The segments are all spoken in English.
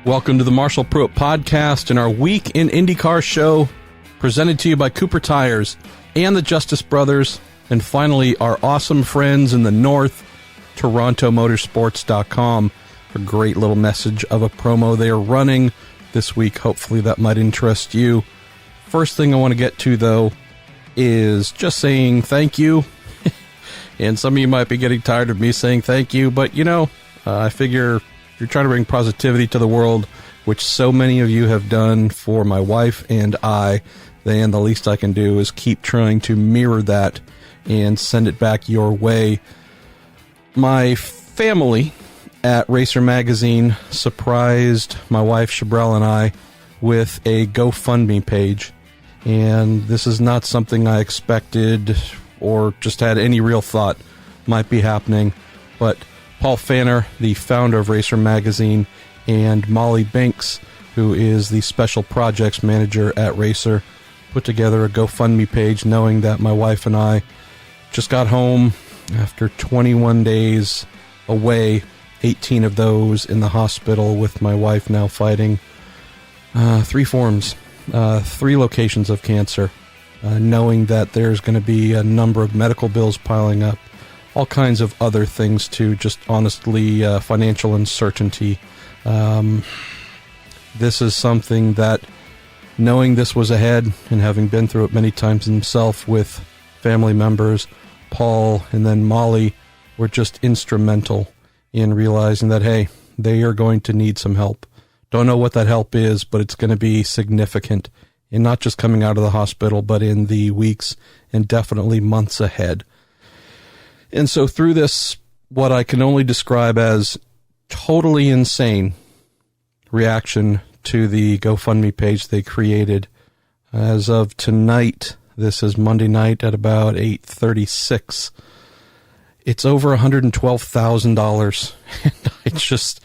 Welcome to the Marshall Pruett podcast and our Week in IndyCar show, presented to you by Cooper Tires and the Justice Brothers, and finally our awesome friends in the north, TorontoMotorsports.com. A great little message of a promo they are running this week. Hopefully that might interest you. First thing I want to get to, though, is just saying thank you. And some of you might be getting tired of me saying thank you, but I figure if you're trying to bring positivity to the world, which so many of you have done for my wife and I, then the least I can do is keep trying to mirror that and send it back your way. My family at Racer Magazine surprised my wife Chabrel and I with a GoFundMe page, and this is not something I expected or just had any real thought might be happening, but Paul Fanner, the founder of Racer Magazine, and Molly Binks, who is the special projects manager at Racer, put together a GoFundMe page knowing that my wife and I just got home after 21 days away, 18 of those in the hospital, with my wife now fighting 3 forms, 3 locations of cancer, knowing that there's going to be a number of medical bills piling up, all kinds of other things too, just honestly financial uncertainty. This is something that, knowing this was ahead and having been through it many times himself with family members, Paul and then Molly were just instrumental in realizing that, hey, they are going to need some help. Don't know what that help is, but it's going to be significant, and not just coming out of the hospital, but in the weeks and definitely months ahead. And so through this, what I can only describe as totally insane reaction to the GoFundMe page they created, as of tonight, this is Monday night at about 8:36, it's over $112,000. And I just,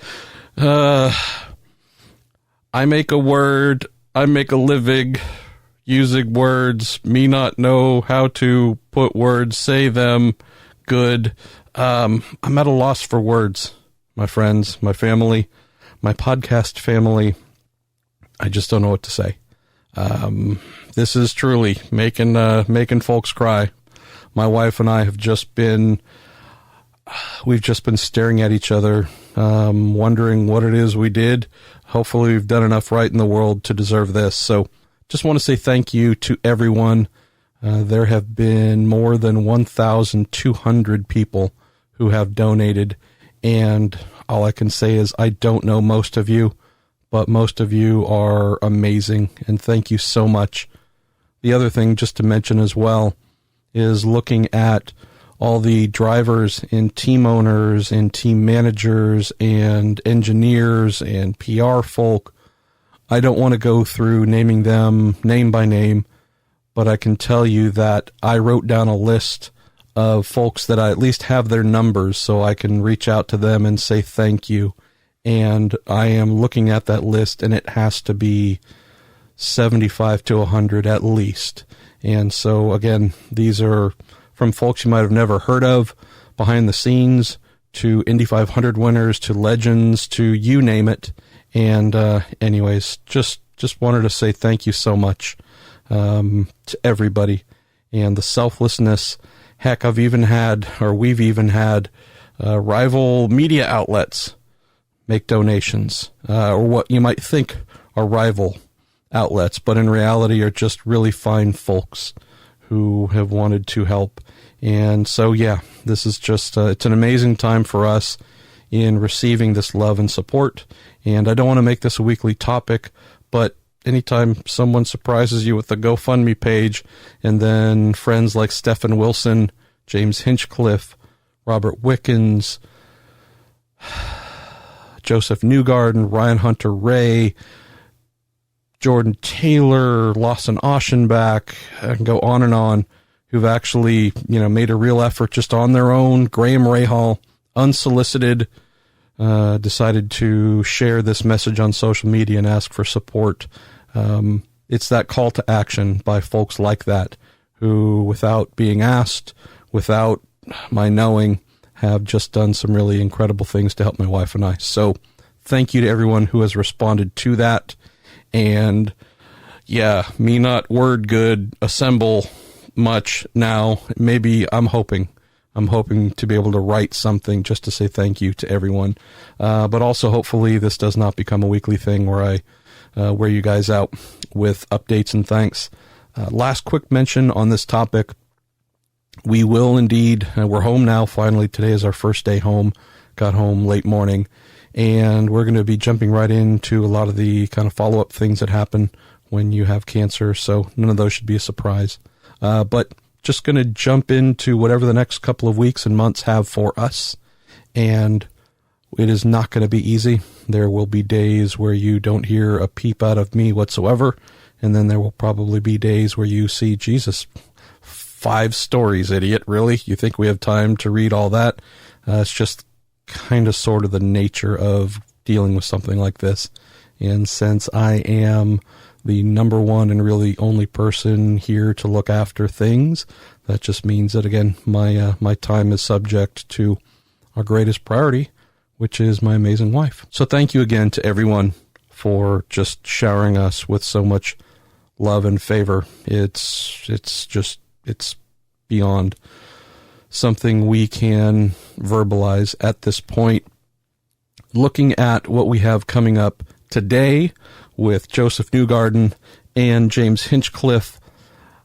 I make a living using words, me not know how to put words, say them, good. I'm at a loss for words, my friends, my family, my podcast family. I just don't know what to say. This is truly making folks cry. My wife and I have we've just been staring at each other, wondering what it is we did. Hopefully we've done enough right in the world to deserve this. So just want to say thank you to everyone. There have been more than 1,200 people who have donated, and all I can say is I don't know most of you, but most of you are amazing, and thank you so much. The other thing just to mention as well is looking at all the drivers and team owners and team managers and engineers and PR folk. I don't want to go through naming them name by name, but I can tell you that I wrote down a list of folks that I at least have their numbers so I can reach out to them and say thank you. And I am looking at that list, and it has to be 75 to 100 at least. And so, again, these are from folks you might have never heard of, behind the scenes, to Indy 500 winners, to legends, to you name it. And anyways, just wanted to say thank you so much to everybody, and the selflessness. Heck, we've even had rival media outlets make donations, or what you might think are rival outlets, but in reality are just really fine folks who have wanted to help. And so, yeah, this is just, it's an amazing time for us in receiving this love and support. And I don't want to make this a weekly topic, but anytime someone surprises you with the GoFundMe page, and then friends like Stephen Wilson, James Hinchcliffe, Robert Wickens, Josef Newgarden, Ryan Hunter-Ray, Jordan Taylor, Lawson Oschenbach, I can go on, who've actually, made a real effort just on their own. Graham Rahal, unsolicited, decided to share this message on social media and ask for support. It's that call to action by folks like that who, without being asked, without my knowing, have just done some really incredible things to help my wife and I. So thank you to everyone who has responded to that. And yeah, me not word good, assemble much now. Maybe I'm hoping to be able to write something just to say thank you to everyone. But also hopefully this does not become a weekly thing where I wear you guys out with updates and thanks. Last quick mention on this topic. We will indeed, we're home now finally. Today is our first day home. Got home late morning. And we're going to be jumping right into a lot of the kind of follow-up things that happen when you have cancer. So none of those should be a surprise. But just going to jump into whatever the next couple of weeks and months have for us. And it is not going to be easy. There will be days where you don't hear a peep out of me whatsoever. And then there will probably be days where you see, Jesus, 5 stories, idiot. Really? You think we have time to read all that? It's just kind of sort of the nature of dealing with something like this. And since I am the number one and really only person here to look after things, that just means that, again, my time is subject to our greatest priority, which is my amazing wife. So thank you again to everyone for just showering us with so much love and favor. It's beyond something we can verbalize at this point. Looking at what we have coming up today with Josef Newgarden and James Hinchcliffe,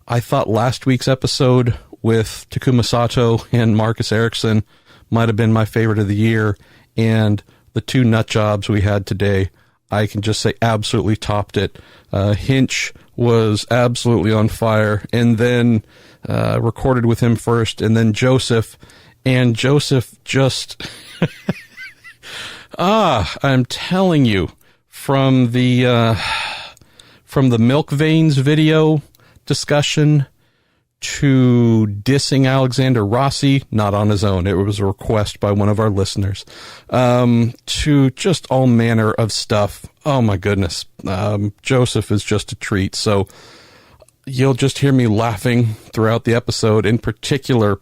I thought last week's episode with Takuma Sato and Marcus Ericsson might have been my favorite of the year, and the 2 nut jobs we had today, I can just say absolutely topped it. Hinch was absolutely on fire, and then recorded with him first, and then Josef, and Josef just, I'm telling you, from the Milk Veins video discussion to dissing Alexander Rossi, not on his own, it was a request by one of our listeners, to just all manner of stuff. Oh my goodness. Josef is just a treat. So you'll just hear me laughing throughout the episode, in particular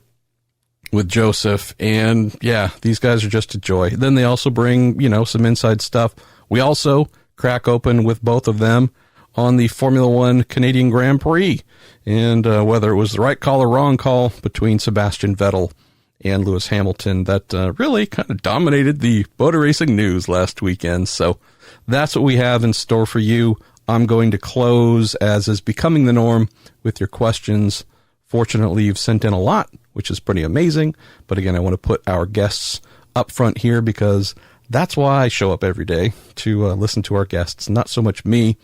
with Josef. And yeah, these guys are just a joy. Then they also bring, some inside stuff. We also crack open with both of them on the Formula One Canadian Grand Prix, and whether it was the right call or wrong call between Sebastian Vettel and Lewis Hamilton that really kind of dominated the motor racing news last weekend. So that's what we have in store for you. I'm going to close, as is becoming the norm, with your questions. Fortunately, you've sent in a lot, which is pretty amazing. But again, I want to put our guests up front here because that's why I show up every day, to listen to our guests, not so much me.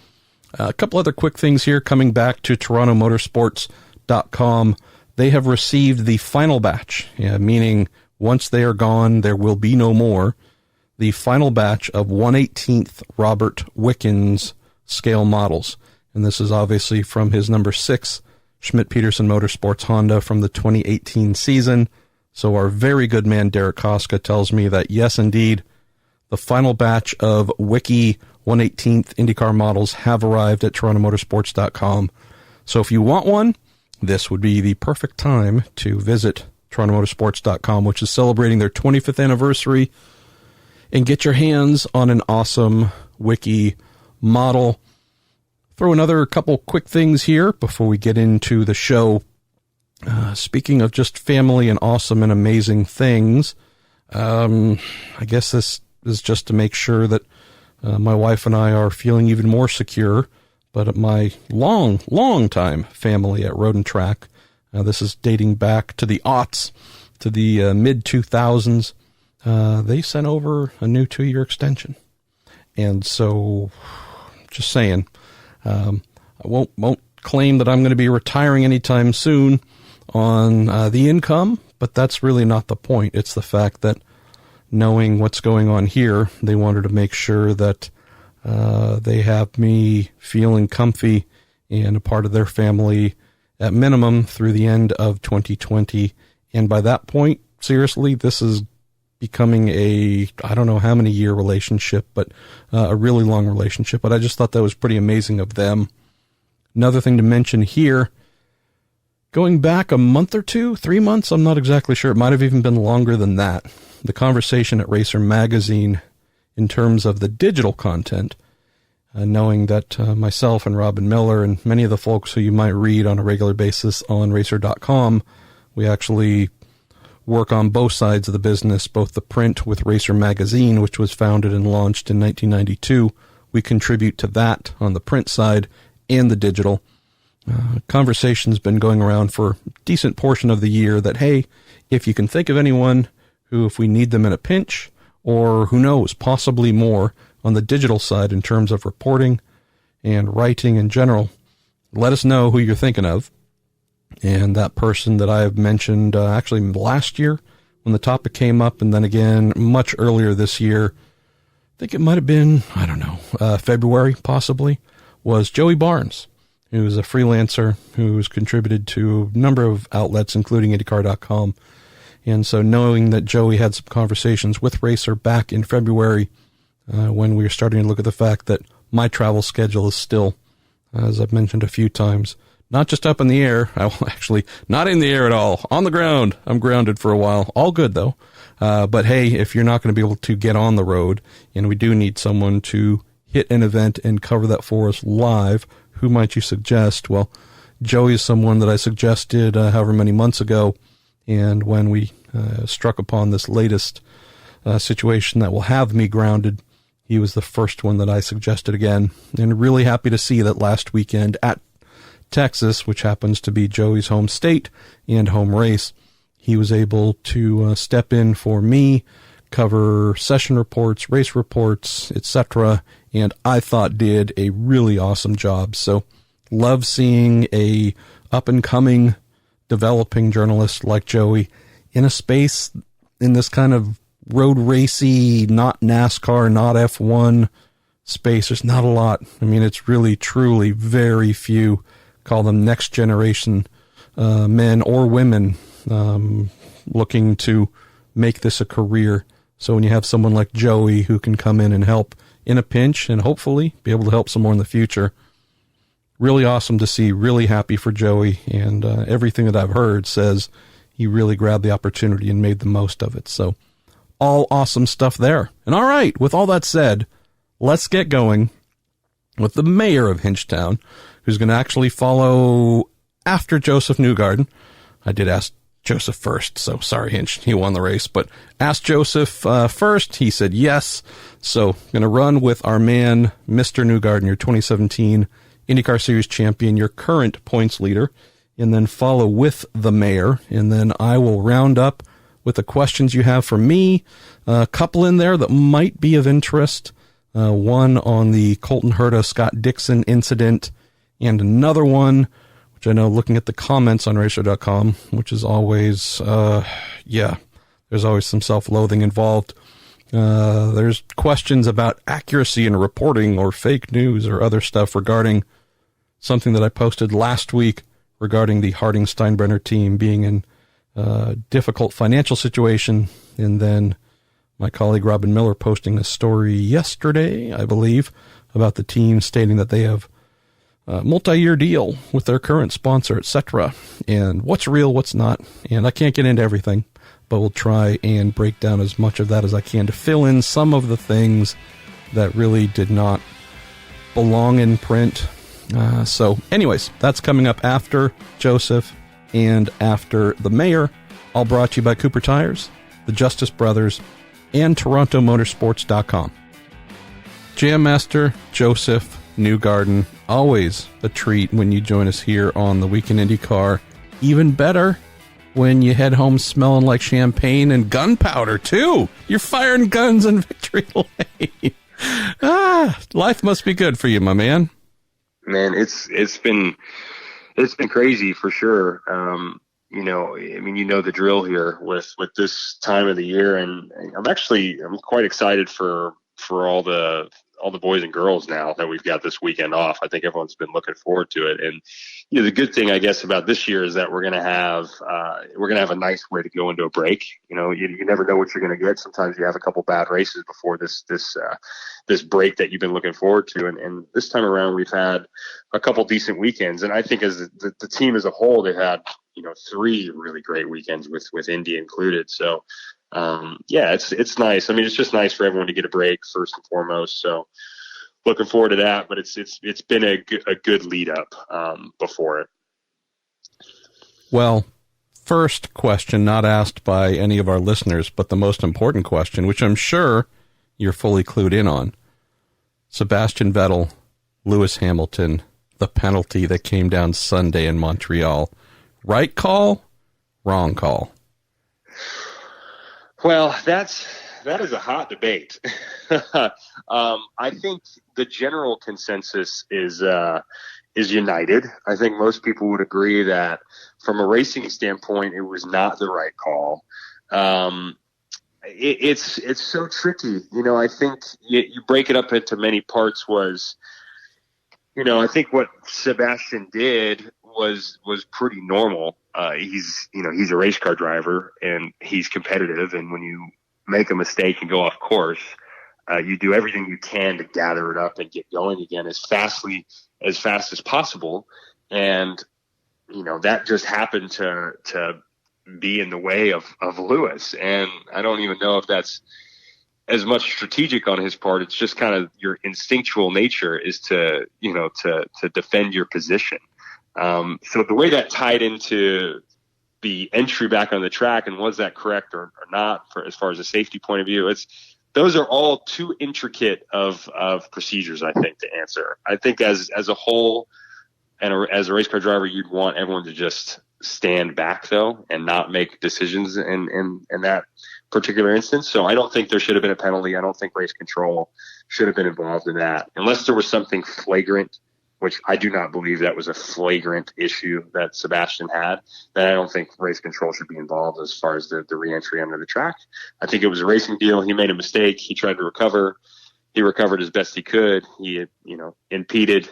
A couple other quick things here, coming back to TorontoMotorsports.com. They have received the final batch, meaning once they are gone, there will be no more. The final batch of 1/18th Robert Wickens scale models. And this is obviously from his number 6 Schmidt Peterson Motorsports Honda from the 2018 season. So our very good man Derek Koska tells me that yes, indeed, the final batch of Wiki 1/18th IndyCar models have arrived at TorontoMotorsports.com. So if you want one, this would be the perfect time to visit TorontoMotorsports.com, which is celebrating their 25th anniversary, and get your hands on an awesome Wiki model. Throw another couple quick things here before we get into the show. Speaking of just family and awesome and amazing things, I guess this is just to make sure that my wife and I are feeling even more secure, but my long time family at Road and Track, this is dating back to the aughts, to the mid-2000s, they sent over a new 2-year extension. And so, just saying, I won't claim that I'm going to be retiring anytime soon on the income, but that's really not the point. It's the fact that knowing what's going on here, they wanted to make sure that they have me feeling comfy and a part of their family at minimum through the end of 2020. And by that point, seriously, this is becoming I don't know how many year relationship, but a really long relationship. But I just thought that was pretty amazing of them. Another thing to mention here, going back a month or 2, 3 months, I'm not exactly sure. It might have even been longer than that. The conversation at Racer Magazine in terms of the digital content, knowing that myself and Robin Miller and many of the folks who you might read on a regular basis on racer.com, we actually work on both sides of the business, both the print with Racer Magazine, which was founded and launched in 1992. We contribute to that on the print side and the digital. Conversation's been going around for a decent portion of the year that, hey, if you can think of anyone who, if we need them in a pinch, or who knows, possibly more on the digital side in terms of reporting and writing in general, let us know who you're thinking of. And that person that I have mentioned actually last year when the topic came up, and then again much earlier this year, I think it might have been, February possibly, was Joey Barnes, who's a freelancer who's contributed to a number of outlets, including IndyCar.com. And so knowing that Joey had some conversations with Racer back in February, when we were starting to look at the fact that my travel schedule is still, as I've mentioned a few times, not just up in the air, actually not in the air at all, on the ground. I'm grounded for a while. All good, though. But hey, if you're not going to be able to get on the road, and we do need someone to hit an event and cover that for us live, who might you suggest? Well, Joey is someone that I suggested however many months ago, and when we struck upon this latest situation that will have me grounded, he was the first one that I suggested again, and really happy to see that last weekend at Texas, which happens to be Joey's home state and home race, he was able to step in for me, cover session reports, race reports, etc., and I thought did a really awesome job. So love seeing a up-and-coming, developing journalist like Joey in a space in this kind of road racy, not NASCAR, not F1 space. There's not a lot. I mean, it's really, truly very few, call them next generation men or women looking to make this a career. So when you have someone like Joey who can come in and help in a pinch and hopefully be able to help some more in the future, really awesome to see, really happy for Joey, and everything that I've heard says he really grabbed the opportunity and made the most of it. So all awesome stuff there. And all right, with all that said, let's get going with the mayor of Hinchtown, who's going to actually follow after Josef Newgarden. I did ask Josef first, so sorry, Hinch, he won the race, but asked Josef first. He said yes. So going to run with our man, Mr. Newgarden, your 2017 IndyCar Series champion, your current points leader, and then follow with the mayor. And then I will round up with the questions you have for me. A couple in there that might be of interest. One on the Colton Herta Scott Dixon incident, and another one, which I know looking at the comments on racer.com, which is always, there's always some self-loathing involved. There's questions about accuracy in reporting or fake news or other stuff regarding something that I posted last week regarding the Harding-Steinbrenner team being in a difficult financial situation, and then my colleague Robin Miller posting a story yesterday, I believe, about the team stating that they have a multi-year deal with their current sponsor, etc., and what's real, what's not. And I can't get into everything, but we'll try and break down as much of that as I can to fill in some of the things that really did not belong in print. So anyways, that's coming up after Josef and after the mayor, all brought to you by Cooper Tires, the Justice Brothers, and TorontoMotorsports.com. Jam Master Josef Newgarden, always a treat when you join us here on the Week in IndyCar. Even better when you head home smelling like champagne and gunpowder, too. You're firing guns in Victory Lane. Life must be good for you, my man. Man, it's been crazy for sure. The drill here with this time of the year, and I'm quite excited for all the boys and girls now that we've got this weekend off. I think everyone's been looking forward to it, and the good thing I guess about this year is that we're gonna have a nice way to go into a break. You never know what you're gonna get. Sometimes you have a couple bad races before this break that you've been looking forward to, and this time around we've had a couple decent weekends, and I think as the team as a whole, they've had 3 really great weekends with Indy included. So yeah, it's nice. I mean, it's just nice for everyone to get a break first and foremost. So looking forward to that. But it's been a good lead up before it. Well, first question, not asked by any of our listeners, but the most important question, which I'm sure you're fully clued in on. Sebastian Vettel, Lewis Hamilton, the penalty that came down Sunday in Montreal. Right call, wrong call? Well, that is a hot debate. I think the general consensus is united. I think most people would agree that from a racing standpoint, it was not the right call. It's so tricky. I think you break it up into many parts was, I think what Sebastian did was pretty normal. He's a race car driver and he's competitive. And when you make a mistake and go off course, you do everything you can to gather it up and get going again as fast as possible. And, that just happened to be in the way of Lewis. And I don't even know if that's as much strategic on his part. It's just kind of your instinctual nature is to defend your position. So the way that tied into the entry back on the track and was that correct or not as far as a safety point of view, those are all too intricate of procedures, I think, to answer. I think as a whole and as a race car driver, you'd want everyone to just stand back though and not make decisions in that particular instance. So I don't think there should have been a penalty. I don't think race control should have been involved in that unless there was something flagrant, which I do not believe that was a flagrant issue that Sebastian had. Then I don't think race control should be involved as far as the re-entry under the track. I think it was a racing deal. He made a mistake. He tried to recover. He recovered as best he could. He, impeded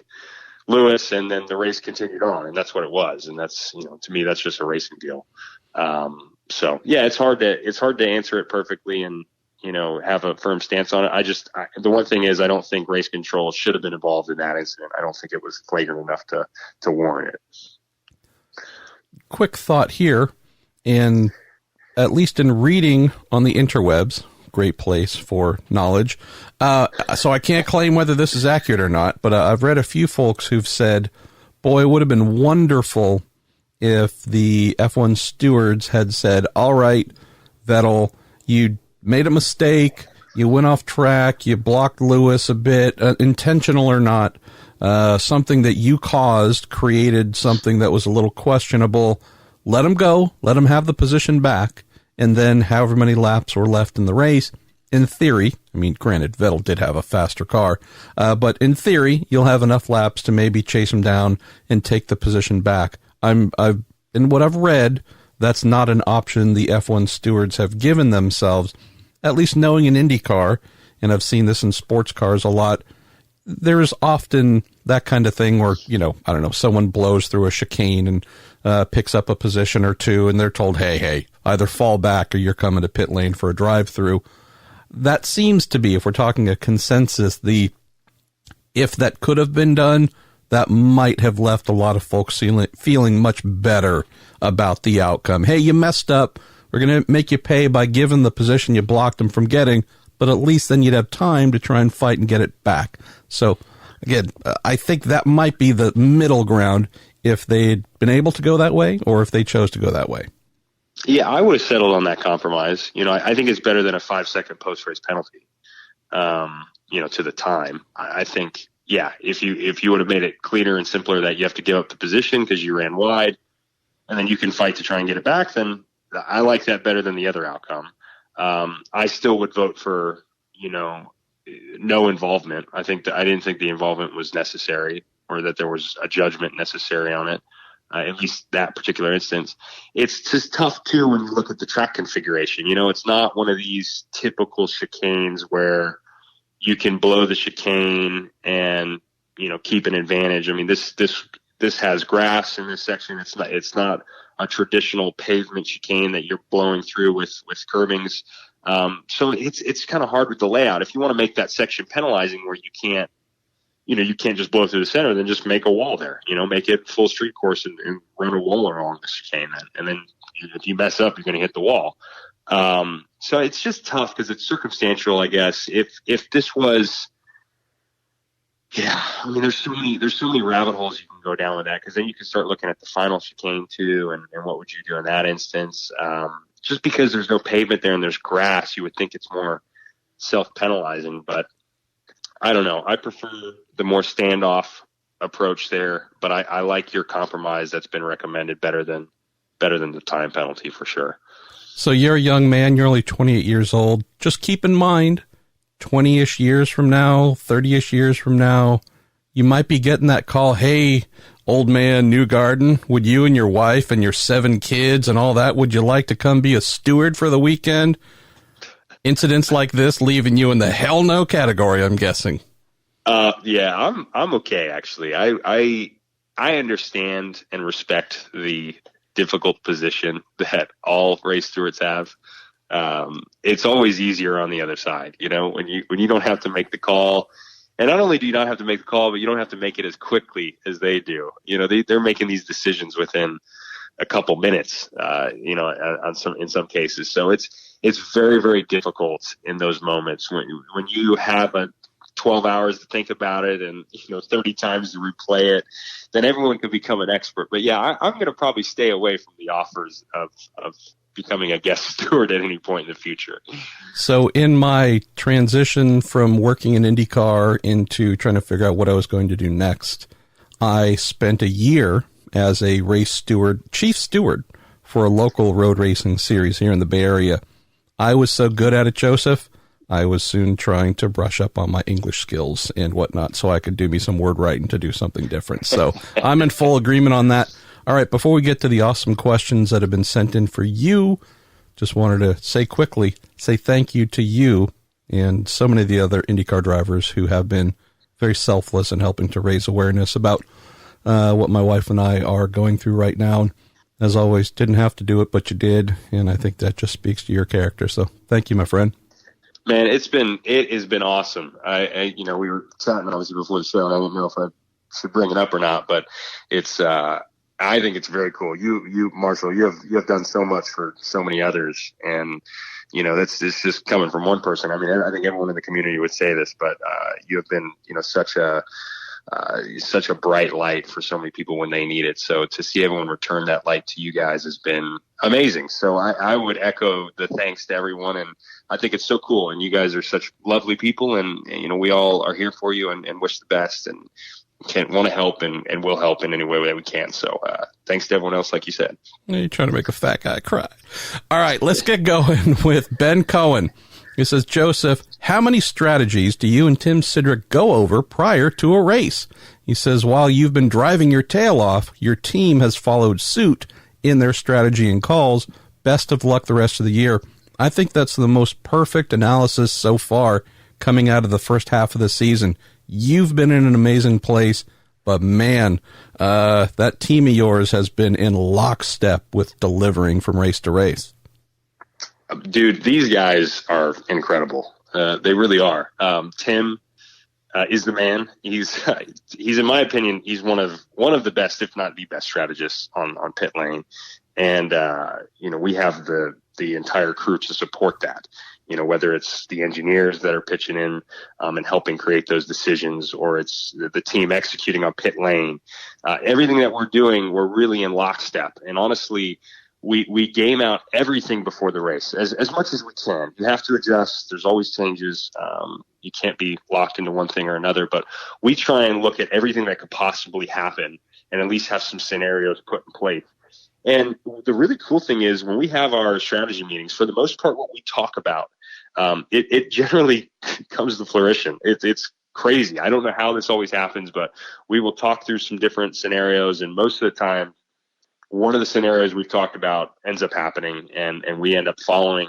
Lewis, and then the race continued on, and that's what it was. And that's, to me, that's just a racing deal. So yeah, it's hard to answer it perfectly and, have a firm stance on it. The one thing is I don't think race control should have been involved in that incident. I don't think it was flagrant enough to warrant it. Quick thought here, and at least in reading on the interwebs, great place for knowledge. So I can't claim whether this is accurate or not, but I've read a few folks who've said, boy, it would have been wonderful if the F1 stewards had said, all right, Vettel, you made a mistake, you went off track, you blocked Lewis a bit, intentional or not, something that you caused created something that was a little questionable. Let him go, let him have the position back, and then however many laps were left in the race, in theory, I mean, granted, Vettel did have a faster car, but in theory, you'll have enough laps to maybe chase him down and take the position back. In what I've read, that's not an option the F1 stewards have given themselves, at least knowing in IndyCar, and I've seen this in sports cars a lot. There's often that kind of thing where, someone blows through a chicane and picks up a position or two, and they're told, hey, either fall back or you're coming to pit lane for a drive-through. That seems to be, if we're talking a consensus, if that could have been done, that might have left a lot of folks feeling much better about the outcome. Hey, you messed up. We're going to make you pay by giving the position you blocked them from getting, but at least then you'd have time to try and fight and get it back. So, again, I think that might be the middle ground if they'd been able to go that way or if they chose to go that way. Yeah, I would have settled on that compromise. I think it's better than a 5-second post-race penalty, to the time. I think, yeah, if you would have made it cleaner and simpler that you have to give up the position because you ran wide and then you can fight to try and get it back, then I like that better than the other outcome. I still would vote for, no involvement. I didn't think the involvement was necessary or that there was a judgment necessary on it. At least that particular instance. It's just tough too when you look at the track configuration. It's not one of these typical chicanes where you can blow the chicane and keep an advantage. I mean, this has grass in this section. It's not a traditional pavement chicane that you're blowing through with curbings. So it's kind of hard with the layout. If you want to make that section penalizing where you can't just blow through the center, then just make a wall there, make it full street course and run a wall along the chicane then. And then if you mess up, you're going to hit the wall. So it's just tough because it's circumstantial, I guess. If this was, yeah, I mean, there's so many rabbit holes you can go down with that, because then you can start looking at the final chicane too, and what would you do in that instance? Just because there's no pavement there and there's grass, you would think it's more self-penalizing, but I don't know. I prefer the more standoff approach there, but I like your compromise that's been recommended better than the time penalty for sure. So you're a young man, you're only 28 years old. Just keep in mind, 20-ish years from now, 30-ish years from now, you might be getting that call, hey, old man Newgarden, would you and your wife and your 7 kids and all that, would you like to come be a steward for the weekend? Incidents like this leaving you in the hell no category, I'm guessing. Yeah, I'm okay, actually. I understand and respect the difficult position that all race stewards have. It's always easier on the other side, when you don't have to make the call. And not only do you not have to make the call, but you don't have to make it as quickly as they do. They're making these decisions within a couple minutes, in some cases. So it's very, very difficult in those moments when you have 12 hours to think about it and 30 times to replay it. Then everyone can become an expert. But yeah, I'm going to probably stay away from the offers of becoming a guest steward at any point in the future. So in my transition from working in IndyCar into trying to figure out what I was going to do next, I spent a year as a race steward, chief steward for a local road racing series here in the Bay Area. I was so good at it, Joseph, I was soon trying to brush up on my English skills and whatnot so I could do me some word writing to do something different. So I'm in full agreement on that. All right, before we get to the awesome questions that have been sent in for you, just wanted to say thank you to you and so many of the other IndyCar drivers who have been very selfless in helping to raise awareness about what my wife and I are going through right now. And as always, didn't have to do it, but you did, and I think that just speaks to your character. So thank you, my friend. Man, it has been awesome. We were chatting obviously before the show, and I didn't know if I should bring it up or not, but it's I think it's very cool. You Marshall, you have done so much for so many others, and it's just coming from one person. I mean, I think everyone in the community would say this, but you have been such a bright light for so many people when they need it. So to see everyone return that light to you guys has been amazing. So I would echo the thanks to everyone, and I think it's so cool. And you guys are such lovely people, and we all are here for you and wish the best, and want to help and will help in any way that we can. So thanks to everyone else, like you said. You're trying to make a fat guy cry. All right, let's get going with Ben Cohen. He says, Joseph, how many strategies do you and Tim Sidrick go over prior to a race? He says, while you've been driving your tail off, your team has followed suit in their strategy and calls. Best of luck the rest of the year. I think that's the most perfect analysis so far coming out of the first half of the season. You've been in an amazing place, but man, that team of yours has been in lockstep with delivering from race to race. Dude, these guys are incredible. They really are. Tim is the man. He's in my opinion, he's one of the best, if not the best strategists on pit lane. And we have the entire crew to support that. Whether it's the engineers that are pitching in and helping create those decisions, or it's the team executing on pit lane. Everything that we're doing, we're really in lockstep. And honestly, we game out everything before the race as much as we can. You have to adjust. There's always changes. You can't be locked into one thing or another, but we try and look at everything that could possibly happen and at least have some scenarios put in place. And the really cool thing is when we have our strategy meetings, for the most part, what we talk about, it generally comes to fruition. It's crazy. I don't know how this always happens, but we will talk through some different scenarios, and most of the time, one of the scenarios we've talked about ends up happening, and we end up following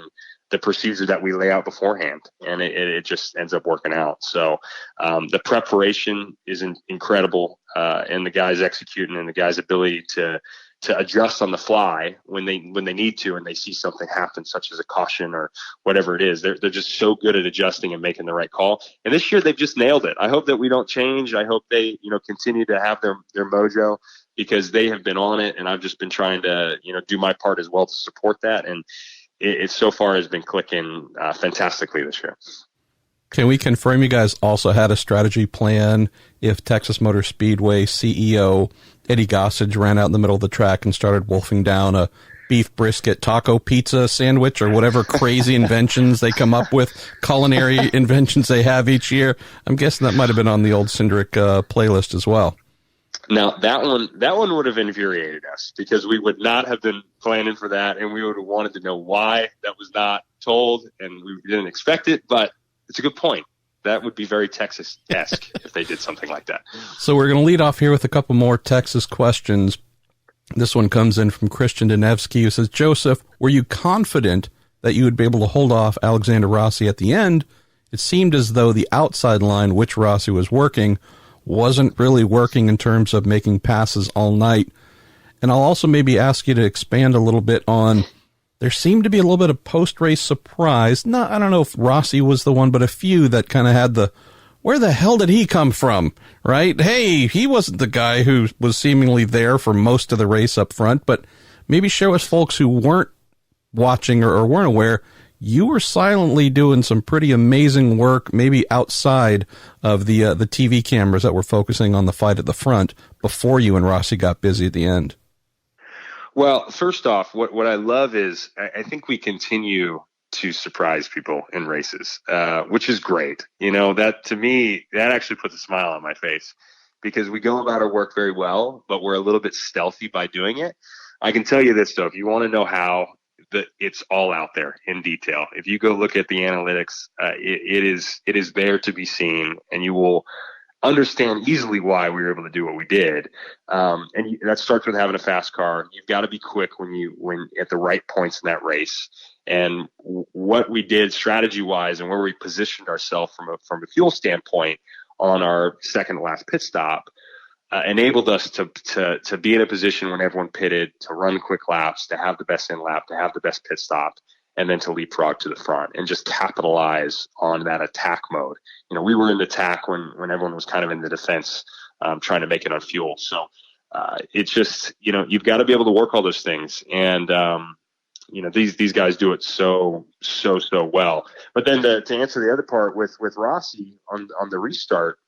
the procedure that we lay out beforehand, and it just ends up working out. So the preparation is incredible, and the guys executing and the guys' ability to adjust on the fly when they need to, and they see something happen, such as a caution or whatever it is. They're just so good at adjusting and making the right call. And this year they've just nailed it. I hope that we don't change. I hope they, continue to have their mojo, because they have been on it, and I've just been trying to, do my part as well to support that. And it so far has been clicking fantastically this year. Can we confirm you guys also had a strategy plan if Texas Motor Speedway CEO Eddie Gossage ran out in the middle of the track and started wolfing down a beef brisket taco pizza sandwich or whatever crazy inventions they come up with, culinary inventions they have each year? I'm guessing that might have been on the old Cindric playlist as well. Now, that one would have infuriated us because we would not have been planning for that, and we would have wanted to know why that was not told, and we didn't expect it, but it's a good point. That would be very Texas-esque if they did something like that. So we're going to lead off here with a couple more Texas questions. This one comes in from Christian Denevsky, who says, Joseph, were you confident that you would be able to hold off Alexander Rossi at the end? It seemed as though the outside line, which Rossi was working, wasn't really working in terms of making passes all night. And I'll also maybe ask you to expand a little bit on, there seemed to be a little bit of post-race surprise. I don't know if Rossi was the one, but a few that kind of had the, where the hell did he come from, right? Hey, he wasn't the guy who was seemingly there for most of the race up front, but maybe show us folks who weren't watching or weren't aware, you were silently doing some pretty amazing work, maybe outside of the TV cameras that were focusing on the fight at the front before you and Rossi got busy at the end. Well, first off, what I love is I think we continue to surprise people in races, which is great. You know, that to me, that actually puts a smile on my face because we go about our work very well, but we're a little bit stealthy by doing it. I can tell you this, though, if you want to know how, it's all out there in detail. If you go look at the analytics, it is there to be seen, and you will understand easily why we were able to do what we did. And that starts with having a fast car. You've got to be quick when at the right points in that race. And what we did strategy wise and where we positioned ourselves from a fuel standpoint on our second to last pit stop enabled us to be in a position when everyone pitted, to run quick laps, to have the best in lap, to have the best pit stop, and then to leapfrog to the front and just capitalize on that attack mode. You know, we were in the attack when everyone was kind of in the defense, trying to make it on fuel. So it's just, you know, you've got to be able to work all those things. And, you know, these guys do it so well. But then to answer the other part with Rossi on the restart,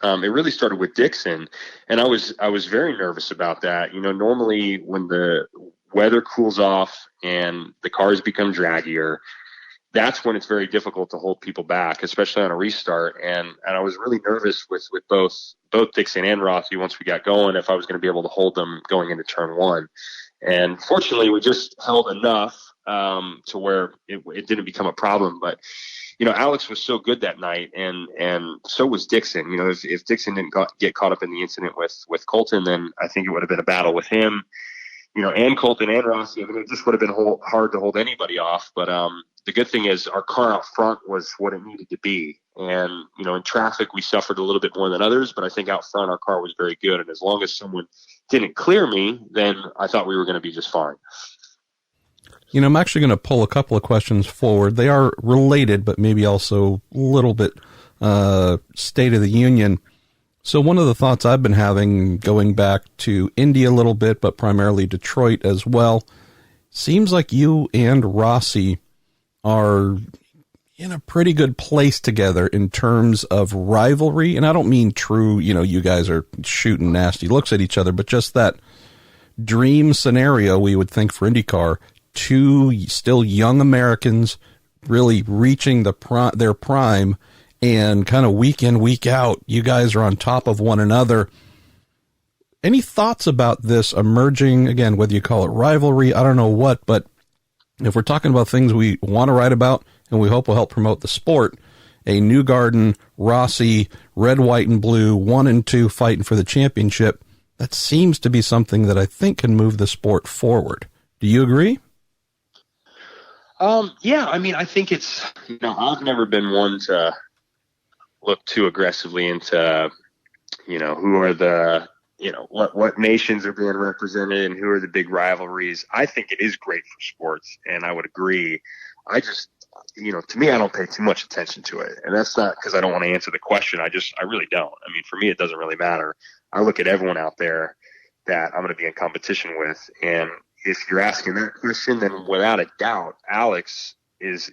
it really started with Dixon, and I was very nervous about that. You know, normally when the weather cools off and the cars become draggier, that's when it's very difficult to hold people back, especially on a restart. And I was really nervous with both Dixon and Rossi once we got going, if I was going to be able to hold them going into turn one. And fortunately, we just held enough to where it didn't become a problem. But you know, Alex was so good that night, and so was Dixon. You know, if Dixon didn't get caught up in the incident with Colton, then I think it would have been a battle with him, you know, and Colton and Rossi. I mean, it just would have been hard to hold anybody off. But the good thing is our car out front was what it needed to be. And, you know, in traffic, we suffered a little bit more than others, but I think out front our car was very good. And as long as someone didn't clear me, then I thought we were going to be just fine. You know, I'm actually going to pull a couple of questions forward. They are related, but maybe also a little bit State of the Union. So one of the thoughts I've been having, going back to Indy a little bit, but primarily Detroit as well, seems like you and Rossi are in a pretty good place together in terms of rivalry. And I don't mean true, you know, you guys are shooting nasty looks at each other, but just that dream scenario we would think for IndyCar. Two still young Americans really reaching their prime, and kind of week in, week out, you guys are on top of one another. Any thoughts about this emerging, again, whether you call it rivalry, I don't know what, but if we're talking about things we want to write about and we hope will help promote the sport, a Newgarden, Rossi, red, white, and blue, 1 and 2 fighting for the championship, that seems to be something that I think can move the sport forward. Do you agree? Yeah, I mean, I think it's, you know, I've never been one to look too aggressively into, you know, who are the, you know, what nations are being represented and who are the big rivalries. I think it is great for sports, and I would agree. I just, you know, to me, I don't pay too much attention to it. And that's not because I don't want to answer the question. I really don't. I mean, for me, it doesn't really matter. I look at everyone out there that I'm going to be in competition with, and if you're asking that question, then without a doubt, Alex is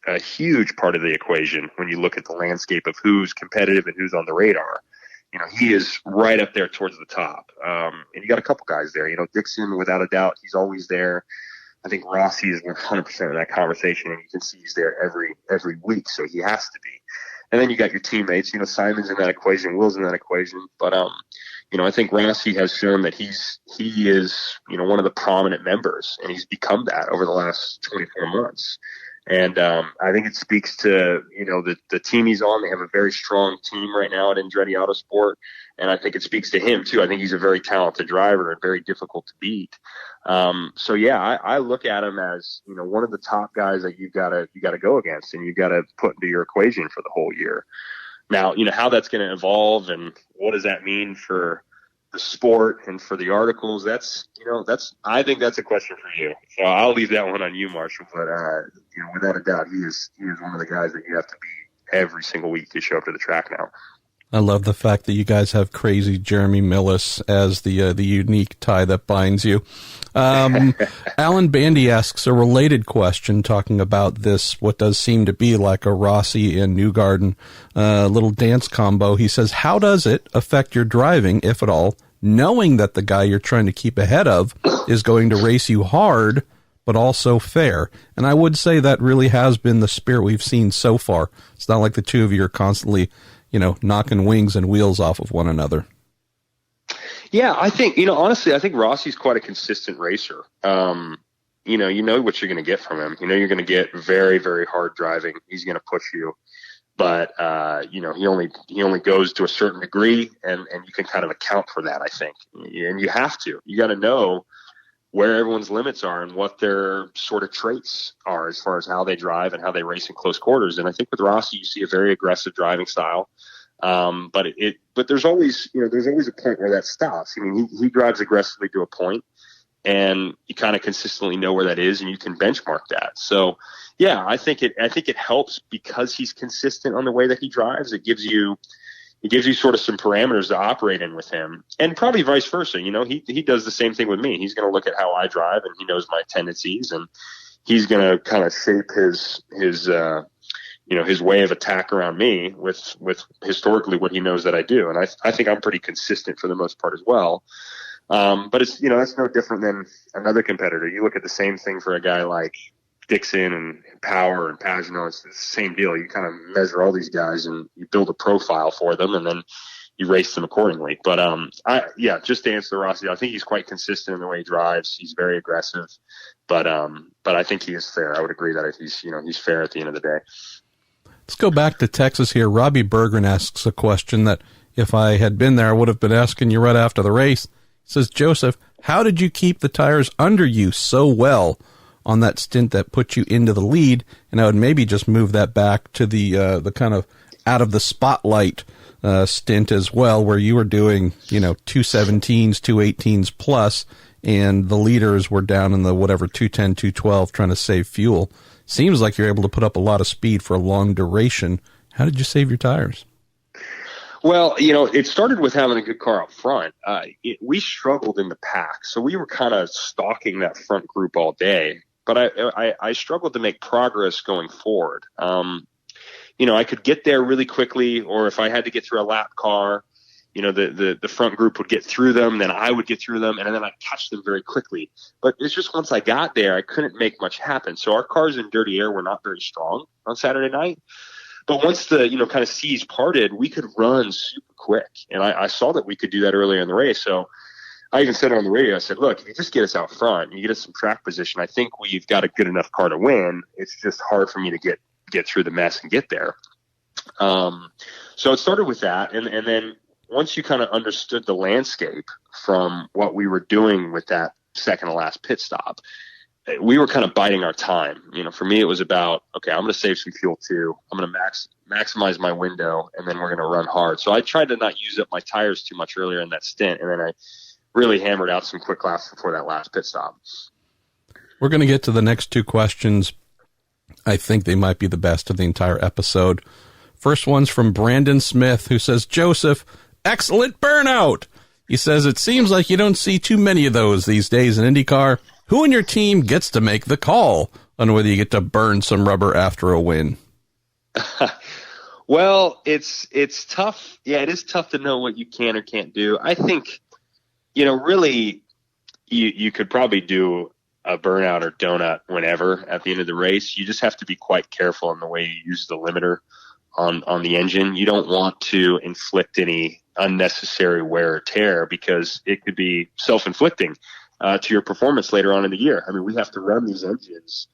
a huge part of the equation when you look at the landscape of who's competitive and who's on the radar. He is right up there towards the top. And you got a couple guys there. Dixon, without a doubt, he's always there. I think Rossi is 100% in that conversation, and you can see he's there every week, so he has to be. And then you got your teammates. Simon's in that equation, Will's in that equation. But I think Rossi has shown that he is one of the prominent members, and he's become that over the last 24 months. And I think it speaks to the team he's on. They have a very strong team right now at Andretti Autosport, and I think it speaks to him too. I think he's a very talented driver and very difficult to beat. So yeah, I look at him as one of the top guys that you gotta go against, and you gotta put into your equation for the whole year. Now how that's going to evolve and what does that mean for the sport and for the articles, I think that's a question for you. So I'll leave that one on you, Marshall. But without a doubt, he is one of the guys that you have to beat every single week to show up to the track now. I love the fact that you guys have crazy Jeremy Millis as the unique tie that binds you. Alan Bandy asks a related question talking about this, what does seem to be like a Rossi and Newgarden little dance combo. He says, how does it affect your driving, if at all, knowing that the guy you're trying to keep ahead of is going to race you hard, but also fair? And I would say that really has been the spirit we've seen so far. It's not like the two of you are constantly knocking wings and wheels off of one another. Yeah, I think, honestly, I think Rossi's quite a consistent racer. You know what you're going to get from him. You're going to get very, very hard driving. He's going to push you. But, he only goes to a certain degree, and you can kind of account for that, I think. And you have to. You got to know where everyone's limits are and what their sort of traits are as far as how they drive and how they race in close quarters. And I think with Rossi, you see a very aggressive driving style. But there's always a point where that stops. I mean, he drives aggressively to a point, and you kind of consistently know where that is, and you can benchmark that. So yeah, I think it helps because he's consistent on the way that he drives. It gives you sort of some parameters to operate in with him, and probably vice versa. He does the same thing with me. He's going to look at how I drive, and he knows my tendencies, and he's going to kind of shape his way of attack around me with historically what he knows that I do. And I think I'm pretty consistent for the most part as well. But it's, that's no different than another competitor. You look at the same thing for a guy like Dixon and Power and Pagenaud. It's the same deal. You kind of measure all these guys and you build a profile for them, and then you race them accordingly. But just to answer Rossi, I think he's quite consistent in the way he drives. He's very aggressive, but I think he is fair. I would agree that he's fair at the end of the day. Let's go back to Texas here. Robbie Bergren asks a question that if I had been there, I would have been asking you right after the race. He says, Joseph, how did you keep the tires under you so well on that stint that put you into the lead? And I would maybe just move that back to the kind of out of the spotlight stint as well, where you were doing, 217s, 218s plus, and the leaders were down in the 210, 212 trying to save fuel. Seems like you're able to put up a lot of speed for a long duration. How did you save your tires? Well, it started with having a good car up front. We struggled in the pack, so we were kind of stalking that front group all day. But I struggled to make progress going forward. I could get there really quickly, or if I had to get through a lap car, the front group would get through them, then I would get through them, and then I'd catch them very quickly. But it's just once I got there, I couldn't make much happen. So our cars in dirty air were not very strong on Saturday night. But once the, kind of seas parted, we could run super quick. And I saw that we could do that earlier in the race. So I even said it on the radio, I said, look, if you just get us out front and you get us some track position, I think we've got a good enough car to win. It's just hard for me to get through the mess and get there. So it started with that. And then once you kind of understood the landscape from what we were doing with that second to last pit stop, we were kind of biding our time. For me, it was about, okay, I'm going to save some fuel too. I'm going to maximize my window, and then we're going to run hard. So I tried to not use up my tires too much earlier in that stint, and then I really hammered out some quick laps before that last pit stop. We're going to get to the next two questions. I think they might be the best of the entire episode. First one's from Brandon Smith, who says, Joseph, excellent burnout. He says, it seems like you don't see too many of those these days in IndyCar. Who in your team gets to make the call on whether you get to burn some rubber after a win? Well, it's tough. Yeah, it is tough to know what you can or can't do. I think, really, you could probably do a burnout or donut whenever at the end of the race. You just have to be quite careful in the way you use the limiter on the engine. You don't want to inflict any unnecessary wear or tear because it could be self-inflicting to your performance later on in the year. I mean, we have to run these engines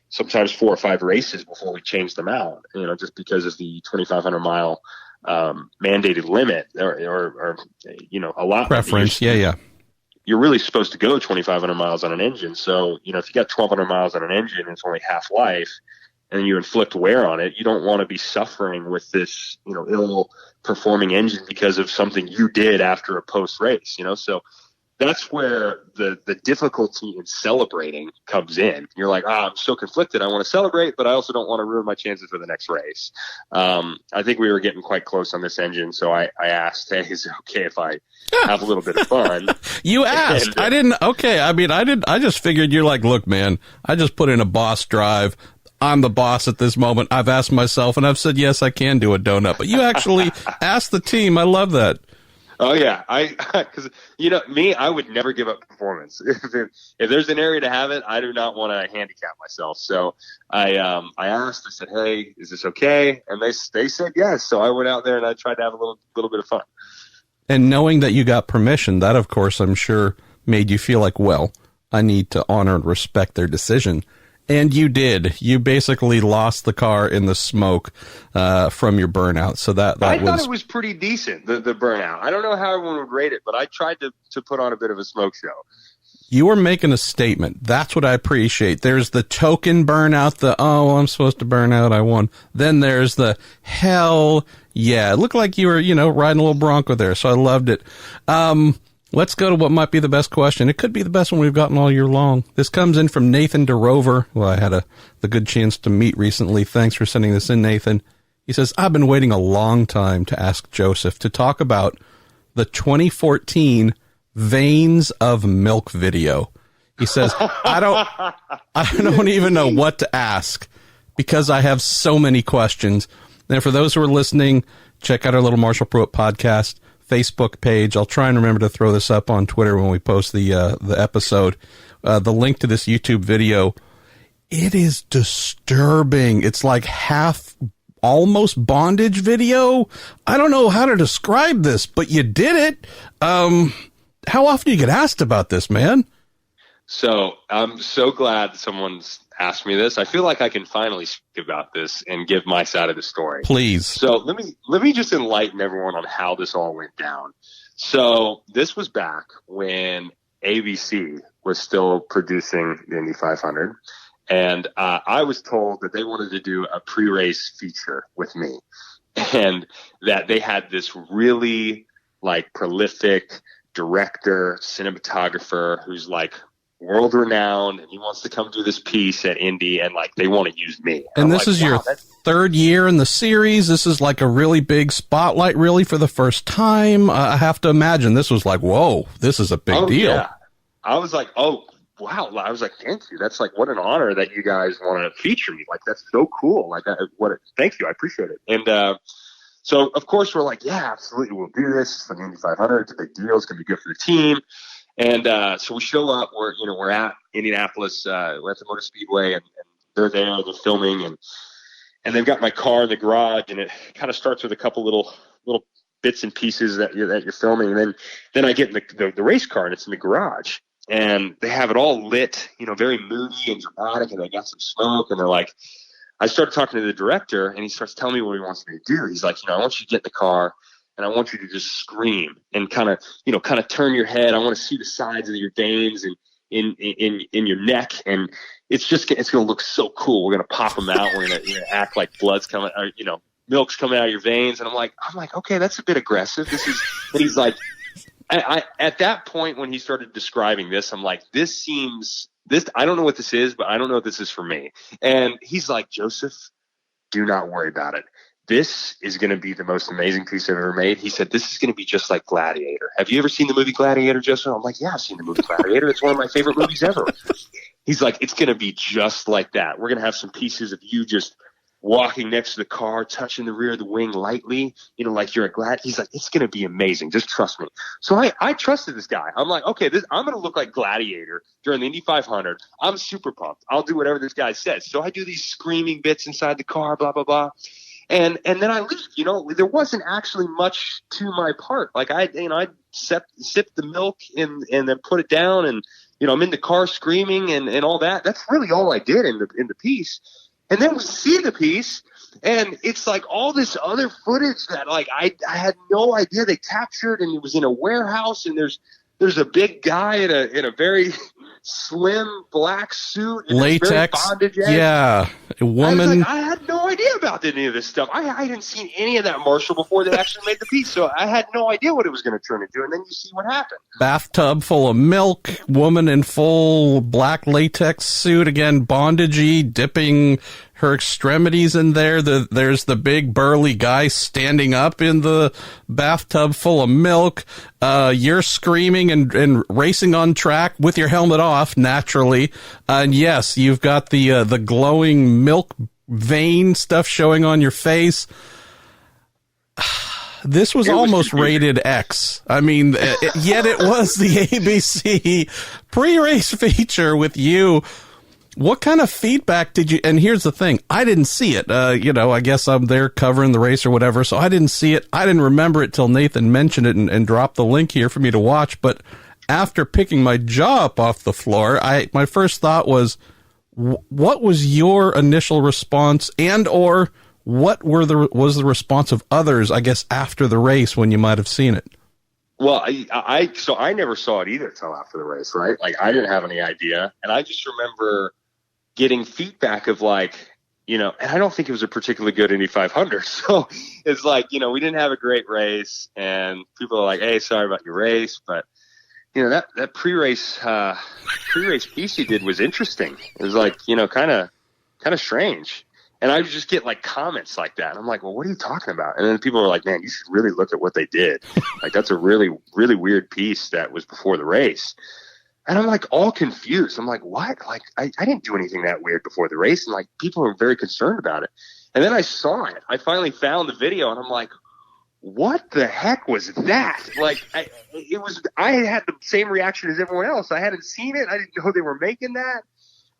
sometimes 4 or 5 races before we change them out, just because of the 2,500 mile mandated limit or a lot preference. Yeah. You're really supposed to go 2,500 miles on an engine. So, if you got 1,200 miles on an engine and it's only half life and you inflict wear on it, you don't want to be suffering with this, ill performing engine because of something you did after a post race, So that's where the difficulty in celebrating comes in. You're like, I'm so conflicted. I want to celebrate, but I also don't want to ruin my chances for the next race. I think we were getting quite close on this engine. So I asked, hey, is it okay if I have a little bit of fun? You asked. I didn't. Okay. I mean, I just figured you're like, look, man, I just put in a boss drive. I'm the boss at this moment. I've asked myself and I've said, yes, I can do a donut, but you actually asked the team. I love that. Oh yeah, because me, I would never give up performance. If there's an area to have it, I do not want to handicap myself. So I asked. I said, "Hey, is this okay?" And they said yes. So I went out there and I tried to have a little bit of fun. And knowing that you got permission, that of course I'm sure made you feel like, well, I need to honor and respect their decision. And you did. You basically lost the car in the smoke from your burnout. So I thought it was pretty decent, the burnout. I don't know how everyone would rate it, but I tried to put on a bit of a smoke show. You were making a statement. That's what I appreciate. There's the token burnout, I'm supposed to burn out, I won. Then there's the hell yeah. It looked like you were, riding a little Bronco there, so I loved it. Let's go to what might be the best question. It could be the best one we've gotten all year long. This comes in from Nathan DeRover, who I had the good chance to meet recently. Thanks for sending this in, Nathan. He says, I've been waiting a long time to ask Josef to talk about the 2014 Veins of Milk video. He says, I don't even know what to ask because I have so many questions. And for those who are listening, check out our little Marshall Pruett podcast Facebook page. I'll try and remember to throw this up on Twitter when we post the episode. The link to this YouTube video. It is disturbing. It's like half almost bondage video. I don't know how to describe this, but you did it. How often do you get asked about this, man? So I'm so glad someone's asked me this. I feel like I can finally speak about this and give my side of the story. Please. So let me just enlighten everyone on how this all went down. So this was back when ABC was still producing the Indy 500. And I was told that they wanted to do a pre-race feature with me. And that they had this really prolific director, cinematographer who's world renowned, and he wants to come do this piece at Indy, and they want to use me. And this is your third year in the series. This is a really big spotlight, really, for the first time. I have to imagine this was whoa, this is a big deal. Yeah. I was like, oh, wow. I was like, thank you. That's what an honor that you guys want to feature me. That's so cool. Thank you. I appreciate it. And so, of course, we're like, yeah, absolutely. We'll do this. It's for the Indy 500. It's a big deal. It's going to be good for the team. And so we show up. We're at Indianapolis. We're at the Motor Speedway, and they're there. They're filming, and they've got my car in the garage. And it kind of starts with a couple little bits and pieces that you're filming. And then I get in the race car, and it's in the garage. And they have it all lit, very moody and dramatic. And they got some smoke. And they're like, I started talking to the director, and he starts telling me what he wants me to do. He's like, I want you to get in the car. And I want you to just scream and kind of turn your head. I want to see the sides of your veins and in your neck. And it's going to look so cool. We're going to pop them out. We're going to act like blood's coming, or, milk's coming out of your veins. And I'm like, okay, that's a bit aggressive. And he's like, I at that point when he started describing this, I'm like, this, I don't know what this is, but I don't know if this is for me. And he's like, Josef, do not worry about it. this is going to be the most amazing piece I've ever made. He said, this is going to be just like Gladiator. Have you ever seen the movie Gladiator, Joseph? I'm like, yeah, I've seen the movie Gladiator. It's one of my favorite movies ever. He's like, it's going to be just like that. We're going to have some pieces of you just walking next to the car, touching the rear of the wing lightly, like you're a Glad. He's like, it's going to be amazing. Just trust me. So I trusted this guy. I'm like, okay, I'm going to look like Gladiator during the Indy 500. I'm super pumped. I'll do whatever this guy says. So I do these screaming bits inside the car, blah, blah, blah. And then I leave. There wasn't actually much to my part. Like I sipped the milk and then put it down, and I'm in the car screaming and all that. That's really all I did in the piece. And then we see the piece, and it's like all this other footage that like I had no idea they captured, and it was in a warehouse, and there's a big guy in a very slim black suit, and latex, bondage. Yeah, a woman. I had no idea about any of this stuff. I hadn't seen any of that, Marshall, before they actually made the piece, so I had no idea what it was going to turn into. And then you see what happened. Bathtub full of milk, woman in full black latex suit, again, bondagey, dipping her extremities in there. There's the big burly guy standing up in the bathtub full of milk. You're screaming and racing on track with your helmet off, naturally. And yes, you've got the glowing milk vein stuff showing on your face. This was almost rated X. I mean, yet it was the ABC pre-race feature with you. What kind of feedback did you, and here's the thing, I didn't see it. I guess I'm there covering the race or whatever, so I didn't see it. I didn't remember it till Nathan mentioned it and dropped the link here for me to watch. But after picking my jaw up off the floor, my first thought was, what was your initial response, and or what was the response of others, I guess, after the race when you might have seen it? Well, I never saw it either till after the race, right? Like I didn't have any idea, and I just remember getting feedback of like, and I don't think it was a particularly good Indy 500. So it's like, we didn't have a great race, and people are like, hey, sorry about your race, but that pre-race piece you did was interesting. It was like, kind of strange. And I would just get like comments like that. And I'm like, well, what are you talking about? And then people are like, man, you should really look at what they did. Like, that's a really, really weird piece that was before the race. And I'm like all confused. I'm like, what? Like, I didn't do anything that weird before the race. And like, people were very concerned about it. And then I saw it. I finally found the video, and I'm like, what the heck was that? Like, I had the same reaction as everyone else. I hadn't seen it. I didn't know they were making that.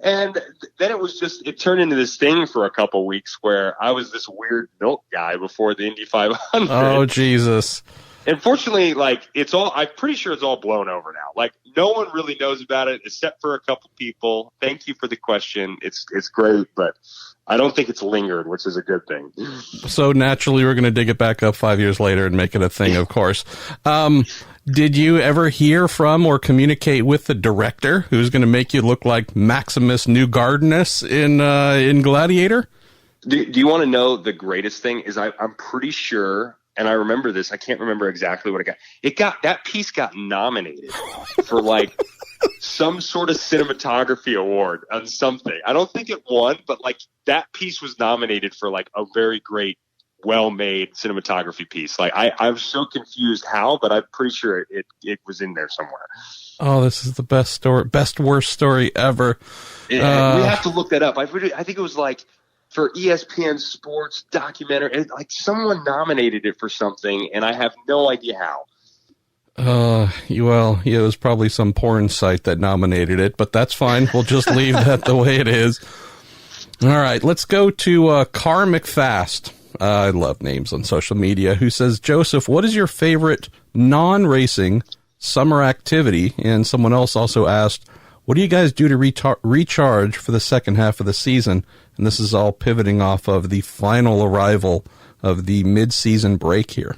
And then it turned into this thing for a couple of weeks where I was this weird milk guy before the Indy 500. Oh, Jesus. Unfortunately, like, I'm pretty sure it's all blown over now. Like, no one really knows about it except for a couple people. Thank you for the question. It's great, but I don't think it's lingered, which is a good thing. So naturally, we're going to dig it back up 5 years later and make it a thing, of course. Did you ever hear from or communicate with the director who's going to make you look like Maximus Newgardenus in Gladiator? Do you want to know the greatest thing is I'm pretty sure, and I remember this, I can't remember exactly what it got. That piece got nominated for like some sort of cinematography award on something. I don't think it won, but like that piece was nominated for like a very great, well-made cinematography piece. Like I'm so confused how, but I'm pretty sure it was in there somewhere. Oh, this is the best worst story ever. We have to look that up. I think it was like for ESPN Sports documentary. Like someone nominated it for something, and I have no idea how. It was probably some porn site that nominated it, but that's fine. We'll just leave that the way it is. All right, let's go to Car McFast. I love names on social media, who says, Joseph, what is your favorite non-racing summer activity? And someone else also asked, what do you guys do to recharge for the second half of the season? And this is all pivoting off of the final arrival of the mid-season break here.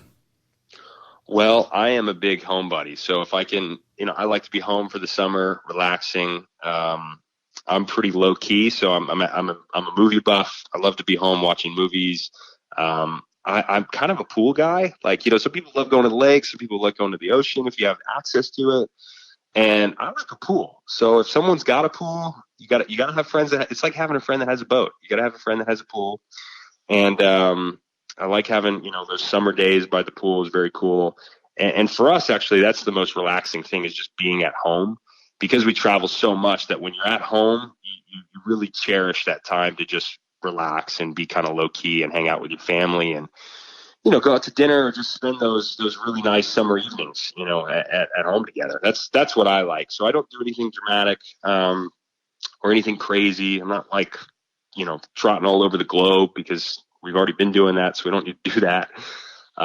Well, I am a big homebody. So if I can, I like to be home for the summer, relaxing. I'm pretty low key. So I'm a movie buff. I love to be home watching movies. I'm kind of a pool guy. Like, some people love going to the lake. Some people like going to the ocean if you have access to it. And I like a pool. So if someone's got a pool, you got to have friends it's like having a friend that has a boat. You got to have a friend that has a pool. And I like having, those summer days by the pool is very cool. And for us, actually, that's the most relaxing thing, is just being at home, because we travel so much that when you're at home, you really cherish that time to just relax and be kind of low key and hang out with your family and, go out to dinner or just spend those really nice summer evenings, at home together. That's what I like. So I don't do anything dramatic, or anything crazy. I'm not like, trotting all over the globe, because we've already been doing that. So we don't need to do that.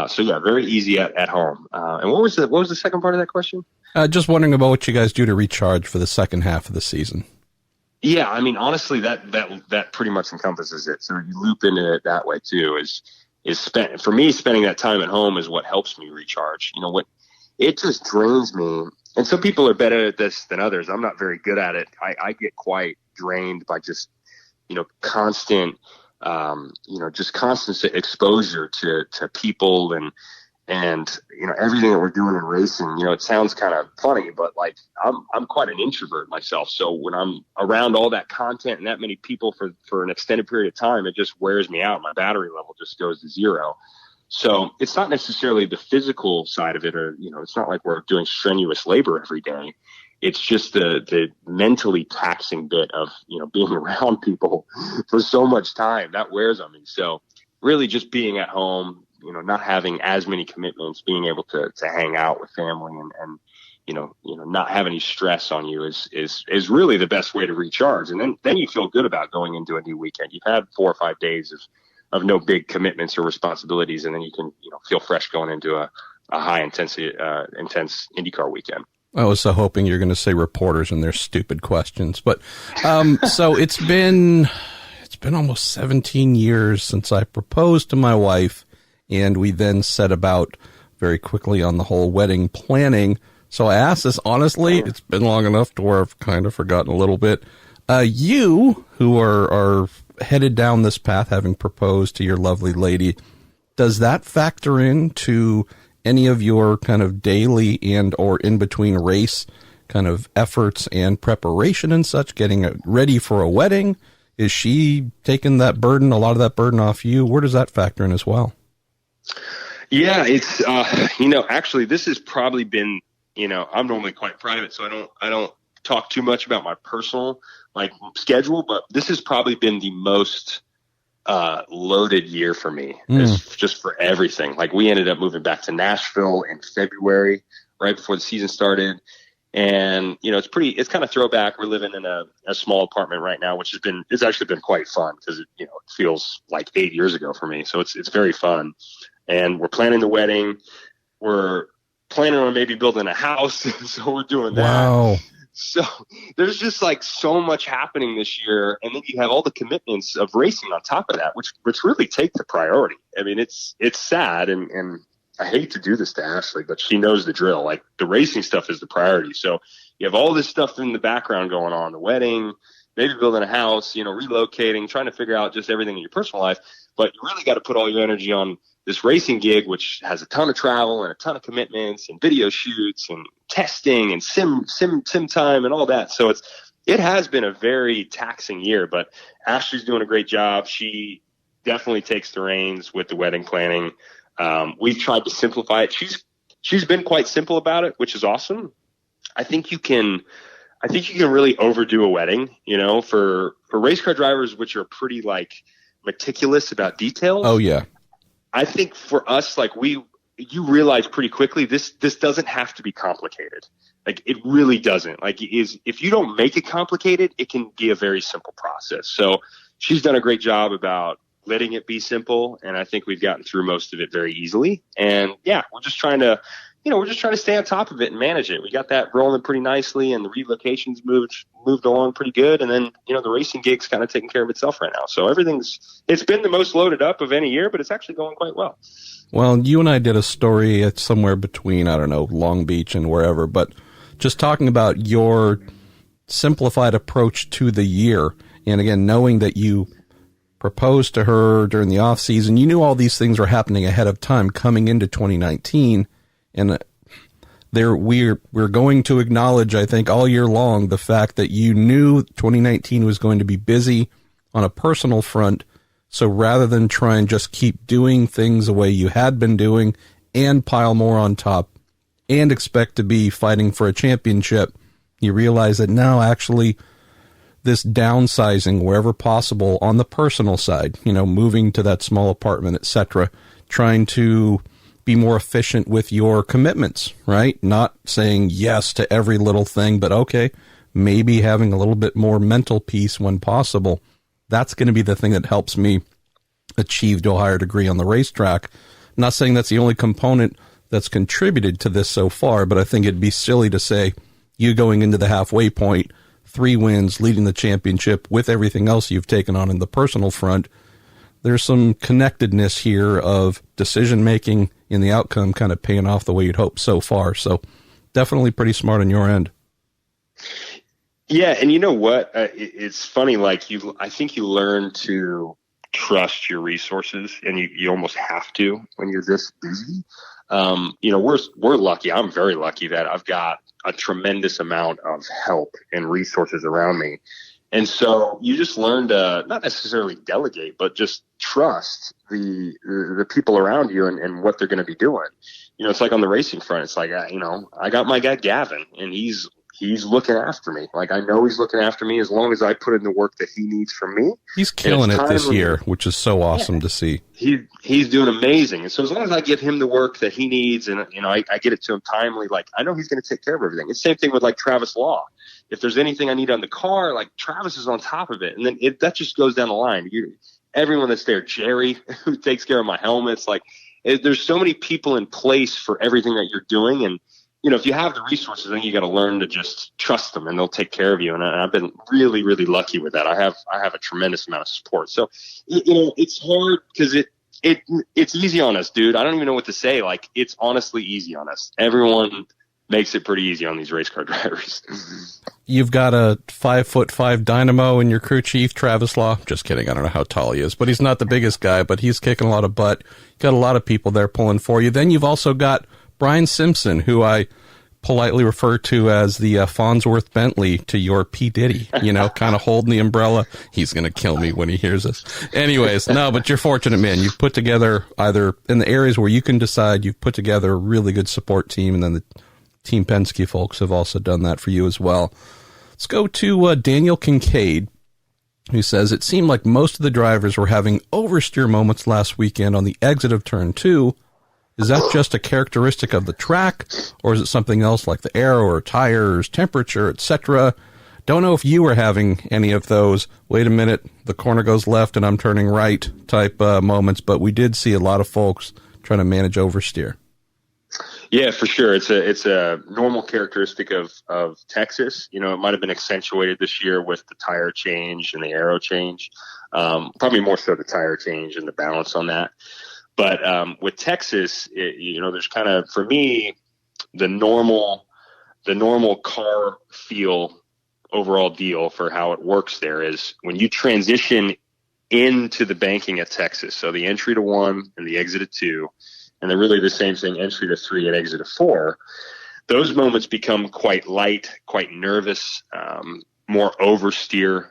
So yeah, very easy at home. And what was the second part of that question? Just wondering about what you guys do to recharge for the second half of the season. Yeah, I mean, honestly, that pretty much encompasses it. So you loop into it that way too. For me, spending that time at home is what helps me recharge. It just drains me. And some people are better at this than others. I'm not very good at it. I get quite drained by just, constant, just constant exposure to people and everything that we're doing in racing. It sounds kind of funny, but like I'm quite an introvert myself. So when I'm around all that content and that many people for an extended period of time, it just wears me out. My battery level just goes to zero. So it's not necessarily the physical side of it, or, it's not like we're doing strenuous labor every day. It's just the mentally taxing bit of, being around people for so much time that wears on me. So really just being at home, not having as many commitments, being able to hang out with family and not have any stress on you is really the best way to recharge. And then you feel good about going into a new weekend. You've had 4 or 5 days of no big commitments or responsibilities, and then you can feel fresh going into a high intensity intense IndyCar weekend. I was so hoping you're going to say reporters and their stupid questions, but so it's been almost 17 years since I proposed to my wife, and we then set about very quickly on the whole wedding planning. So I asked this honestly. It's been long enough to where I've kind of forgotten a little bit. You, who are headed down this path, having proposed to your lovely lady, does that factor into any of your kind of daily and or in between race kind of efforts and preparation and such, getting ready for a wedding? Is she taking that burden, a lot of that burden off you? Where does that factor in as well? Yeah, it's, actually this has probably been, I'm normally quite private, so I don't talk too much about my personal schedule, but this has probably been the most loaded year for me, just for everything. Like, we ended up moving back to Nashville in February, right before the season started. And, it's kind of throwback. We're living in a small apartment right now, which it's actually been quite fun, because it feels like 8 years ago for me. So it's very fun. And we're planning the wedding. We're planning on maybe building a house. So we're doing that. Wow. So there's just so much happening this year. And then you have all the commitments of racing on top of that, which really take the priority. I mean, it's sad. And I hate to do this to Ashley, but she knows the drill. Like, the racing stuff is the priority. So you have all this stuff in the background going on, the wedding, maybe building a house, relocating, trying to figure out just everything in your personal life. But you really got to put all your energy on this racing gig, which has a ton of travel and a ton of commitments and video shoots and testing and sim time and all that. So it has been a very taxing year, but Ashley's doing a great job. She definitely takes the reins with the wedding planning. We've tried to simplify it. She's been quite simple about it, which is awesome. I think you can really overdo a wedding, for race car drivers, which are pretty meticulous about details. Oh yeah. I think for us, you realize pretty quickly, this doesn't have to be complicated. It really doesn't. If you don't make it complicated, it can be a very simple process. So she's done a great job about letting it be simple, and I think we've gotten through most of it very easily. And yeah, we're just trying to stay on top of it and manage it. We got that rolling pretty nicely, and the relocations moved along pretty good. And then, the racing gig's kind of taking care of itself right now. So it's been the most loaded up of any year, but it's actually going quite well. Well, you and I did a story at somewhere between, I don't know, Long Beach and wherever, but just talking about your simplified approach to the year. And again, knowing that you proposed to her during the off season, you knew all these things were happening ahead of time coming into 2019. And we're going to acknowledge, I think, all year long, the fact that you knew 2019 was going to be busy on a personal front. So rather than try and just keep doing things the way you had been doing and pile more on top and expect to be fighting for a championship, you realize that now actually this downsizing wherever possible on the personal side, moving to that small apartment, etc., trying to be more efficient with your commitments, right? Not saying yes to every little thing, but okay, maybe having a little bit more mental peace when possible. That's going to be the thing that helps me achieve to a higher degree on the racetrack. I'm not saying that's the only component that's contributed to this so far, but I think it'd be silly to say you going into the halfway point, 3 wins, leading the championship with everything else you've taken on in the personal front. There's some connectedness here of decision-making in the outcome kind of paying off the way you'd hope so far. So definitely pretty smart on your end. Yeah, and you know what? It's funny, I think you learn to trust your resources, and you almost have to when you're this busy. We're lucky. I'm very lucky that I've got a tremendous amount of help and resources around me. And so you just learn to not necessarily delegate, but just trust the people around you and what they're going to be doing. It's like on the racing front. It's like, I got my guy Gavin, and he's looking after me. I know he's looking after me as long as I put in the work that he needs from me. He's killing it this year, which is so awesome to see. He's doing amazing. And so as long as I give him the work that he needs and, I get it to him timely, I know he's going to take care of everything. It's the same thing with Travis Law. If there's anything I need on the car, Travis is on top of it. And then that just goes down the line. Everyone that's there, Jerry, who takes care of my helmets, there's so many people in place for everything that you're doing. And, if you have the resources, then you got to learn to just trust them, and they'll take care of you. And I've been really, really lucky with that. I have a tremendous amount of support. So, it's hard because it's easy on us, dude. I don't even know what to say. It's honestly easy on us. Everyone makes it pretty easy on these race car drivers. You've got a 5'5" dynamo in your crew chief, Travis Law. Just kidding. I don't know how tall he is, but he's not the biggest guy, but he's kicking a lot of butt. Got a lot of people there pulling for you. Then you've also got Brian Simpson, who I politely refer to as the Farnsworth Bentley to your P. Diddy, kind of holding the umbrella. He's going to kill me when he hears this. Anyways, no, but you're fortunate, man. You've put together, either in the areas where you can decide, you've put together a really good support team, and then the Team Penske folks have also done that for you as well. Let's go to Daniel Kincaid, who says, it seemed like most of the drivers were having oversteer moments last weekend on the exit of Turn 2. Is that just a characteristic of the track, or is it something else like the aero or tires, temperature, etc.? Don't know if you were having any of those, wait a minute, the corner goes left and I'm turning right type moments, but we did see a lot of folks trying to manage oversteer. Yeah, for sure. It's a normal characteristic of Texas. It might have been accentuated this year with the tire change and the aero change. Probably more so the tire change and the balance on that. But with Texas, there's kind of, for me, the normal car feel overall deal for how it works there is when you transition into the banking at Texas. So the entry to 1 and the exit to 2, and they're really the same thing, entry to 3 and exit to 4. Those moments become quite light, quite nervous, more oversteer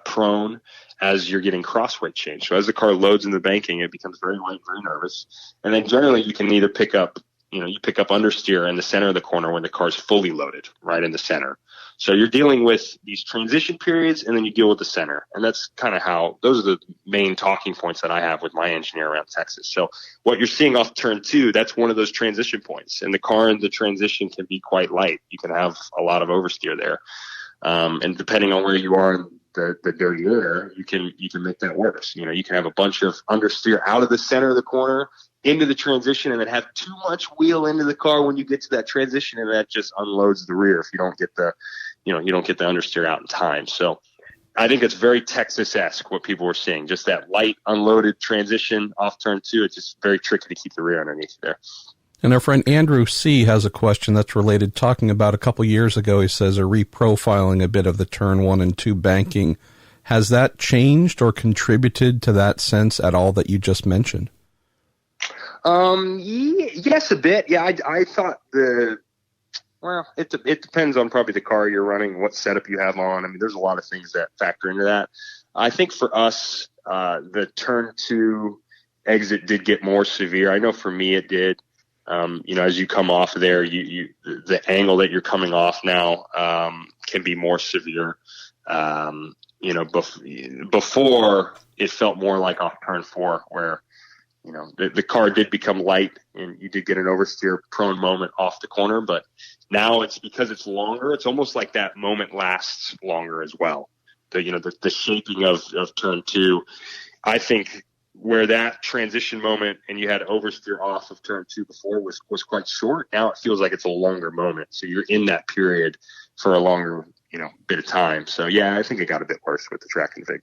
prone as you're getting crossweight change. So as the car loads into the banking, it becomes very light, very nervous. And then generally you can either pick up understeer in the center of the corner when the car's fully loaded, right in the center. So you're dealing with these transition periods, and then you deal with the center. And that's kind of how, those are the main talking points that I have with my engineer around Texas. So what you're seeing off Turn 2, that's one of those transition points. And the car in the transition can be quite light. You can have a lot of oversteer there. And depending on where you are in the dirty air, you can make that worse. You can have a bunch of understeer out of the center of the corner into the transition, and then have too much wheel into the car when you get to that transition, and that just unloads the rear if you don't get the understeer out in time. So I think it's very Texas-esque what people were seeing, just that light unloaded transition off Turn 2. It's just very tricky to keep the rear underneath there. And our friend Andrew C. has a question that's related, talking about a couple years ago, he says, a reprofiling a bit of the Turn 1 and 2 banking. Has that changed or contributed to that sense at all that you just mentioned? Yes, a bit. Yeah, I thought it depends on probably the car you're running, what setup you have on. I mean, there's a lot of things that factor into that. I think for us, the turn 2 exit did get more severe. I know for me it did. As you come off of there, the angle that you're coming off now can be more severe. Before it felt more like off turn 4, where the car did become light and you did get an oversteer prone moment off the corner. But now it's because it's longer. It's almost like that moment lasts longer as well. The shaping of turn 2, I think, where that transition moment and you had oversteer off of turn 2 before was quite short. Now it feels like it's a longer moment. So you're in that period for a longer, bit of time. So yeah, I think it got a bit worse with the track config.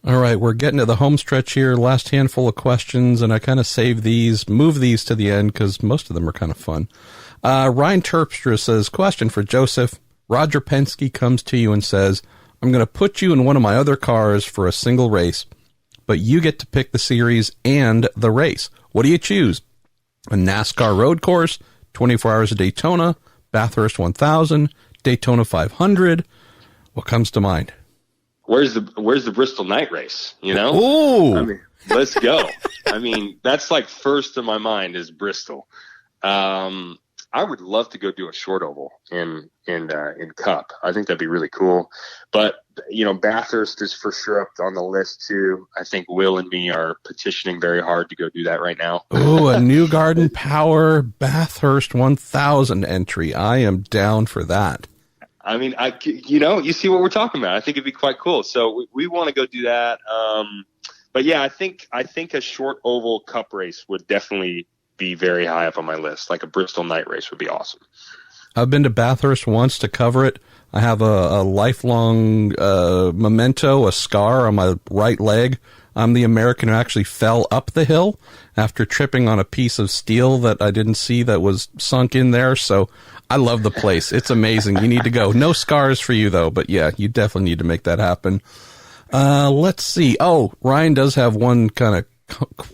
All right, we're getting to the home stretch here. Last handful of questions, and I kind of move these to the end because most of them are kind of fun. Ryan Terpstra says, question for Josef. Roger Penske comes to you and says, I'm going to put you in one of my other cars for a single race, but you get to pick the series and the race. What do you choose? A NASCAR road course, 24 Hours of Daytona, Bathurst 1000, Daytona 500. What comes to mind? Where's the Bristol night race? Ooh. I mean, let's go. I mean, that's like first in my mind is Bristol. I would love to go do a short oval in Cup. I think that'd be really cool. But Bathurst is for sure up on the list too. I think Will and me are petitioning very hard to go do that right now. Ooh, a Newgarden Power Bathurst 1000 entry. I am down for that. I mean, you see what we're talking about. I think it'd be quite cool. So we want to go do that. But yeah, I think a short oval Cup race would definitely be very high up on my list. Like a Bristol night race would be awesome. I've been to Bathurst once to cover it. I have a lifelong memento, a scar on my right leg. I'm the American who actually fell up the hill after tripping on a piece of steel that I didn't see that was sunk in there. So I love the place. It's amazing. You need to go. No scars for you, though. But, yeah, you definitely need to make that happen. Let's see. Oh, Ryan does have one kind of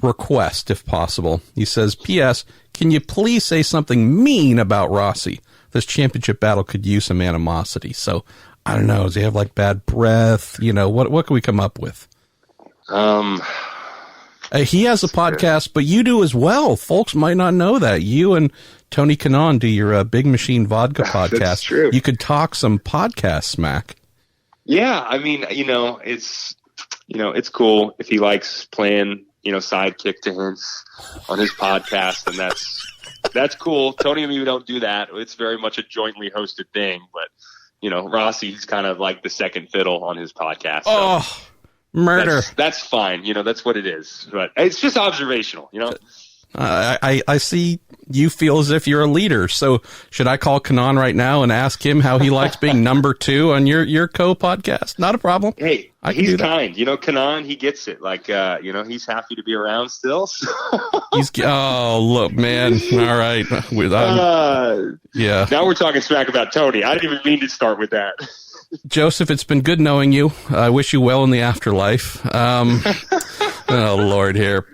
request, if possible. He says, P.S., can you please say something mean about Rossi? This championship battle could use some animosity. So, I don't know. Does he have, like, bad breath? What can we come up with? He has a podcast, but you do as well. Folks might not know that. You and Tony Kanaan do your Big Machine Vodka podcast. That's true. You could talk some podcast smack. Yeah, I mean, it's cool if he likes playing, sidekick to Hints on his podcast, and that's cool. Tony and me don't do that. It's very much a jointly hosted thing, but Rossi's kind of like the second fiddle on his podcast. So. Oh. Murder. That's fine. That's what it is. But it's just observational, I see you feel as if you're a leader. So should I call Kanaan right now and ask him how he likes being number 2 on your co-podcast? Not a problem. Hey, he's kind. Kanaan, he gets it. Like, he's happy to be around still. So. Oh, look, man. All right. Yeah. Now we're talking smack about Tony. I didn't even mean to start with that. Josef, it's been good knowing you. I wish you well in the afterlife. Oh, Lord, here.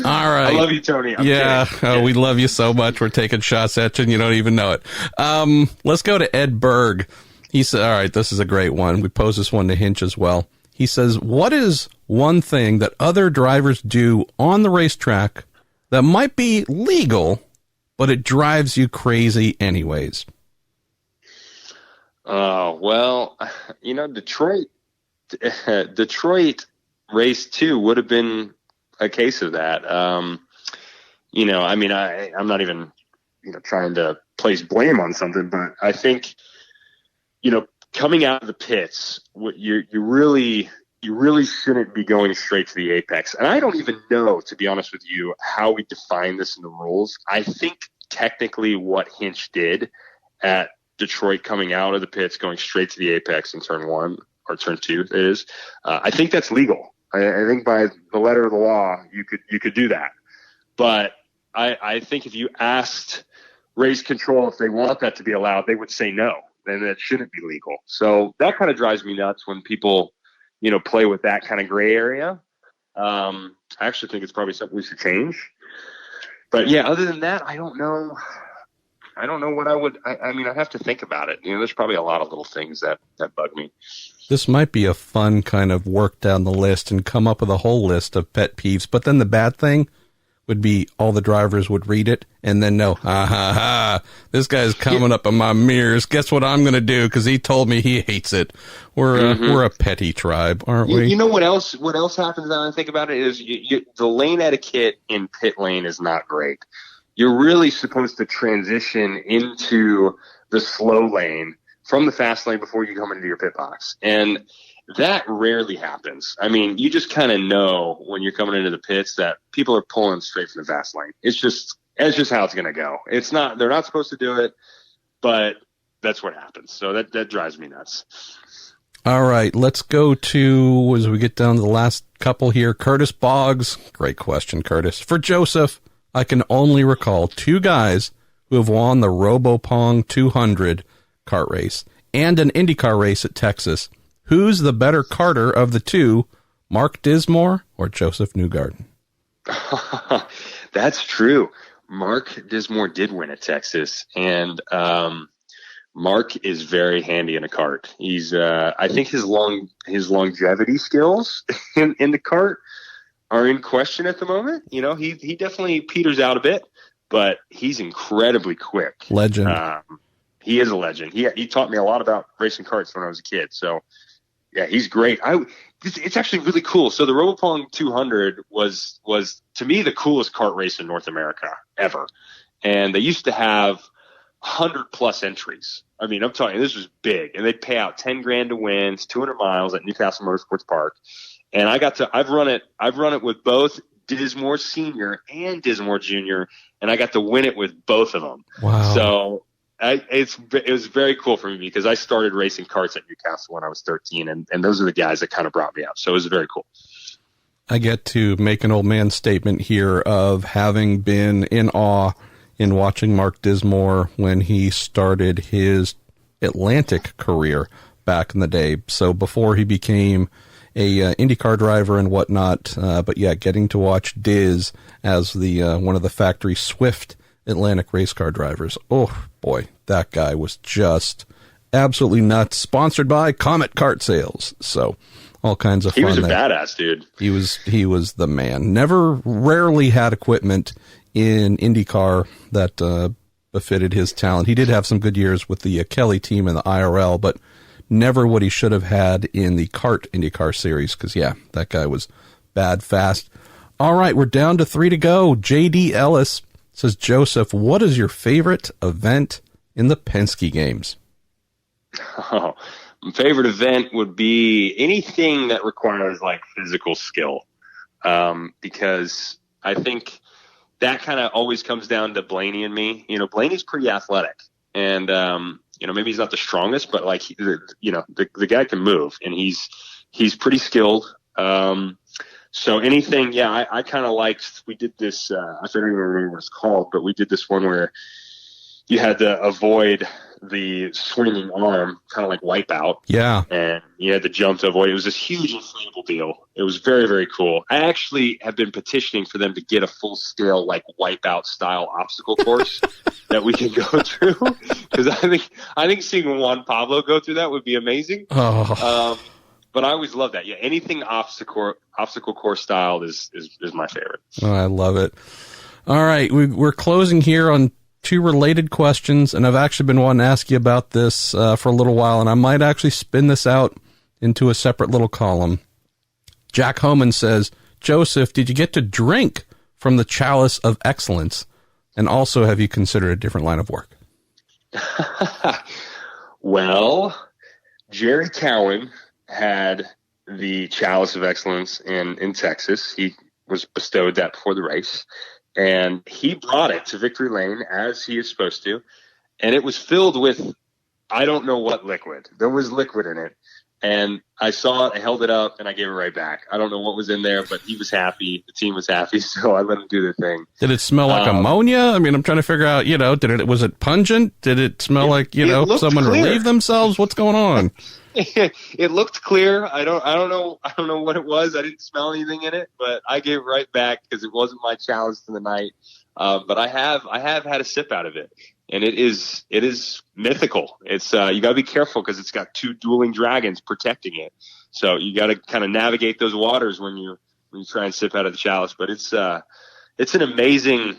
All right. I love you, Tony. We love you so much. We're taking shots at you and you don't even know it. Let's go to Ed Berg. He said, all right, this is a great one. We pose this one to Hinch as well. He says, what is one thing that other drivers do on the racetrack that might be legal, but it drives you crazy anyways? Well, Detroit race 2 would have been a case of that. I'm not even, trying to place blame on something, but I think, coming out of the pits, you really shouldn't be going straight to the apex. And I don't even know, to be honest with you, how we define this in the rules. I think technically what Hinch did at Detroit coming out of the pits, going straight to the apex in turn 1 or turn 2 is, I think that's legal. I think by the letter of the law, you could do that. But I think if you asked race control if they want that to be allowed, they would say no. Then that shouldn't be legal. So that kind of drives me nuts when people, play with that kind of gray area. I actually think it's probably something we should change. But yeah, other than that, I don't know I don't know what I would. I mean, I have to think about it. There's probably a lot of little things that bug me. This might be a fun kind of work down the list and come up with a whole list of pet peeves. But then the bad thing would be all the drivers would read it and then know, this guy's coming up in my mirrors. Guess what I'm going to do? Because he told me he hates it. We're a petty tribe, aren't we? You know what else? What else happens now I think about it is the lane etiquette in pit lane is not great. You're really supposed to transition into the slow lane from the fast lane before you come into your pit box. And that rarely happens. I mean, you just kind of know when you're coming into the pits that people are pulling straight from the fast lane. It's just how it's going to go. They're not supposed to do it, but that's what happens. So that drives me nuts. All right, let's go to, as we get down to the last couple here, Curtis Boggs. Great question, Curtis. For Joseph, I can only recall two guys who have won the RoboPong 200 kart race and an IndyCar race at Texas. Who's the better karter of the two, Mark Dismore or Josef Newgarden? That's true. Mark Dismore did win at Texas, and Mark is very handy in a kart. He's, I think his longevity skills in the kart are in question at the moment. He definitely peters out a bit, but he's incredibly quick. Legend. He is a legend. He taught me a lot about racing karts when I was a kid. So, yeah, he's great. It's actually really cool. So the RoboPong 200 was to me the coolest kart race in North America ever, and they used to have 100+ entries. I mean, I'm telling you, this was big, and they'd pay out $10,000 to win. It's 200 miles at Newcastle Motorsports Park, and I've run it with both Dismore Senior and Dismore Junior, and I got to win it with both of them. Wow! So it was very cool for me because I started racing karts at Newcastle when I was 13, and those are the guys that kind of brought me up. So it was very cool. I get to make an old man statement here of having been in awe in watching Mark Dismore when he started his Atlantic career back in the day. So before he became a IndyCar driver and whatnot, but yeah, getting to watch Diz as the one of the factory Swift Atlantic race car drivers. Oh boy, that guy was just absolutely nuts. Sponsored by Comet Kart Sales. So all kinds of fun. He was a badass dude. He was the man. Rarely had equipment in IndyCar that befitted his talent. He did have some good years with the Kelly team in the IRL, but never what he should have had in the kart IndyCar series. Because yeah, that guy was bad fast. All right, we're down to 3 to go. JD Ellis says, Joseph, what is your favorite event in the Penske games? Oh, my favorite event would be anything that requires like physical skill, because I think that kind of always comes down to Blaney and me. Blaney's pretty athletic, and maybe he's not the strongest, but like the guy can move, and he's pretty skilled. So anything, yeah, I kind of liked. We did this. I don't even remember what it's called, but we did this one where you had to avoid the swinging arm, kind of like Wipeout. Yeah. And you had to jump to avoid it. It was this huge inflatable deal. It was very, very cool. I actually have been petitioning for them to get a full-scale, like, Wipeout style obstacle course that we can go through, because I think seeing Juan Pablo go through that would be amazing. Oh. But I always love that. Yeah, anything obstacle course style is my favorite. Oh, I love it. All right, we're closing here on 2 related questions, and I've actually been wanting to ask you about this for a little while, and I might actually spin this out into a separate little column. Jack Homan says, Joseph, did you get to drink from the Chalice of Excellence? And also, have you considered a different line of work? Well, Jerry Cowan had the Chalice of Excellence in Texas. He was bestowed that before the race. And he brought it to Victory Lane as he is supposed to. And it was filled with, I don't know what liquid. There was liquid in it. And I saw it, I held it up, and I gave it right back. I don't know what was in there, but he was happy. The team was happy, so I let him do their thing. Did it smell like ammonia? I mean, I'm trying to figure out, was it pungent? Did it smell like, someone relieved themselves? What's going on? It looked clear. I don't know what it was. I didn't smell anything in it, but I gave it right back because it wasn't my challenge for the night. But I have had a sip out of it, and it is mythical. It's you got to be careful because it's got two dueling dragons protecting it. So you got to kind of navigate those waters when you try and sip out of the chalice. But it's an amazing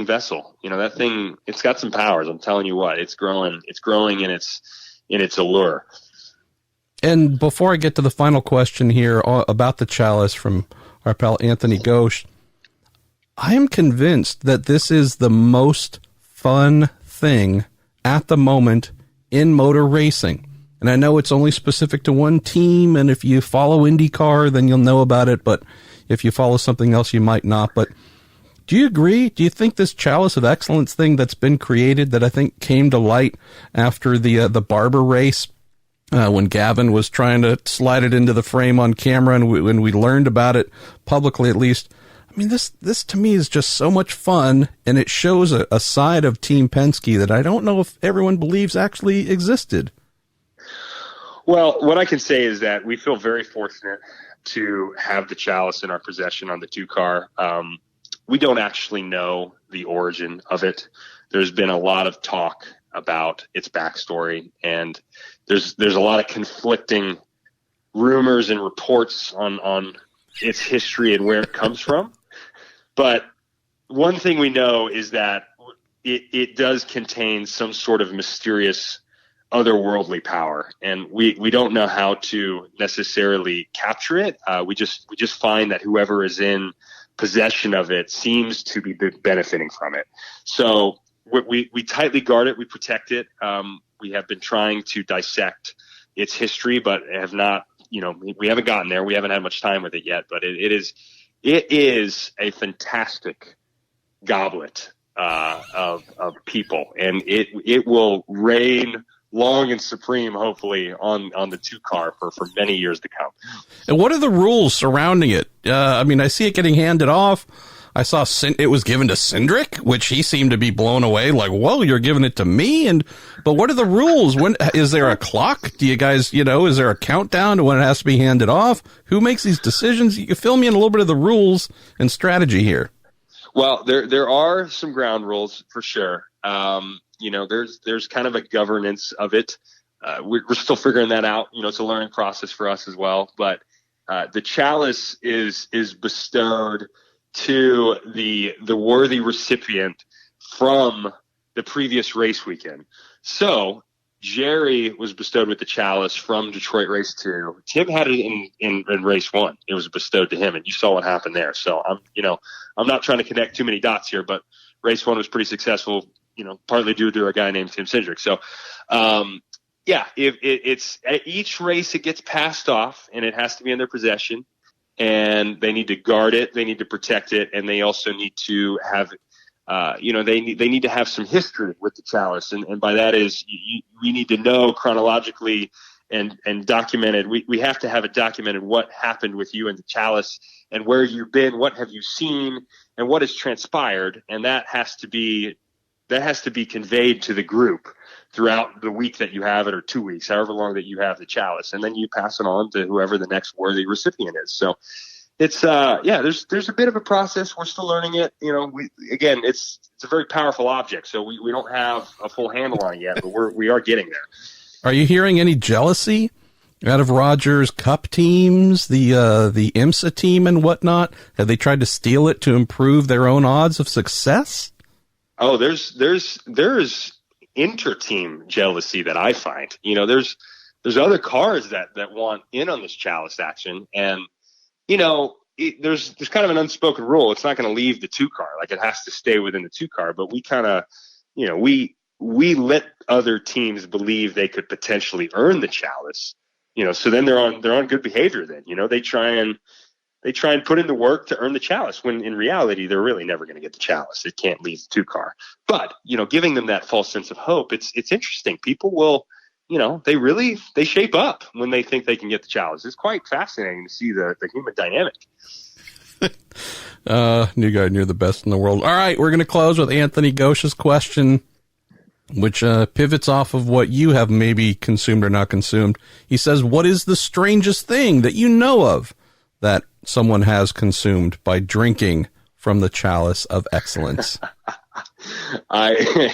vessel. That thing, it's got some powers. I'm telling you what, it's growing in its allure. And before I get to the final question here about the chalice from our pal Anthony Ghosh, I am convinced that this is the most fun thing at the moment in motor racing. And I know it's only specific to one team, and if you follow IndyCar, then you'll know about it, but if you follow something else, you might not. But do you agree? Do you think this Chalice of Excellence thing that's been created, that I think came to light after the Barber race, when Gavin was trying to slide it into the frame on camera, and when we learned about it publicly at least, I mean, this to me is just so much fun, and it shows a side of Team Penske that I don't know if everyone believes actually existed. Well, what I can say is that we feel very fortunate to have the Chalice in our possession on the 2-car. We don't actually know the origin of it. There's been a lot of talk about its backstory, and there's a lot of conflicting rumors and reports on its history and where it comes from. But one thing we know is that it does contain some sort of mysterious otherworldly power, and we don't know how to necessarily capture it. We just find that whoever is in possession of it seems to be benefiting from it. So we tightly guard it, we protect it. We have been trying to dissect its history, but have not. We haven't gotten there. We haven't had much time with it yet. But it is a fantastic goblet of people, and it will reign long and supreme, hopefully, on the 2-car for many years to come. And what are the rules surrounding it? I mean, I see it getting handed off. I saw it was given to Cindric, which he seemed to be blown away, like, whoa, you're giving it to me? But what are the rules? When is there a clock? Do you guys, is there a countdown to when it has to be handed off? Who makes these decisions? You can fill me in a little bit of the rules and strategy here. Well, there are some ground rules for sure. There's kind of a governance of it. We're still figuring that out. It's a learning process for us as well. But the Chalice is bestowed to the worthy recipient from the previous race weekend. So Jerry was bestowed with the Chalice from Detroit Race 2. Tim had it in Race 1. It was bestowed to him, and you saw what happened there. So I'm not trying to connect too many dots here, but Race 1 was pretty successful, partly due to a guy named Tim Cindric. So, it's at each race it gets passed off, and it has to be in their possession, and they need to guard it, they need to protect it, and they also need to have, they need to have some history with the Chalice, and by that is we need to know chronologically and documented. We have to have it documented what happened with you and the Chalice, and where you've been, what have you seen, and what has transpired, and that has to be conveyed to the group throughout the week that you have it, or 2 weeks, however long that you have the Chalice, and then you pass it on to whoever the next worthy recipient is. So it's there's a bit of a process. We're still learning it. It's a very powerful object, so we don't have a full handle on it yet, but we are getting there. Are you hearing any jealousy out of Rogers' Cup teams, the IMSA team and whatnot? Have they tried to steal it to improve their own odds of success? Oh, there's inter-team jealousy that I find. There's other cars that want in on this Chalice action, and there's kind of an unspoken rule. It's not going to leave the 2-car, like it has to stay within the 2-car. But we kind of, we let other teams believe they could potentially earn the Chalice. So then they're on good behavior. Then they try and put in the work to earn the Chalice, when in reality, they're really never going to get the Chalice. It can't leave the 2-car. But, giving them that false sense of hope, it's interesting. People will, they shape up when they think they can get the Chalice. It's quite fascinating to see the human dynamic. Newgarden, you're the best in the world. All right, we're going to close with Anthony Ghosh's question, which pivots off of what you have maybe consumed or not consumed. He says, what is the strangest thing that you know of that someone has consumed by drinking from the Chalice of Excellence? I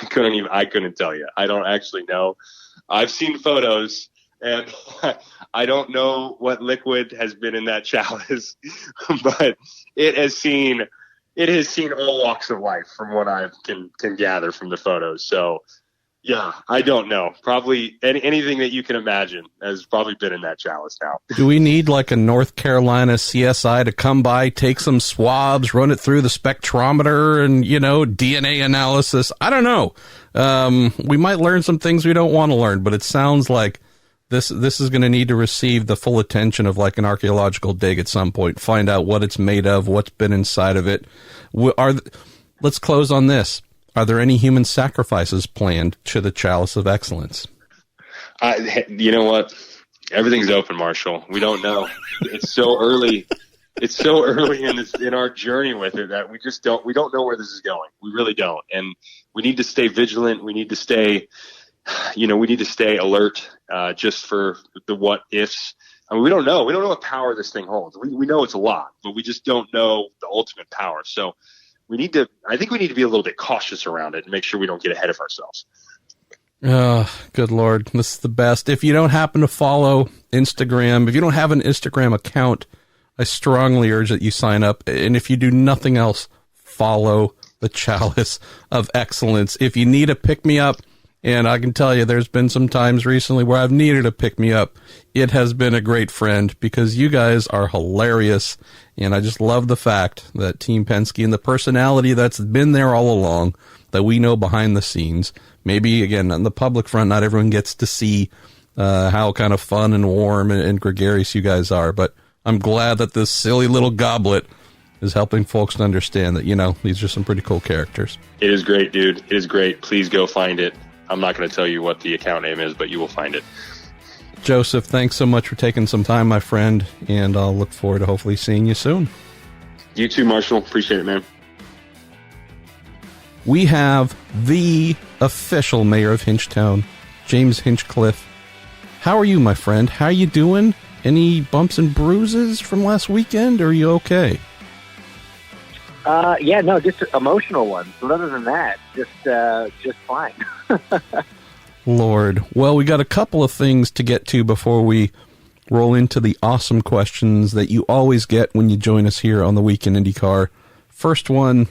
couldn't tell you. I don't actually know. I've seen photos, and I don't know what liquid has been in that chalice, but it has seen all walks of life from what I can gather from the photos. So, yeah, I don't know. Probably anything that you can imagine has probably been in that chalice now. Do we need like a North Carolina CSI to come by, take some swabs, run it through the spectrometer and, DNA analysis? I don't know. We might learn some things we don't want to learn, but it sounds like this is going to need to receive the full attention of like an archaeological dig at some point, find out what it's made of, what's been inside of it. Let's close on this. Are there any human sacrifices planned to the Chalice of Excellence? You know what? Everything's open, Marshall. We don't know. It's so early. It's so early in our journey with it that we don't know where this is going. We really don't. And we need to stay vigilant. We need to stay, we need to stay alert, just for the what ifs. I mean, we don't know. We don't know what power this thing holds. We know it's a lot, but we just don't know the ultimate power. So I think we need to be a little bit cautious around it and make sure we don't get ahead of ourselves. Oh, good Lord. This is the best. If you don't happen to follow Instagram, if you don't have an Instagram account, I strongly urge that you sign up. And if you do nothing else, follow the Chalice of Excellence. If you need a pick-me-up, and I can tell you there's been some times recently where I've needed a pick-me-up, it has been a great friend because you guys are hilarious. And I just love the fact that Team Penske and the personality that's been there all along that we know behind the scenes. Maybe, again, on the public front, not everyone gets to see how kind of fun and warm and gregarious you guys are. But I'm glad that this silly little goblet is helping folks to understand that, these are some pretty cool characters. It is great, dude. It is great. Please go find it. I'm not going to tell you what the account name is, but you will find it. Josef, thanks so much for taking some time, my friend, and I'll look forward to hopefully seeing you soon. You too, Marshall. Appreciate it, man. We have the official mayor of Hinchtown, James Hinchcliffe. How are you, my friend? How you doing? Any bumps and bruises from last weekend, or are you okay? Just emotional ones. But other than that, just fine. Lord. Well, we got a couple of things to get to before we roll into the awesome questions that you always get when you join us here on the Week in IndyCar. First one,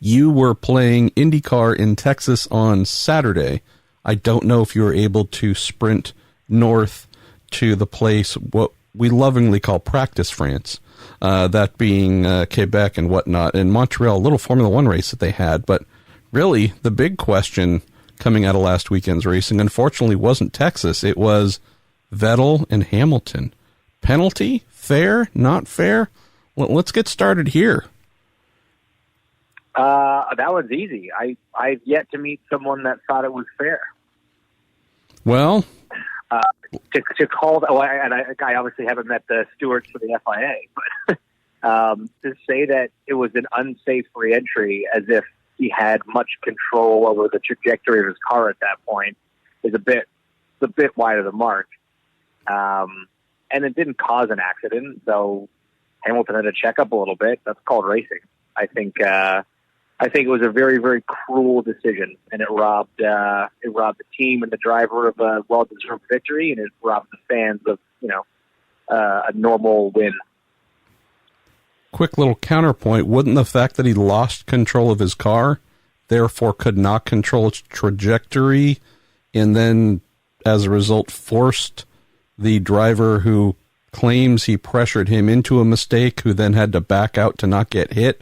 you were playing IndyCar in Texas on Saturday. I don't know if you were able to sprint north to the place, what we lovingly call Practice France, that being Quebec and whatnot, and Montreal, a little Formula One race that they had. But really, the big question coming out of last weekend's racing, unfortunately, wasn't Texas. It was Vettel and Hamilton. Penalty? Fair? Not fair? Well, let's get started here. That one's easy. I've yet to meet someone that thought it was fair. Well, to call that, I obviously haven't met the stewards for the FIA, but to say that it was an unsafe re-entry as if he had much control over the trajectory of his car at that point is a bit wide of the mark. And it didn't cause an accident, so Hamilton had to check up a little bit. That's called racing. I think it was a very, very cruel decision, and it robbed the team and the driver of a well-deserved victory, and it robbed the fans of a normal win. Quick little counterpoint, wouldn't the fact that he lost control of his car, therefore could not control its trajectory, and then as a result forced the driver who claims he pressured him into a mistake, who then had to back out to not get hit,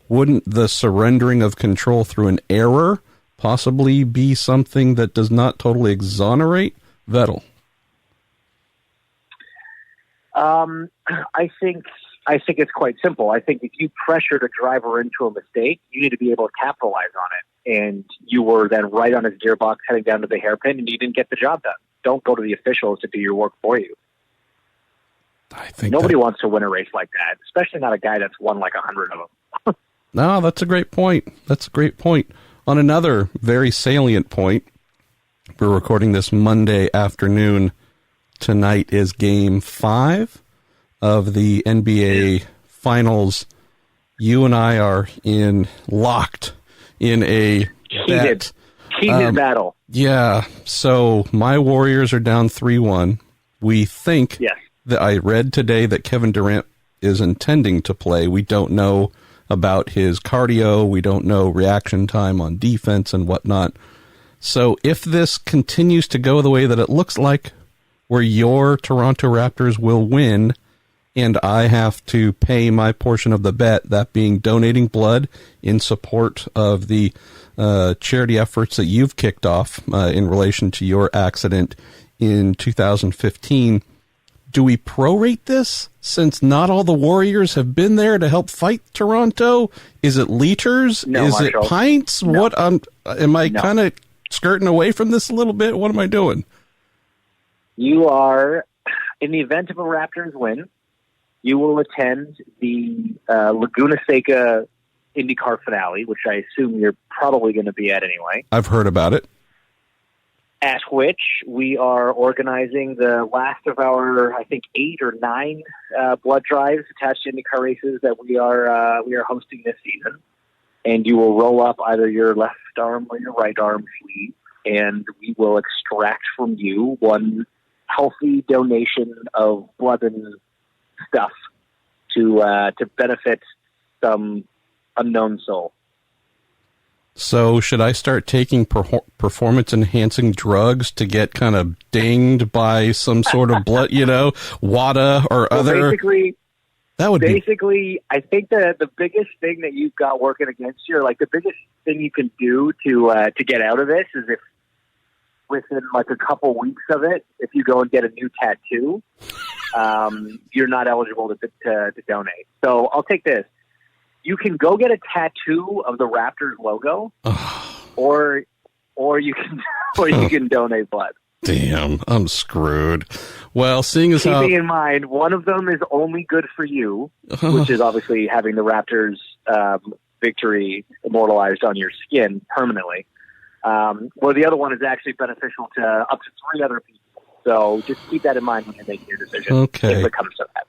wouldn't the surrendering of control through an error possibly be something that does not totally exonerate Vettel? I think it's quite simple. I think if you pressured a driver into a mistake, you need to be able to capitalize on it. And you were then right on his gearbox heading down to the hairpin, and you didn't get the job done. Don't go to the officials to do your work for you. I think nobody wants to win a race like that, especially not a guy that's won like 100 of them. No, that's a great point. That's a great point. On another very salient point, we're recording this Monday afternoon. Tonight is Game 5 of the NBA Finals you and I are locked in a bet. Heated battle. Yeah. So my Warriors are down 3-1. We think that I read today that Kevin Durant is intending to play. We don't know about his cardio. We don't know reaction time on defense and whatnot. So if this continues to go the way that it looks like, where your Toronto Raptors will win, and I have to pay my portion of the bet, that being donating blood in support of the charity efforts that you've kicked off in relation to your accident in 2015, do we prorate this since not all the Warriors have been there to help fight Toronto? Is it liters? No, Is Marshall. it pints? No. What? Am I kind of skirting away from this a little bit? What am I doing? You are, in the event of a Raptors win, you will attend the Laguna Seca IndyCar finale, which I assume you're probably going to be at anyway. I've heard about it. At which we are organizing the last of our, I think, 8 or 9 blood drives attached to IndyCar races that we are hosting this season. And you will roll up either your left arm or your right arm sleeve, and we will extract from you one healthy donation of blood and stuff to benefit some unknown soul. So should I start taking performance-enhancing drugs to get kind of dinged by some sort of blood, WADA or other? Basically, I think the biggest thing that you've got working against you, or like the biggest thing you can do to get out of this, is if within like a couple weeks of it, if you go and get a new tattoo, you're not eligible to donate. So I'll take this. You can go get a tattoo of the Raptors logo, or you can donate blood. Damn, I'm screwed. Well, seeing as keeping in mind, one of them is only good for you, which is obviously having the Raptors victory immortalized on your skin permanently. Well, the other one is actually beneficial to up to 3 other people. So just keep that in mind when you're making your decision. Okay. If it comes to that.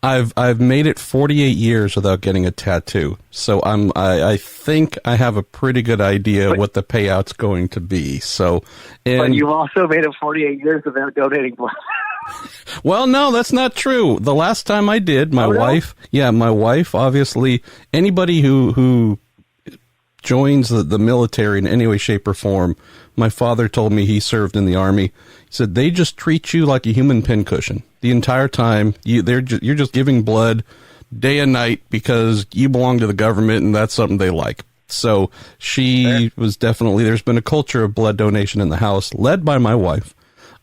I've made it 48 years without getting a tattoo, so I think I have a pretty good idea what the payout's going to be. So, but you've also made it 48 years without donating blood. Well, no, that's not true. The last time I did, my wife, obviously, anybody who joins the military in any way, shape, or form, my father told me he served in the Army. He said they just treat you like a human pincushion the entire time. You're just giving blood day and night because you belong to the government and that's something they like. So she was definitely, there's been a culture of blood donation in the house led by my wife.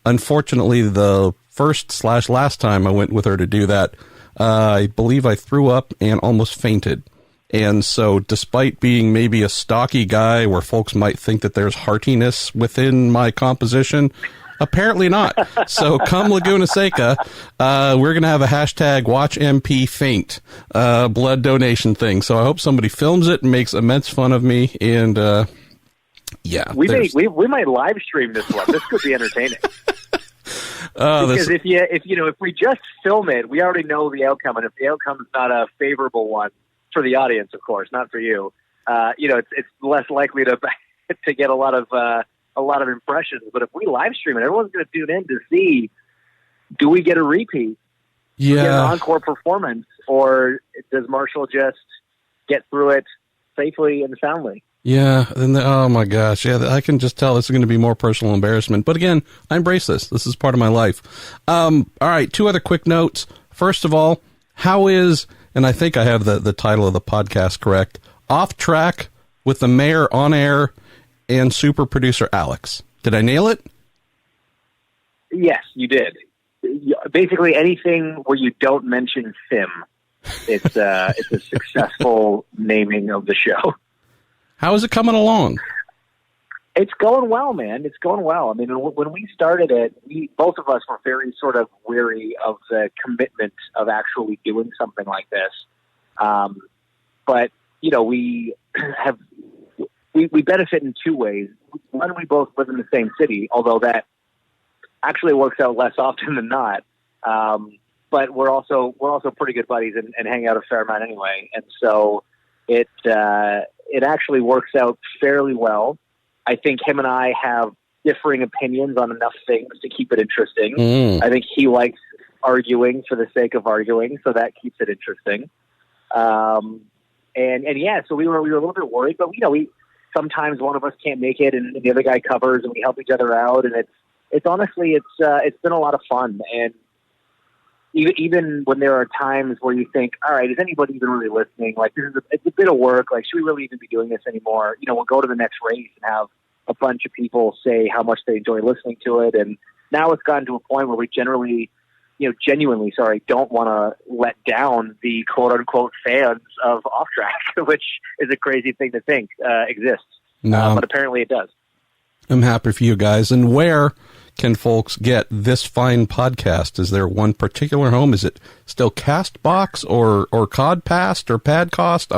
Unfortunately, the first/last time I went with her to do that, I believe I threw up and almost fainted. And so despite being maybe a stocky guy where folks might think that there's heartiness within my composition, apparently not. So come Laguna Seca, we're going to have a hashtag WatchMPFaint blood donation thing. So I hope somebody films it and makes immense fun of me. And we might live stream this one. This could be entertaining. Because if we just film it, we already know the outcome, and if the outcome is not a favorable one for the audience, of course, not for you, it's less likely to get a lot of impressions. But if we live stream it, everyone's going to tune in to see, do we get a repeat? Yeah. Do we get an encore performance, or does Marshall just get through it safely and soundly? Yeah. Oh my gosh. Yeah. I can just tell this is going to be more personal embarrassment. But again, I embrace this. This is part of my life. All right. 2 other quick notes. First of all, how is, and I think I have the title of the podcast correct, Off Track with the Mayor on Air and super producer Alex. Did I nail it? Yes, you did. Basically, anything where you don't mention Sim, it's a successful naming of the show. How is it coming along? It's going well, man. It's going well. I mean, when we started it, both of us were very sort of weary of the commitment of actually doing something like this. But, we benefit in 2 ways. One, we both live in the same city, although that actually works out less often than not. But we're also pretty good buddies and hang out a fair amount anyway. And so it actually works out fairly well. I think him and I have differing opinions on enough things to keep it interesting. I think he likes arguing for the sake of arguing, so that keeps it interesting. And yeah, so we were a little bit worried, but we sometimes one of us can't make it, and the other guy covers, and we help each other out, and it's honestly it's been a lot of fun. And even when there are times where you think, all right, is anybody even really listening? Like, it's a bit of work. Like, should we really even be doing this anymore? We'll go to the next race and have a bunch of people say how much they enjoy listening to it. And now it's gotten to a point where we genuinely, don't want to let down the quote unquote fans of Off Track, which is a crazy thing to think exists. No, but apparently it does. I'm happy for you guys. And where can folks get this fine podcast? Is there one particular home? Is it still Castbox or Codpast or Padcast?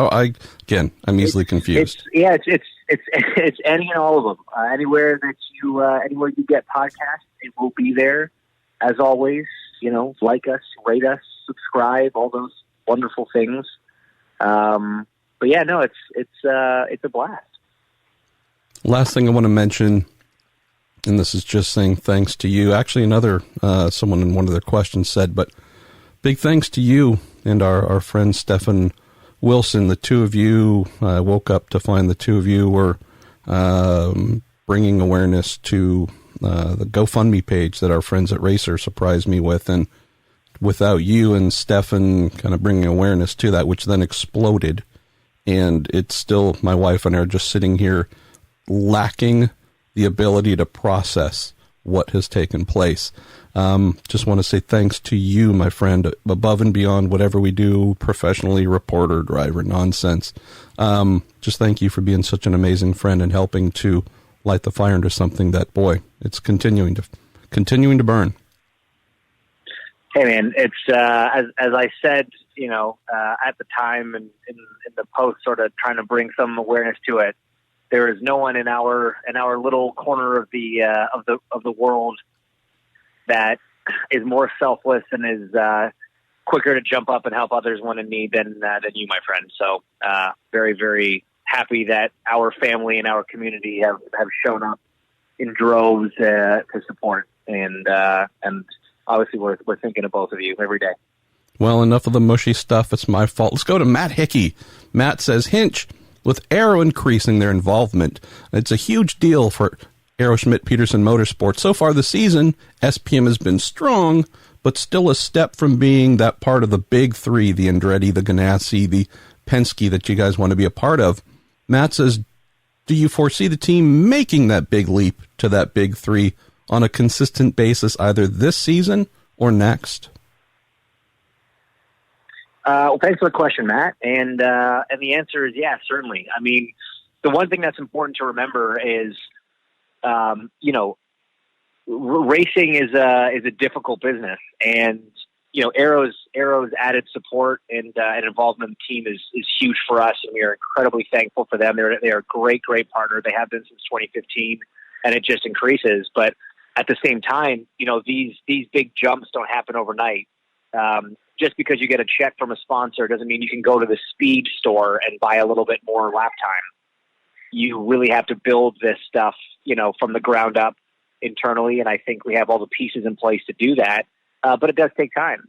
I'm easily confused. It's any and all of them. Anywhere you get podcasts, it will be there. As always, like us, rate us, subscribe, all those wonderful things. But yeah, no, it's a blast. Last thing I want to mention, and this is just saying thanks to you. Actually, another someone in one of their questions said, but big thanks to you and our friend Stefan Wilson. The two of you, I woke up to find the two of you were bringing awareness to the GoFundMe page that our friends at Racer surprised me with. And without you and Stefan kind of bringing awareness to that, which then exploded, and it's still, my wife and I are just sitting here lacking the ability to process what has taken place. Just want to say thanks to you, my friend, above and beyond whatever we do professionally, reporter, driver, nonsense. Just thank you for being such an amazing friend and helping to light the fire into something that, boy, it's continuing to burn. Hey man, it's as I said, at the time and in the post, sort of trying to bring some awareness to it. There is no one in our little corner of the world that is more selfless and is quicker to jump up and help others when in need than you, my friend. So very, very happy that our family and our community have shown up in droves to support, and obviously we're thinking of both of you every day. Well, enough of the mushy stuff. It's my fault. Let's go to Matt Hickey. Matt says, Hinch, with Aero increasing their involvement, it's a huge deal for Aero Schmidt Peterson Motorsports. So far this season, SPM has been strong, but still a step from being that part of the big three, the Andretti, the Ganassi, the Penske that you guys want to be a part of. Matt says, do you foresee the team making that big leap to that big three on a consistent basis either this season or next? Well, thanks for the question, Matt. And the answer is yes, certainly. I mean, the one thing that's important to remember is, racing is a difficult business, and Aero's added support and involvement in the team is huge for us, and we are incredibly thankful for them. They're a great partner. They have been since 2015, and it just increases. But at the same time, these big jumps don't happen overnight. Just because you get a check from a sponsor doesn't mean you can go to the speed store and buy a little bit more lap time. You really have to build this stuff, from the ground up internally, and I think we have all the pieces in place to do that. But it does take time.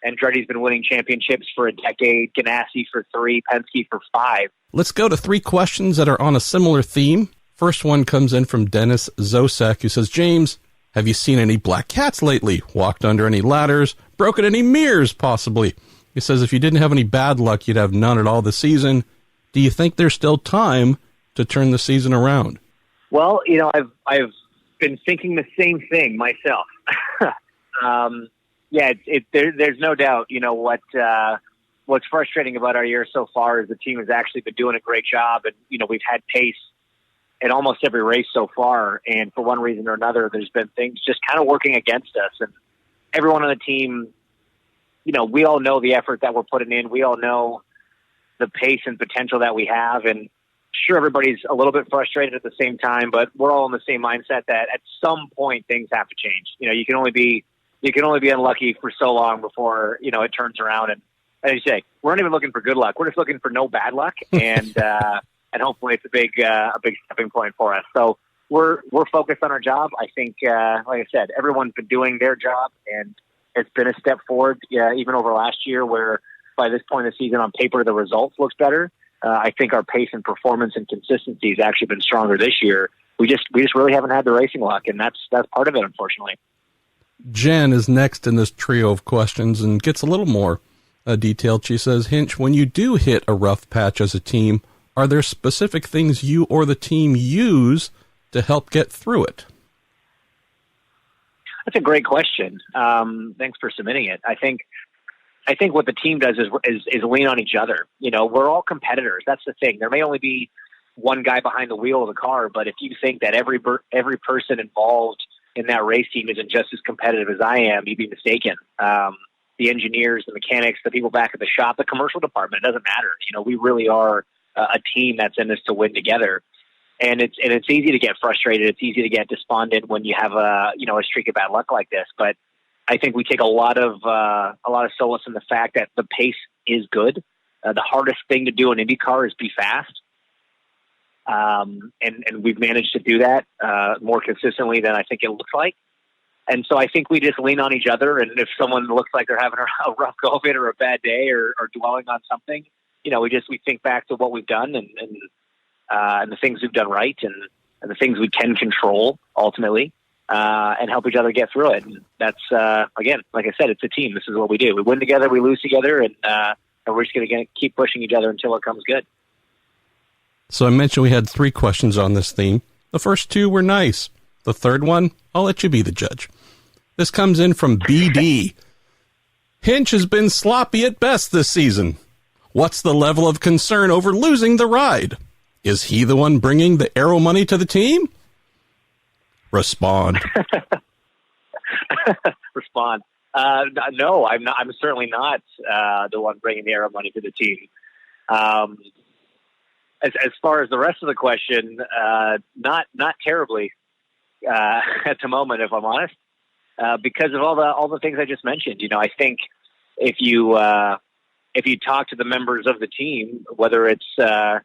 Andretti's been winning championships for a decade, Ganassi for 3, Penske for 5. Let's go to 3 questions that are on a similar theme. First one comes in from Dennis Zosek, who says, James, have you seen any black cats lately? Walked under any ladders? Broken any mirrors, possibly? He says, if you didn't have any bad luck, you'd have none at all this season. Do you think there's still time to turn the season around? Well, I've been thinking the same thing myself. There's no doubt. What's frustrating about our year so far is the team has actually been doing a great job, and we've had pace in almost every race so far. And for one reason or another, there's been things just kind of working against us. And everyone on the team, we all know the effort that we're putting in. We all know the pace and potential that we have, and sure, everybody's a little bit frustrated at the same time, but we're all in the same mindset that at some point things have to change. You can only be unlucky for so long before, it turns around. And as you say, we're not even looking for good luck. We're just looking for no bad luck, and hopefully it's a big stepping point for us. So we're focused on our job. I think, like I said, everyone's been doing their job, and it's been a step forward. Even over last year, where by this point of the season, on paper, the results looks better. I think our pace and performance and consistency has actually been stronger this year. We just really haven't had the racing luck, and that's part of it, unfortunately. Jen is next in this trio of questions and gets a little more detailed. She says, Hinch, when you do hit a rough patch as a team, are there specific things you or the team use to help get through it? That's a great question. Thanks for submitting it. I think what the team does is lean on each other. We're all competitors. That's the thing. There may only be one guy behind the wheel of the car, but if you think that every person involved in that race team isn't just as competitive as I am, you'd be mistaken. The engineers, the mechanics, the people back at the shop, the commercial department, it doesn't matter. We really are a team that's in this to win together. And it's easy to get frustrated. It's easy to get despondent when you have a streak of bad luck like this. But I think we take a lot of solace in the fact that the pace is good. The hardest thing to do in IndyCar is be fast. And we've managed to do that more consistently than I think it looks like. And so I think we just lean on each other. And if someone looks like they're having a rough go of it or a bad day or dwelling on something, we think back to what we've done and the things we've done right and the things we can control ultimately, and help each other get through it. And that's, again, like I said, it's a team. This is what we do. We win together, we lose together, and we're just going to keep pushing each other until it comes good. So I mentioned we had 3 questions on this theme. The first 2 were nice. The third one, I'll let you be the judge. This comes in from BD. Hinch has been sloppy at best this season. What's the level of concern over losing the ride? Is he the one bringing the aero money to the team? Respond. Respond. No, I'm not. I'm certainly not the one bringing the aero money to the team. As far as the rest of the question, not terribly at the moment, if I'm honest, because of all the things I just mentioned. I think if you talk to the members of the team, whether it's the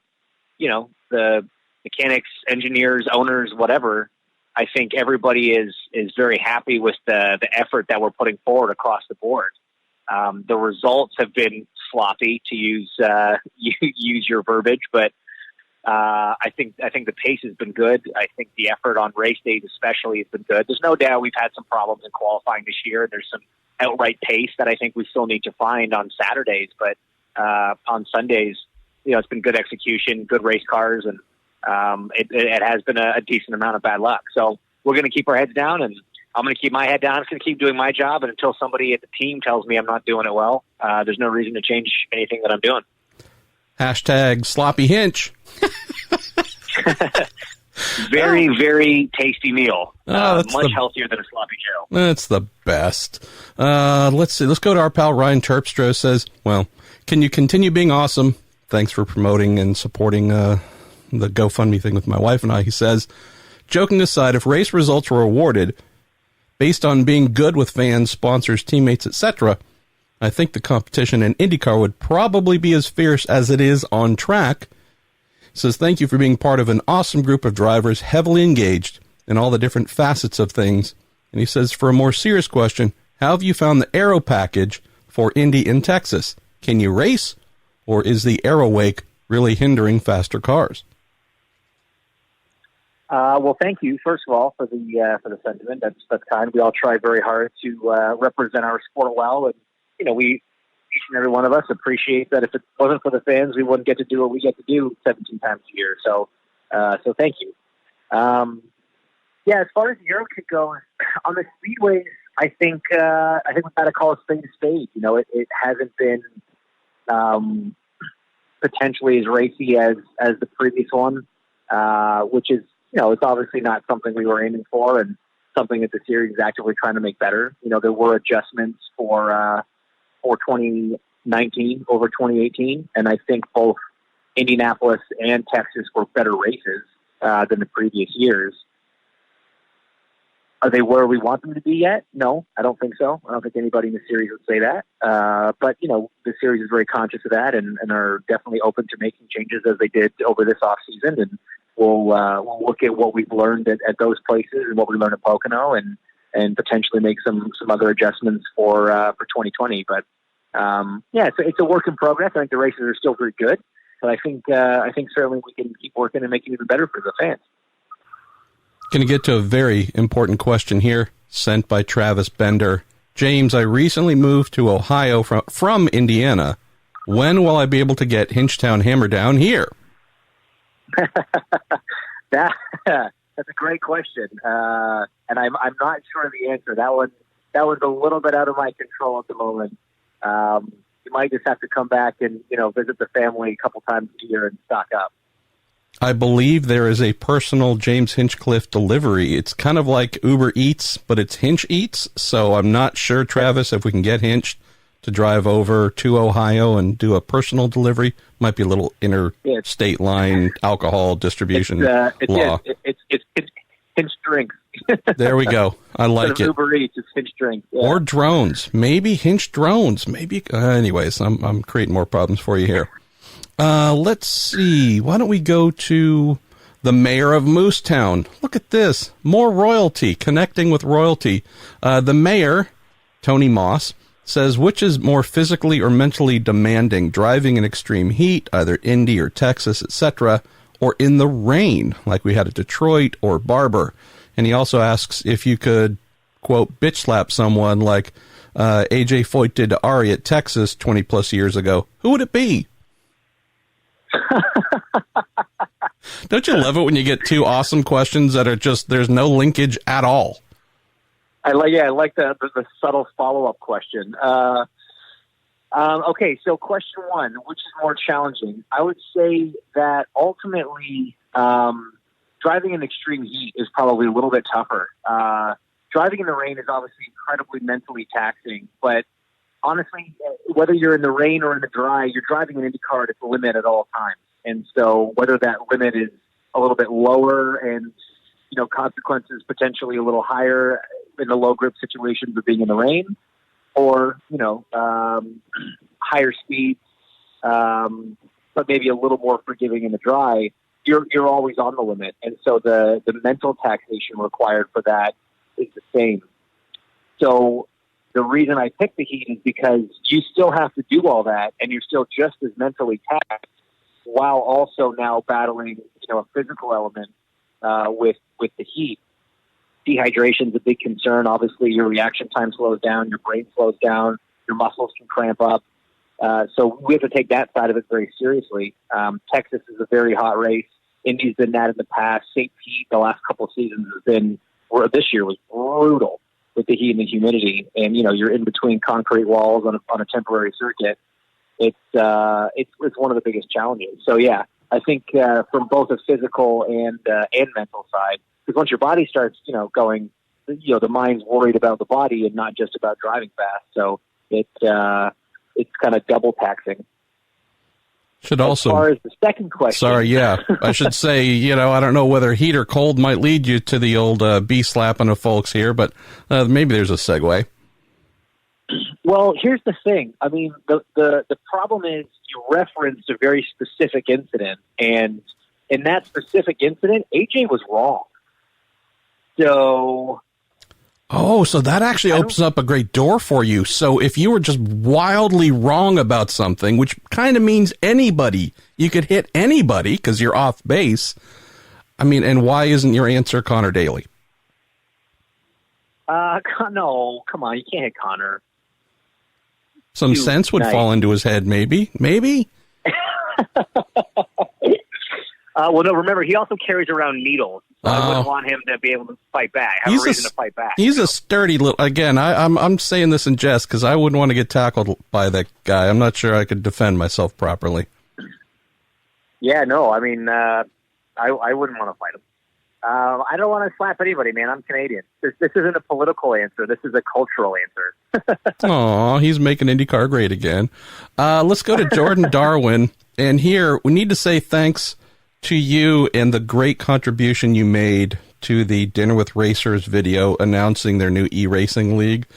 mechanics, engineers, owners, whatever, I think everybody is very happy with the effort that we're putting forward across the board. The results have been sloppy, to use your verbiage, but I think the pace has been good. I think the effort on race days especially has been good. There's no doubt we've had some problems in qualifying this year. There's some outright pace that I think we still need to find on Saturdays, but on Sundays, it's been good execution, good race cars, and it has been a decent amount of bad luck. So we're going to keep our heads down, and I'm going to keep my head down. I'm going to keep doing my job, and until somebody at the team tells me I'm not doing it well, there's no reason to change anything that I'm doing. Hashtag sloppy Hinch. Very, very tasty meal. Much healthier than a sloppy Joe. That's the best. Let's see. Let's go to our pal Ryan Terpstra. Says, well, can you continue being awesome? Thanks for promoting and supporting the GoFundMe thing with my wife and I. He says, joking aside, if race results were awarded based on being good with fans, sponsors, teammates, etc., I think the competition in IndyCar would probably be as fierce as it is on track. He says, thank you for being part of an awesome group of drivers, heavily engaged in all the different facets of things. And he says, for a more serious question, how have you found the aero package for Indy in Texas? Can you race, or is the aero wake really hindering faster cars? Well, thank you, first of all, for the sentiment. That's kind. We all try very hard to represent our sport well, and we, each and every one of us, appreciate that if it wasn't for the fans, we wouldn't get to do what we get to do 17 times a year. So thank you. As far as the aero kit goes, on the speedways, I think we've got to call a spade a spade. It hasn't been potentially as racy as the previous one, which is, it's obviously not something we were aiming for, and something that the series is actively trying to make better. There were adjustments for 2019 over 2018, and I think both Indianapolis and Texas were better races than the previous years. Are they where we want them to be yet? No, I don't think so. I don't think anybody in the series would say that. But, the series is very conscious of that and are definitely open to making changes as they did over this off season. And we'll look at what we've learned at those places and what we learned at Pocono and potentially make some other adjustments for 2020. But it's a work in progress. I think the races are still very good, but I think certainly we can keep working and make it even better for the fans. Going to get to a very important question here, sent by Travis Bender. James, I recently moved to Ohio from Indiana. When will I be able to get Hinchtown Hammer down here? That's a great question, and I'm not sure of the answer. That one's a little bit out of my control at the moment. You might just have to come back and visit the family a couple times a year and stock up. I believe there is a personal James Hinchcliffe delivery. It's kind of like Uber Eats, but it's Hinch Eats. So I'm not sure, Travis, if we can get Hinch to drive over to Ohio and do a personal delivery. Might be a little interstate line alcohol distribution law. It's Hinch drinks. There we go. I like it. Uber Eats, it's Hinch drinks. Yeah. Or drones. Maybe Hinch drones. Maybe. Anyways, I'm creating more problems for you here. Let's see. Why don't we go to the mayor of Moosetown? Look at this. More royalty, connecting with royalty. The mayor, Tony Moss, says, which is more physically or mentally demanding, driving in extreme heat, either Indy or Texas, etc., or in the rain, like we had at Detroit or Barber? And he also asks if you could, quote, bitch slap someone like AJ Foyt did to Ari at Texas 20-plus years ago. Who would it be? Don't you love it when you get two awesome questions that are just, there's no linkage at all? I like the subtle follow-up question. Okay, so question one, which is more challenging? I would say that ultimately driving in extreme heat is probably a little bit tougher. Driving in the rain is obviously incredibly mentally taxing, but honestly, whether you're in the rain or in the dry, you're driving an IndyCar at the limit at all times. And so whether that limit is a little bit lower and, consequences potentially a little higher in the low grip situations of being in the rain, or, higher speeds, but maybe a little more forgiving in the dry, you're always on the limit. And so the mental taxation required for that is the same. So the reason I picked the heat is because you still have to do all that, and you're still just as mentally taxed while also now battling, a physical element with the heat. Dehydration is a big concern. Obviously, your reaction time slows down, your brain slows down, your muscles can cramp up. So we have to take that side of it very seriously. Texas is a very hot race. Indy's been that in the past. St. Pete, the last couple of seasons this year was brutal with the heat and the humidity, and you're in between concrete walls on a temporary circuit. It's one of the biggest challenges. So yeah, I think from both a physical and mental side, because once your body starts going, the mind's worried about the body and not just about driving fast. So it's kind of double taxing. Should also, as far as the second question. Sorry, yeah. I should say, I don't know whether heat or cold might lead you to the old bee slapping of folks here, but maybe there's a segue. Well, here's the thing. I mean, the problem is you referenced a very specific incident, and in that specific incident, AJ was wrong. So... Oh, so that actually opens up a great door for you. So if you were just wildly wrong about something, which kind of means anybody, you could hit anybody because you're off base. I mean, and why isn't your answer Connor Daly? No, come on, you can't hit Connor. Some sense would fall into his head, maybe. Well, no, remember, he also carries around needles. So I wouldn't want him to be able to fight back. Have a reason to fight back. He's a sturdy little... Again, I'm saying this in jest because I wouldn't want to get tackled by that guy. I'm not sure I could defend myself properly. Yeah, no, I mean, I wouldn't want to fight him. I don't want to slap anybody, man. I'm Canadian. This isn't a political answer. This is a cultural answer. Aw, he's making IndyCar great again. Let's go to Jordan Darwin. And here, we need to say thanks to you and the great contribution you made to the Dinner with Racers video announcing their new e-racing league.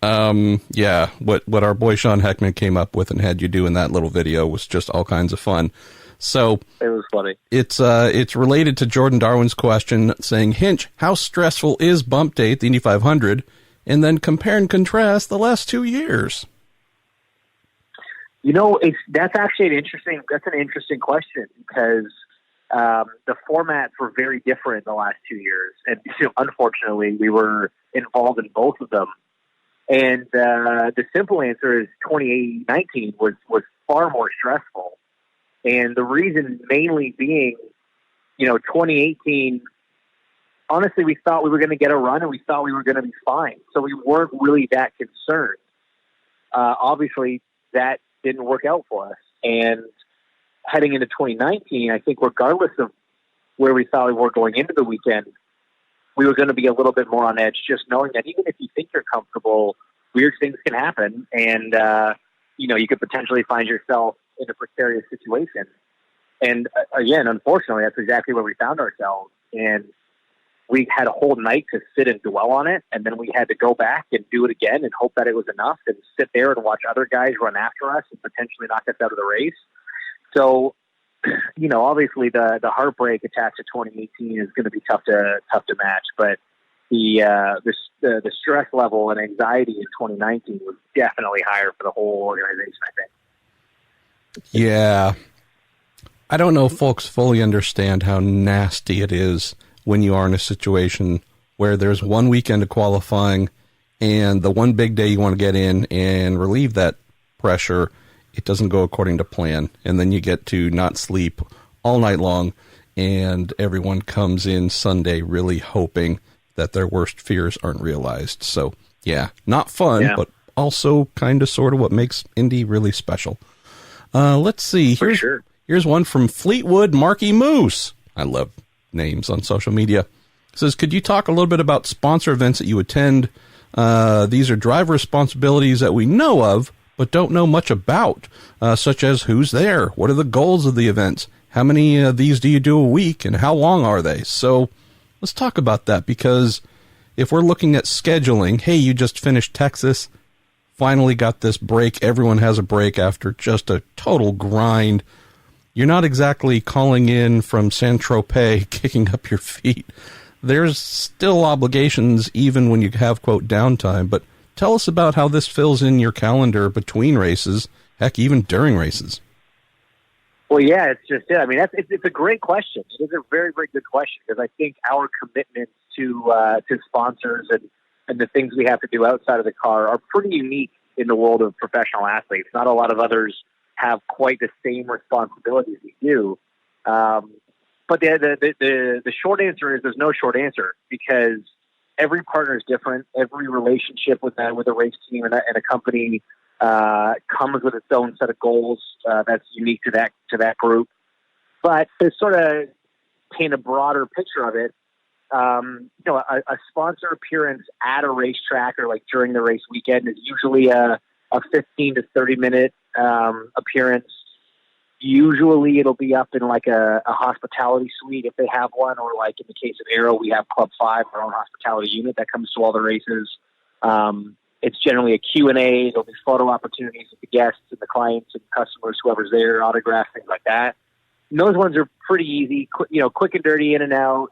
Yeah, what our boy Sean Heckman came up with and had you do in that little video was just all kinds of fun. So it was funny. It's related to Jordan Darwin's question saying, Hinch, how stressful is bump day at the Indy 500? And then compare and contrast the last 2 years. You know, that's actually an interesting question because the formats were very different in the last 2 years. And unfortunately, we were involved in both of them. And the simple answer is 2019 was far more stressful. And the reason mainly being, 2018, honestly, we thought we were going to get a run and we thought we were going to be fine. So we weren't really that concerned. Obviously, that didn't work out for us. And heading into 2019, I think regardless of where we thought we were going into the weekend, we were going to be a little bit more on edge, just knowing that even if you think you're comfortable, weird things can happen. And, you could potentially find yourself in a precarious situation. And again, unfortunately, that's exactly where we found ourselves. And we had a whole night to sit and dwell on it. And then we had to go back and do it again and hope that it was enough and sit there and watch other guys run after us and potentially knock us out of the race. So, obviously the heartbreak attached to 2018 is going to be tough to match, but the stress level and anxiety in 2019 was definitely higher for the whole organization, I think. Yeah. I don't know if folks fully understand how nasty it is when you are in a situation where there's one weekend of qualifying and the one big day you want to get in and relieve that pressure, it doesn't go according to plan. And then you get to not sleep all night long and everyone comes in Sunday really hoping that their worst fears aren't realized. So, yeah, not fun, but also kind of sort of what makes Indy really special. Let's see. Here's one from Fleetwood Marky Moose. I love names on social media. It says, could you talk a little bit about sponsor events that you attend? These are driver responsibilities that we know of, but don't know much about, such as who's there, what are the goals of the events, how many of these do you do a week, and how long are they? So let's talk about that, because if we're looking at scheduling, hey, you just finished Texas, finally got this break, everyone has a break after just a total grind. You're not exactly calling in from Saint-Tropez, kicking up your feet. There's still obligations even when you have, quote, downtime, but tell us about how this fills in your calendar between races, heck, even during races. Well, yeah, it's just it. I mean, it's a great question. It is a very, very good question because I think our commitments to sponsors and the things we have to do outside of the car are pretty unique in the world of professional athletes. Not a lot of others have quite the same responsibilities we do. But the short answer is there's no short answer because every partner is different. Every relationship with a race team and a company comes with its own set of goals that's unique to that group. But to sort of paint a broader picture of it, a sponsor appearance at a racetrack or like during the race weekend is usually a 15 to 30 minute appearance. Usually it'll be up in like a hospitality suite if they have one, or like in the case of Aero, we have Club 5, our own hospitality unit that comes to all the races. It's generally a Q&A. There'll be photo opportunities with the guests and the clients and customers, whoever's there, autographs, things like that. And those ones are pretty easy, quick and dirty, in and out.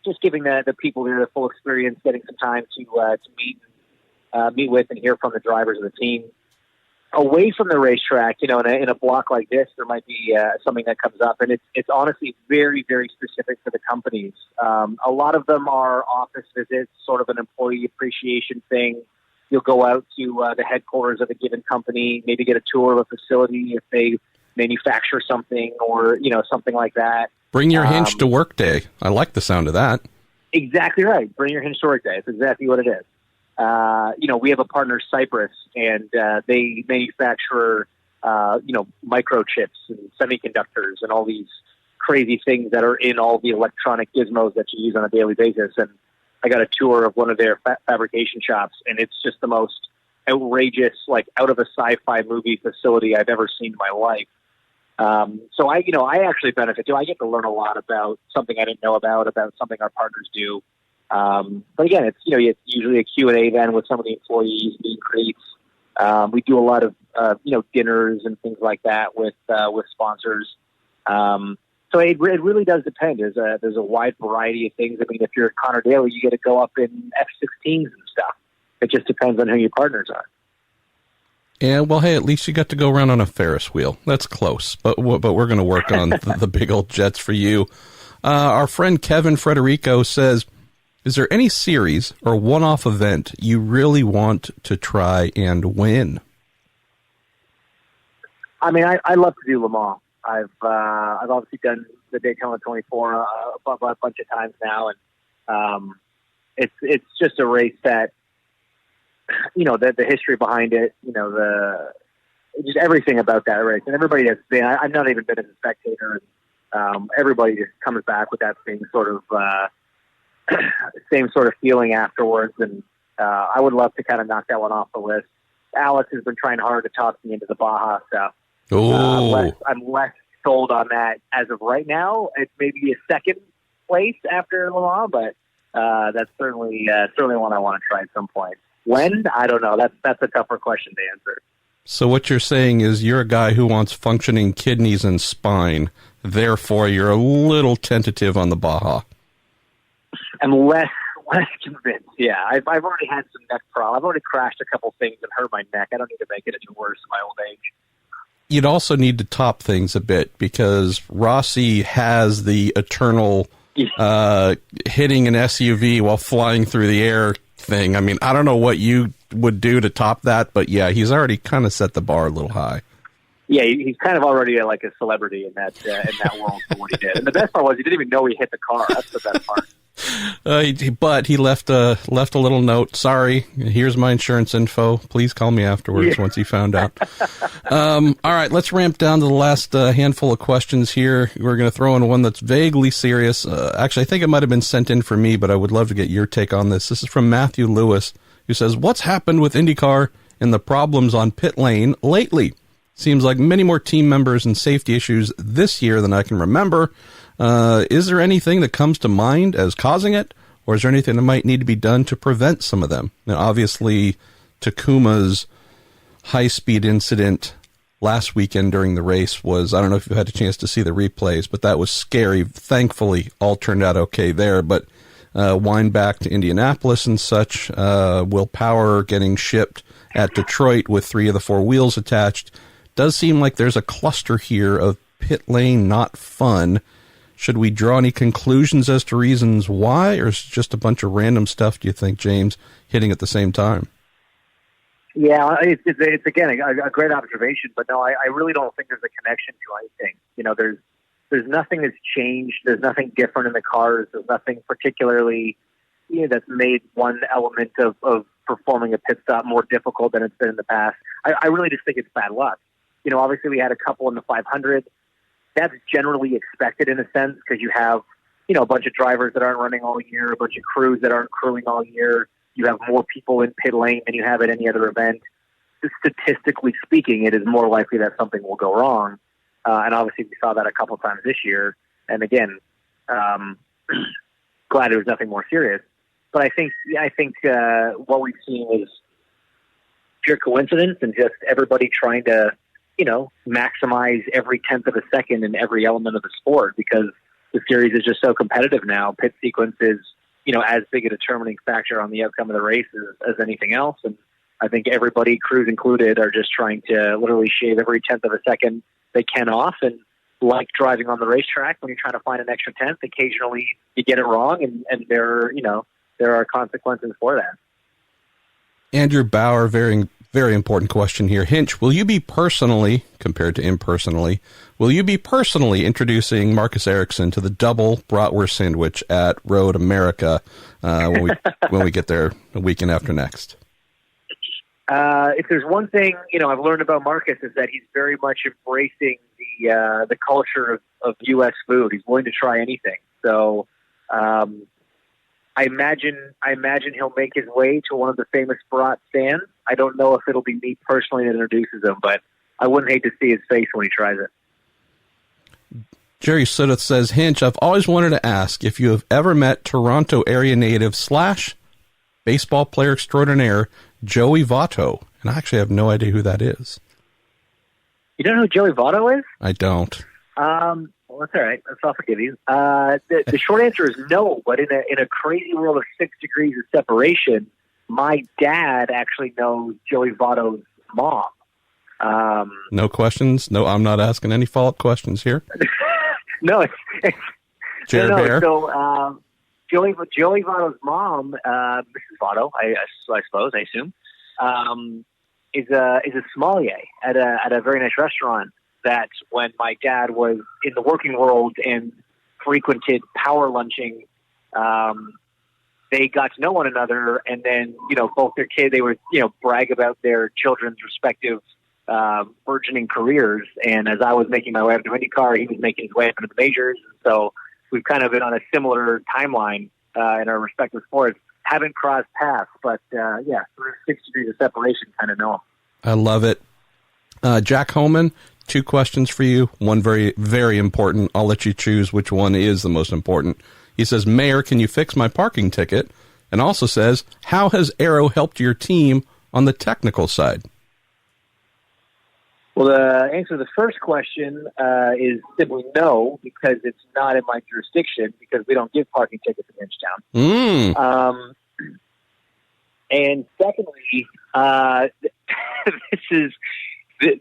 Just giving the people there the full experience, getting some time to meet with and hear from the drivers of the team. Away from the racetrack, in a block like this, there might be something that comes up, and it's honestly very, very specific to the companies. A lot of them are office visits, sort of an employee appreciation thing. You'll go out to the headquarters of a given company, maybe get a tour of a facility if they manufacture something or something like that. Bring your hinge to work day. I like the sound of that. Exactly right. Bring your hinge to work day. It's exactly what it is. We have a partner, Cypress, and they manufacture, microchips and semiconductors and all these crazy things that are in all the electronic gizmos that you use on a daily basis. And I got a tour of one of their fabrication shops, and it's just the most outrageous, like out of a sci-fi movie facility I've ever seen in my life. So I actually benefit too. I get to learn a lot about something I didn't know about something our partners do. But again, it's usually a Q&A then with some of the employees, meet and greets. We do a lot of dinners and things like that with sponsors. So it really does depend. There's a wide variety of things. I mean, if you're at Connor Daly, you get to go up in F-16s and stuff. It just depends on who your partners are. Yeah, well, hey, at least you got to go around on a Ferris wheel. That's close, but we're going to work on the big old jets for you. Our friend Kevin Frederico says, is there any series or one-off event you really want to try and win? I mean, I love to do Le Mans. I've obviously done the Daytona 24 a bunch of times now, and it's just a race that, the history behind it, just everything about that race, and everybody that's been. I've not even been as a spectator, and everybody just comes back with that same sort of feeling afterwards, and I would love to kind of knock that one off the list. Alex has been trying hard to talk me into the Baja stuff. I'm less sold on that as of right now. It's maybe a second place after Le Mans, but that's certainly one I want to try at some point. When? I don't know. That's a tougher question to answer. So what you're saying is you're a guy who wants functioning kidneys and spine. Therefore, you're a little tentative on the Baja. I'm less convinced. Yeah, I've already had some neck problems. I've already crashed a couple things and hurt my neck. I don't need to make it any worse in my old age. You'd also need to top things a bit because Rossi has the eternal hitting an SUV while flying through the air thing. I mean, I don't know what you would do to top that, but yeah, he's already kind of set the bar a little high. Yeah, he's kind of already like a celebrity in that world for what he did. And the best part was he didn't even know he hit the car. That's the best part. But he left a little note. Sorry, here's my insurance info. Please call me afterwards once he found out. All right, let's ramp down to the last handful of questions here. We're going to throw in one that's vaguely serious. Actually, I think it might have been sent in for me, but I would love to get your take on this. This is from Matthew Lewis, who says, what's happened with IndyCar and the problems on pit lane lately? Seems like many more team members and safety issues this year than I can remember. Is there anything that comes to mind as causing it, or is there anything that might need to be done to prevent some of them? Now, obviously, Takuma's high-speed incident last weekend during the race was, I don't know if you had a chance to see the replays, but that was scary. Thankfully, all turned out okay there, but wind back to Indianapolis and such, Will Power getting shipped at Detroit with 3 of the 4 wheels attached. Does seem like there's a cluster here of pit lane not fun. Should we draw any conclusions as to reasons why, or is it just a bunch of random stuff, do you think, James, hitting at the same time? Yeah, it's again, a great observation, but no, I really don't think there's a connection to anything. There's nothing that's changed. There's nothing different in the cars. There's nothing particularly that's made one element of performing a pit stop more difficult than it's been in the past. I really just think it's bad luck. Obviously we had a couple in the 500. That's generally expected in a sense because you have, a bunch of drivers that aren't running all year, a bunch of crews that aren't crewing all year. You have more people in pit lane than you have at any other event. Statistically speaking, it is more likely that something will go wrong. And obviously we saw that a couple times this year. And again, glad it was nothing more serious. But I think what we've seen is pure coincidence and just everybody trying to, maximize every tenth of a second in every element of the sport because the series is just so competitive now. Pit sequence is, as big a determining factor on the outcome of the race as anything else. And I think everybody, crews included, are just trying to literally shave every tenth of a second they can off. And like driving on the racetrack, when you're trying to find an extra tenth, occasionally you get it wrong, and there are consequences for that. Andrew Bauer, very important question here. Hinch, will you be personally, compared to impersonally, introducing Marcus Ericsson to the double bratwurst sandwich at Road America when we get there the weekend after next? If there's one thing I've learned about Marcus is that he's very much embracing the culture of U.S. food. He's willing to try anything. So I imagine he'll make his way to one of the famous brat stands. I don't know if it'll be me personally that introduces him, but I wouldn't hate to see his face when he tries it. Jerry Sudduth says, Hinch, I've always wanted to ask if you have ever met Toronto area native / baseball player extraordinaire Joey Votto. And I actually have no idea who that is. You don't know who Joey Votto is? I don't. Well, that's all right. I'll forgive you. The short answer is no, but in a crazy world of 6 degrees of separation, my dad actually knows Joey Votto's mom. No questions? No, I'm not asking any follow-up questions here. No, it's Jared Bear. So Joey Votto's mom, Mrs. Votto, I suppose, I assume, is a sommelier at a very nice restaurant that when my dad was in the working world and frequented power lunching, they got to know one another, and then, both their kids, they would, brag about their children's respective burgeoning careers. And as I was making my way up to IndyCar, he was making his way up into the majors. So we've kind of been on a similar timeline in our respective sports. Haven't crossed paths, but through 6 degrees of separation, kind of know him. I love it. Jack Homan, 2 questions for you. One very, very important. I'll let you choose which one is the most important. He says, Mayor, can you fix my parking ticket? And also says, how has Aero helped your team on the technical side? Well, the answer to the first question is simply no, because it's not in my jurisdiction, because we don't give parking tickets in Hinchtown. And secondly,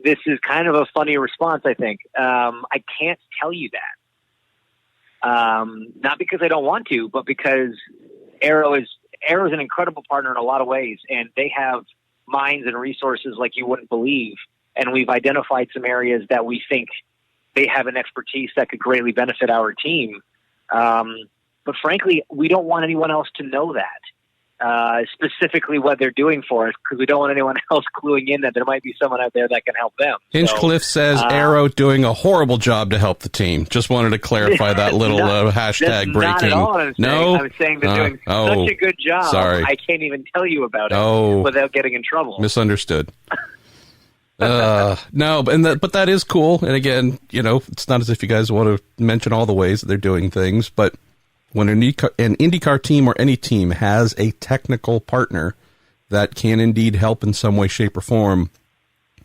this is kind of a funny response, I think. I can't tell you that. Not because I don't want to, but because Aero is an incredible partner in a lot of ways, and they have minds and resources like you wouldn't believe. And we've identified some areas that we think they have an expertise that could greatly benefit our team. But frankly, we don't want anyone else to know that, specifically what they're doing for us, because we don't want anyone else cluing in that there might be someone out there that can help them. Hinchcliffe says Aero doing a horrible job to help the team. Just wanted to clarify that little hashtag breaking. Not at all what I'm saying. No, I'm saying they're doing such a good job. Sorry. I can't even tell you about it without getting in trouble. Misunderstood. But that is cool. And again, it's not as if you guys want to mention all the ways that they're doing things, but when an IndyCar team or any team has a technical partner that can indeed help in some way, shape, or form,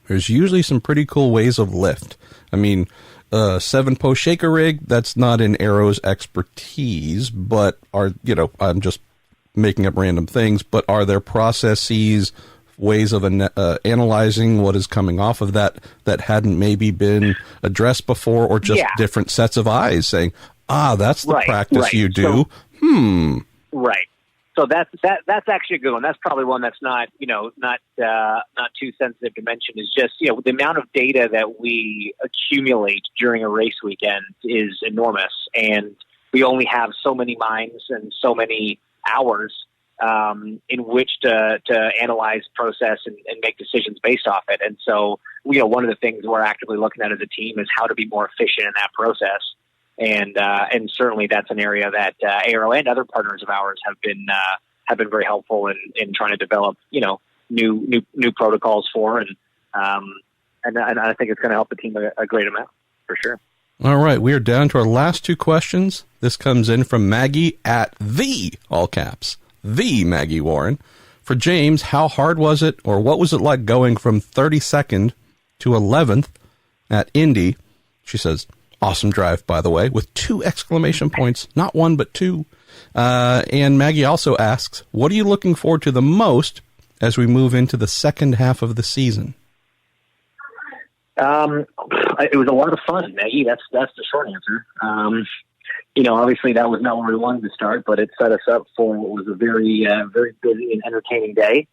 there's usually some pretty cool ways of lift. I mean, 7-post shaker rig, that's not in Aero's expertise, but I'm just making up random things, but are there processes, ways of analyzing what is coming off of that hadn't maybe been addressed before, or just different sets of eyes saying, that's the practice you do. Right. So that's actually a good one. That's probably one that's not too sensitive to mention. Is just, the amount of data that we accumulate during a race weekend is enormous, and we only have so many minds and so many hours in which to analyze, process, and make decisions based off it. And so, one of the things we're actively looking at as a team is how to be more efficient in that process. And certainly that's an area that Aero and other partners of ours have been very helpful in trying to develop, new protocols for, and I think it's going to help the team a great amount for sure. All right, we are down to our last 2 questions. This comes in from Maggie at all caps, the Maggie Warren. For James, how hard was it, or what was it like going from 32nd to 11th at Indy? She says, awesome drive, by the way, with 2 exclamation points, not 1, but 2. And Maggie also asks, what are you looking forward to the most as we move into the second half of the season? It was a lot of fun, Maggie. That's the short answer. Obviously that was not where we wanted to start, but it set us up for what was a very, very busy and entertaining day.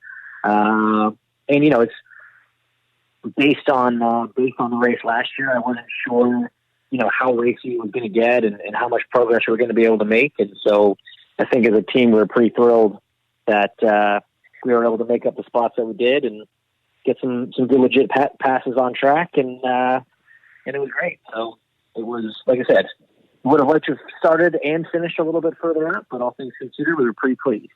It's based on the race last year. I wasn't sure, how racy it was going to get and how much progress we were going to be able to make. And so I think as a team, we were pretty thrilled that we were able to make up the spots that we did and get some good legit passes on track. And it was great. So it was, like I said, would have liked to have started and finished a little bit further up, but all things considered, we were pretty pleased.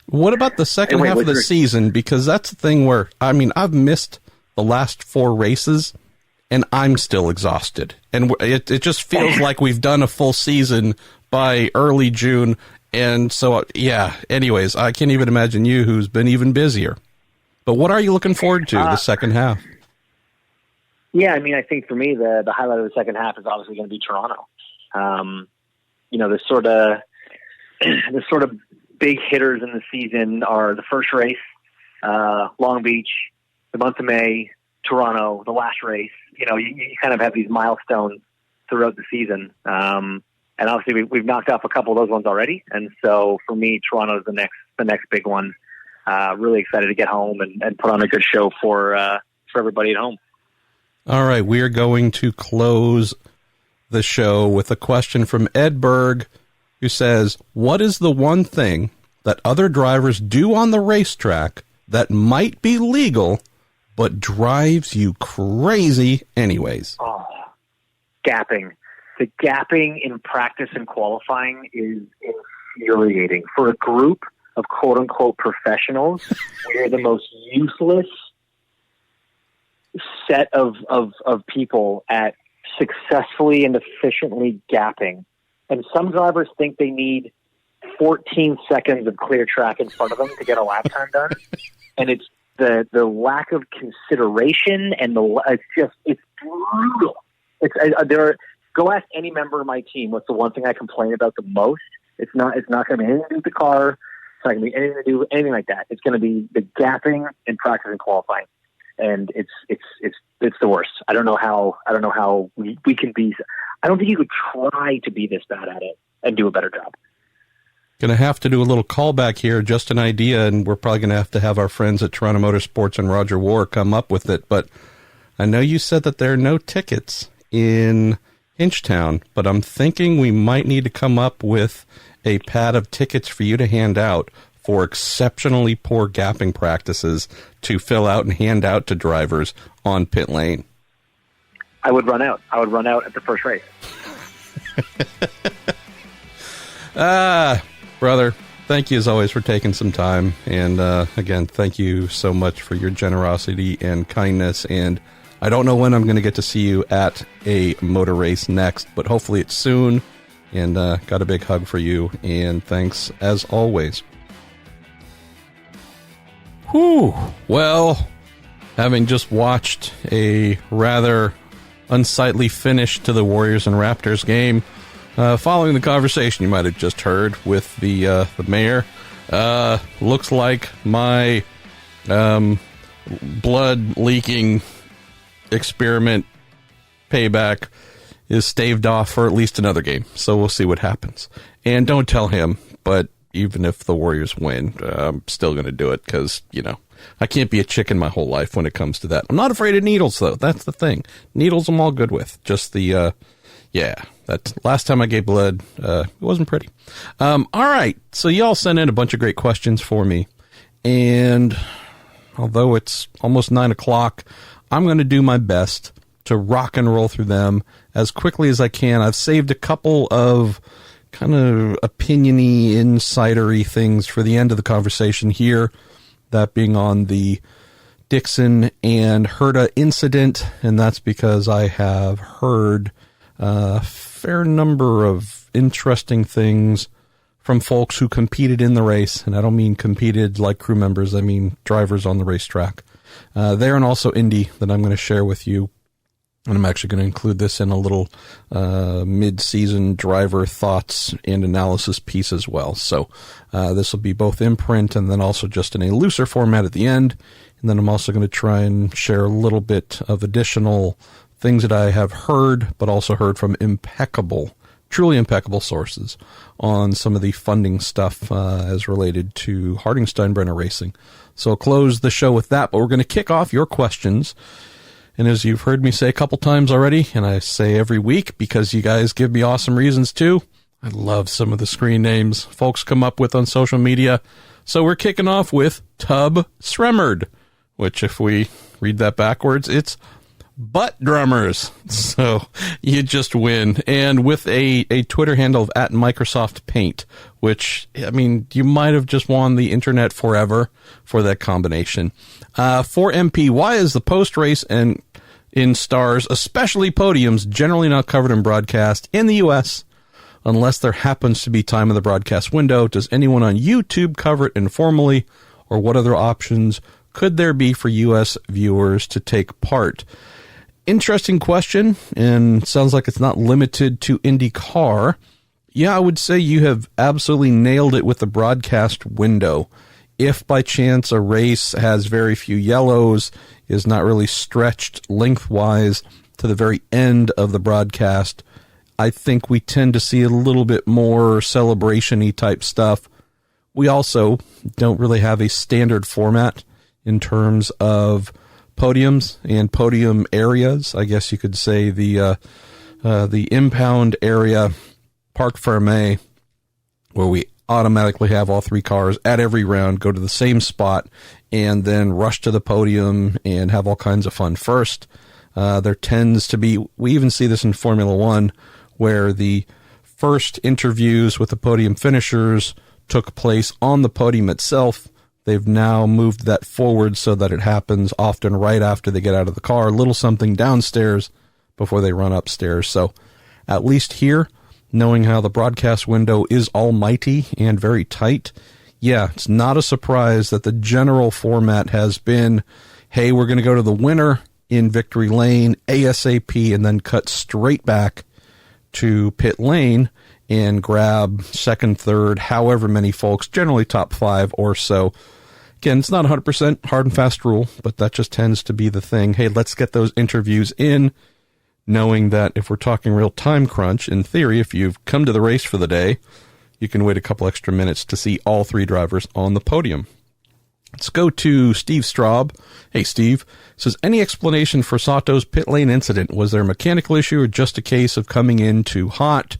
What about the second half of the season? Because that's the thing where, I've missed the last 4 races, and I'm still exhausted. And it just feels like we've done a full season by early June. And so, yeah, anyways, I can't even imagine you, who's been even busier. But what are you looking forward to the second half? Yeah, I mean, I think for me, the highlight of the second half is obviously going to be Toronto. The sort of big hitters in the season are the first race, Long Beach, the month of May, Toronto, the last race. You kind of have these milestones throughout the season. And obviously we've knocked off a couple of those ones already. And so for me, Toronto is the next big one. Really excited to get home and put on a good show for everybody at home. All right. We are going to close the show with a question from Ed Berg, who says, what is the one thing that other drivers do on the racetrack that might be legal but drives you crazy anyways? Oh, gapping. The gapping in practice and qualifying is infuriating. For a group of quote-unquote professionals, we are the most useless set of people at successfully and efficiently gapping. And some drivers think they need 14 seconds of clear track in front of them to get a lap time done. And it's the lack of consideration and it's brutal. Go ask any member of my team what's the one thing I complain about the most. It's not going to be anything to do with the car. It's not going to be anything to do with anything like that. It's going to be the gapping in practice and qualifying. And it's the worst. I don't know how we can be. I don't think you could try to be this bad at it and do a better job. Going to have to do a little callback here, just an idea, and we're probably going to have our friends at Toronto Motorsports and Roger War come up with it. But I know you said that there are no tickets in Hinchtown, but I'm thinking we might need to come up with a pad of tickets for you to hand out for exceptionally poor gapping practices to fill out and hand out to drivers on pit lane. I would run out at the first race. Brother, thank you as always for taking some time. And again, thank you so much for your generosity and kindness. And I don't know when I'm going to get to see you at a motor race next, but hopefully it's soon. And got a big hug for you. And thanks as always. Whew. Well, having just watched a rather unsightly finish to the Warriors and Raptors game, following the conversation you might have just heard with the mayor, looks like my blood leaking experiment payback is staved off for at least another game. So we'll see what happens. And don't tell him, but even if the Warriors win, I'm still going to do it because, I can't be a chicken my whole life when it comes to that. I'm not afraid of needles, though. That's the thing. Needles I'm all good with. Just that last time I gave blood, it wasn't pretty. All right. So y'all sent in a bunch of great questions for me. And although it's almost 9 o'clock, I'm going to do my best to rock and roll through them as quickly as I can. I've saved a couple of kind of opinion-y, insider-y things for the end of the conversation here, that being on the Dixon and Herta incident, and that's because I have heard a fair number of interesting things from folks who competed in the race, and I don't mean competed like crew members, I mean drivers on the racetrack. There and also Indy that I'm going to share with you. And I'm actually going to include this in a little mid-season driver thoughts and analysis piece as well. So this will be both in print and then also just in a looser format at the end. And then I'm also going to try and share a little bit of additional things that I have heard, but also heard from truly impeccable sources on some of the funding stuff as related to Harding Steinbrenner Racing. So I'll close the show with that, but we're going to kick off your questions. And as you've heard me say a couple times already, and I say every week because you guys give me awesome reasons to, I love some of the screen names folks come up with on social media. So we're kicking off with Tub Sremmerd, which if we read that backwards, it's butt drummers. So you just win. And with a Twitter handle of @Microsoft Paint, which, I mean, you might have just won the internet forever for that combination. For MP, why is the post-race and in stars, especially podiums, generally not covered in broadcast in the U.S., unless there happens to be time in the broadcast window. Does anyone on YouTube cover it informally, or what other options could there be for U.S. viewers to take part? Interesting question, and sounds like it's not limited to IndyCar. Yeah, I would say you have absolutely nailed it with the broadcast window. If by chance a race has very few yellows, is not really stretched lengthwise to the very end of the broadcast, I think we tend to see a little bit more celebration-y type stuff. We also don't really have a standard format in terms of podiums and podium areas. I guess you could say the impound area, Parc Fermé, where we automatically have all three cars at every round go to the same spot and then rush to the podium and have all kinds of fun first. There tends to be, we even see this in Formula One, where the first interviews with the podium finishers took place on the podium itself. They've now moved that forward so that it happens often right after they get out of the car, a little something downstairs before they run upstairs. So at least here, knowing how the broadcast window is almighty and very tight, yeah, it's not a surprise that the general format has been, hey, we're going to go to the winner in victory lane ASAP and then cut straight back to pit lane and grab second, third, however many folks, generally top 5 or so. Again, it's not 100% hard and fast rule, but that just tends to be the thing. Hey, let's get those interviews in, knowing that if we're talking real time crunch, in theory, if you've come to the race for the day, you can wait a couple extra minutes to see all three drivers on the podium. Let's go to Steve Straub. Hey, Steve. Says, any explanation for Sato's pit lane incident? Was there a mechanical issue or just a case of coming in too hot?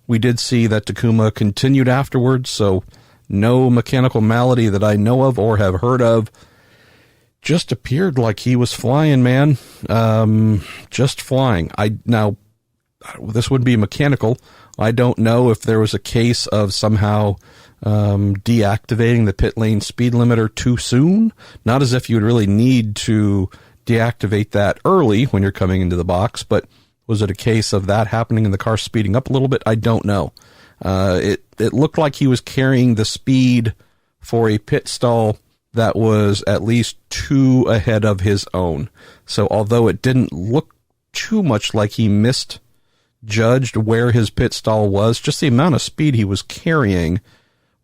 We did see that Takuma continued afterwards, so no mechanical malady that I know of or have heard of. Just appeared like he was flying, man. Just flying. Now, this would be mechanical. I don't know if there was a case of somehow deactivating the pit lane speed limiter too soon. Not as if you would really need to deactivate that early when you're coming into the box, but was it a case of that happening and the car speeding up a little bit? I don't know. It looked like he was carrying the speed for a pit stall that was at least 2 ahead of his own. So although it didn't look too much like he misjudged where his pit stall was, just the amount of speed he was carrying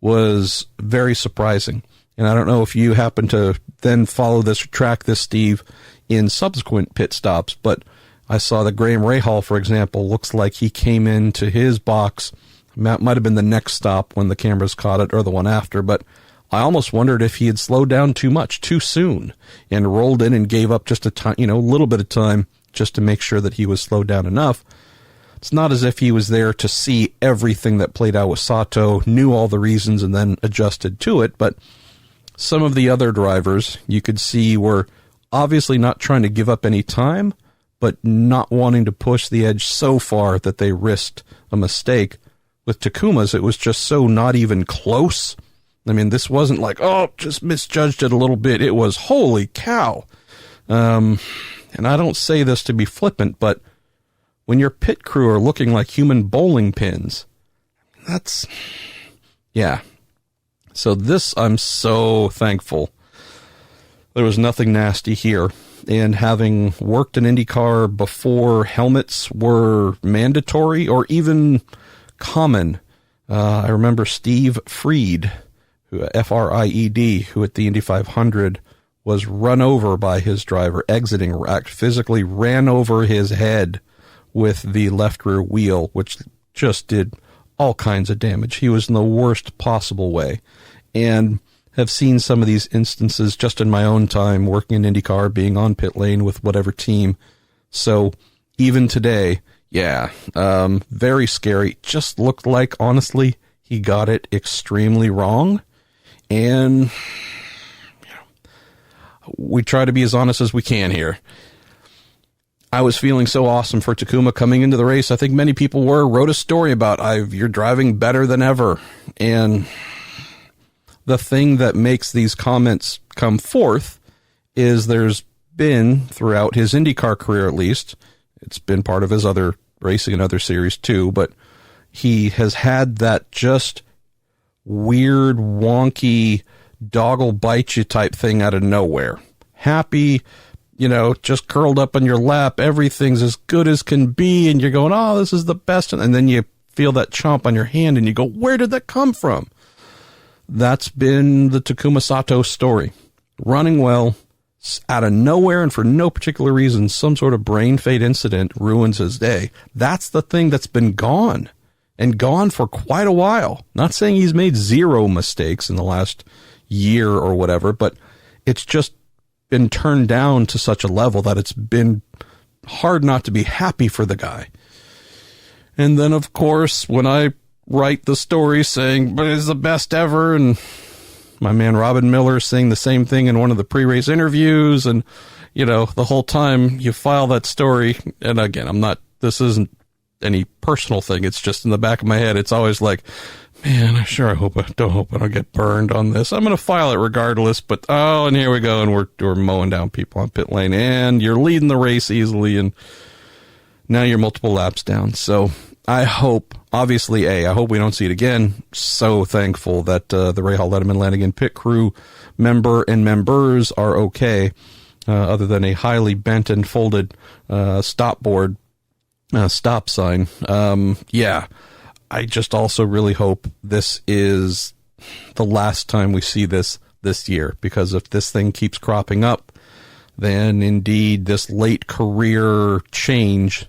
was very surprising. And I don't know if you happen to then follow this or track this, Steve, in subsequent pit stops, but I saw that Graham Rahal, for example, looks like he came into his box. That might have been the next stop when the cameras caught it or the one after, but I almost wondered if he had slowed down too much, too soon, and rolled in and gave up just a little bit of time just to make sure that he was slowed down enough. It's not as if he was there to see everything that played out with Sato, knew all the reasons, and then adjusted to it, but some of the other drivers you could see were obviously not trying to give up any time, but not wanting to push the edge so far that they risked a mistake. With Takuma's, it was just so not even close. I mean, this wasn't like, oh, just misjudged it a little bit. It was, holy cow. And I don't say this to be flippant, but when your pit crew are looking like human bowling pins, yeah. So this, I'm so thankful there was nothing nasty here. And having worked in IndyCar before helmets were mandatory or even common, I remember Steve Fried, F-R-I-E-D, who at the Indy 500 was run over by his driver, exiting, physically ran over his head with the left rear wheel, which just did all kinds of damage. He was in the worst possible way. And have seen some of these instances just in my own time working in IndyCar, being on pit lane with whatever team. So even today, yeah, very scary. Just looked like, honestly, he got it extremely wrong. And we try to be as honest as we can here. I was feeling so awesome for Takuma coming into the race. I think many people wrote a story about, you're driving better than ever. And the thing that makes these comments come forth is there's been throughout his IndyCar career, at least. It's been part of his other racing in other series too, but he has had that just weird, wonky, dog'll bite you type thing out of nowhere. Happy, just curled up on your lap. Everything's as good as can be. And you're going, oh, this is the best. And then you feel that chomp on your hand and you go, where did that come from? That's been the Takuma Sato story. Running well, out of nowhere and for no particular reason, some sort of brain fade incident ruins his day. That's the thing that's been gone and gone for quite a while. Not saying he's made zero mistakes in the last year or whatever, but it's just been turned down to such a level that it's been hard not to be happy for the guy. And then, of course, when I write the story saying, but it's the best ever, and my man Robin Miller saying the same thing in one of the pre-race interviews, and, the whole time you file that story, and again, this isn't any personal thing, it's just in the back of my head, it's always like, man, I hope I don't get burned on this. I'm going to file it regardless, but and here we go, and we're mowing down people on pit lane, and you're leading the race easily, and now you're multiple laps down. So I hope, obviously, I hope we don't see it again. So thankful that the Rahal Letterman Lanigan pit crew member and members are okay, other than a highly bent and folded stop sign. I just also really hope this is the last time we see this year, because if this thing keeps cropping up, then indeed this late career change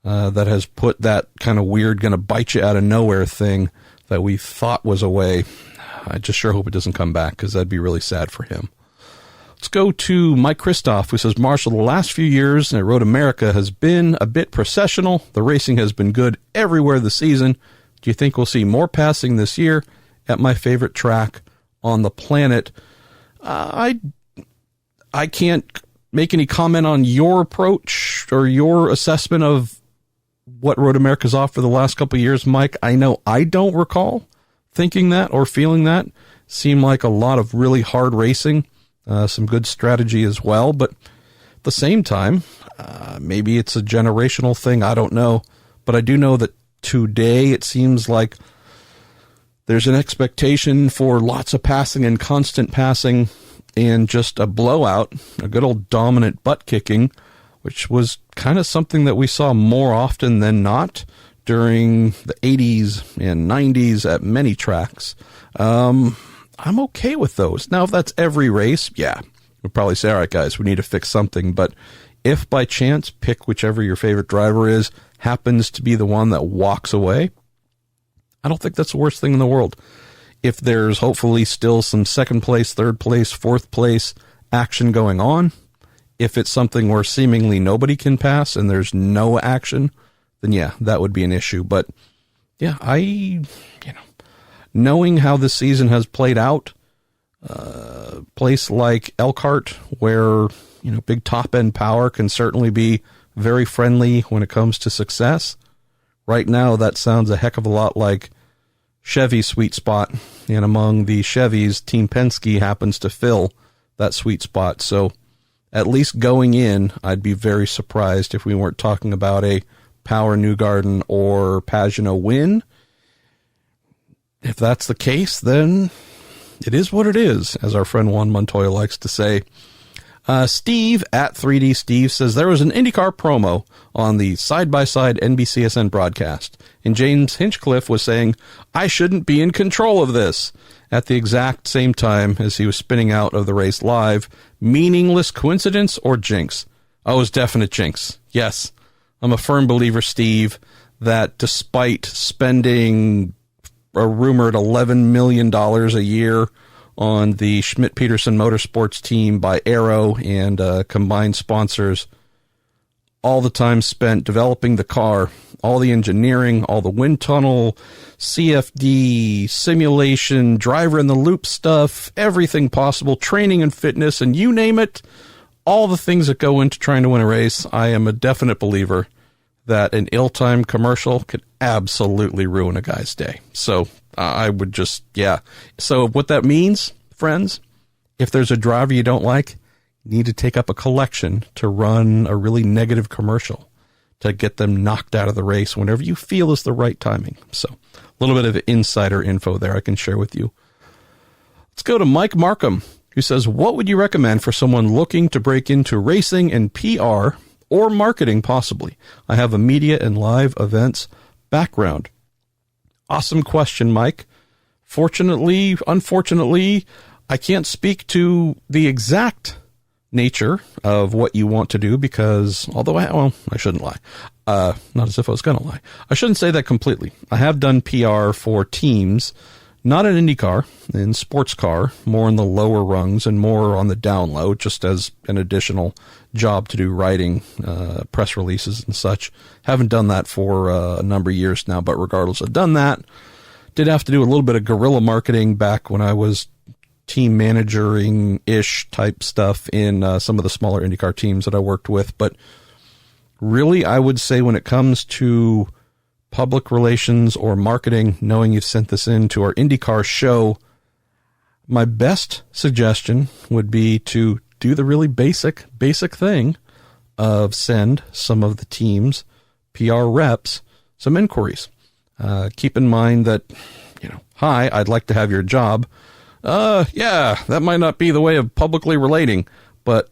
that has put that kind of weird gonna bite you out of nowhere thing that we thought was away, I just sure hope it doesn't come back, because that'd be really sad for him. Let's go to Mike Christoph, who says, Marshall, the last few years at Road America has been a bit processional. The racing has been good everywhere this season. Do you think we'll see more passing this year at my favorite track on the planet? I can't make any comment on your approach or your assessment of what Road America's offered the last couple of years, Mike. I know I don't recall thinking that or feeling that. Seemed like a lot of really hard racing. Some good strategy as well, but at the same time, maybe it's a generational thing. I don't know, but I do know that today it seems like there's an expectation for lots of passing and constant passing and just a blowout, a good old dominant butt kicking, which was kind of something that we saw more often than not during the 80s and 90s at many tracks. I'm okay with those. Now, if that's every race, we'll probably say, all right, guys, we need to fix something. But if by chance, pick whichever your favorite driver is, happens to be the one that walks away, I don't think that's the worst thing in the world. If there's hopefully still some second place, third place, fourth place action going on, if it's something where seemingly nobody can pass and there's no action, then that would be an issue. But knowing how this season has played out, place like Elkhart, where, big top-end power can certainly be very friendly when it comes to success. Right now, that sounds a heck of a lot like Chevy's sweet spot, and among the Chevys, Team Penske happens to fill that sweet spot. So at least going in, I'd be very surprised if we weren't talking about a Power Newgarden or Pagenaud win. If that's the case, then it is what it is, as our friend Juan Montoya likes to say. Steve at 3D Steve says, there was an IndyCar promo on the side-by-side NBCSN broadcast, and James Hinchcliffe was saying, I shouldn't be in control of this, at the exact same time as he was spinning out of the race live. Meaningless coincidence or jinx? Oh, it was definite jinx. Yes, I'm a firm believer, Steve, that despite spending a rumored $11 million a year on the Schmidt Peterson Motorsports team by Aero and combined sponsors, all the time spent developing the car, all the engineering, all the wind tunnel, CFD, simulation, driver in the loop stuff, everything possible, training and fitness, and you name it, all the things that go into trying to win a race. I am a definite believer that an ill-timed commercial could absolutely ruin a guy's day. So I would just, So what that means, friends, if there's a driver you don't like, need to take up a collection to run a really negative commercial to get them knocked out of the race whenever you feel is the right timing. So a little bit of insider info there I can share with you. Let's go to Mike Markham, who says, what would you recommend for someone looking to break into racing and PR or marketing possibly? I have a media and live events background. Awesome question, Mike. Fortunately, unfortunately, I can't speak to the exact nature of what you want to do because, although I shouldn't lie. Not as if I was going to lie. I shouldn't say that completely. I have done PR for teams, not in IndyCar, in sports car, more in the lower rungs and more on the down low, just as an additional job to do writing, press releases and such. Haven't done that for a number of years now, but regardless, I've done that. Did have to do a little bit of guerrilla marketing back when I was team managering-ish type stuff in some of the smaller IndyCar teams that I worked with. But really, I would say when it comes to public relations or marketing, knowing you've sent this in to our IndyCar show, my best suggestion would be to do the really basic thing of send some of the team's PR reps some inquiries. Keep in mind that, hi, I'd like to have your job. Yeah, that might not be the way of publicly relating, but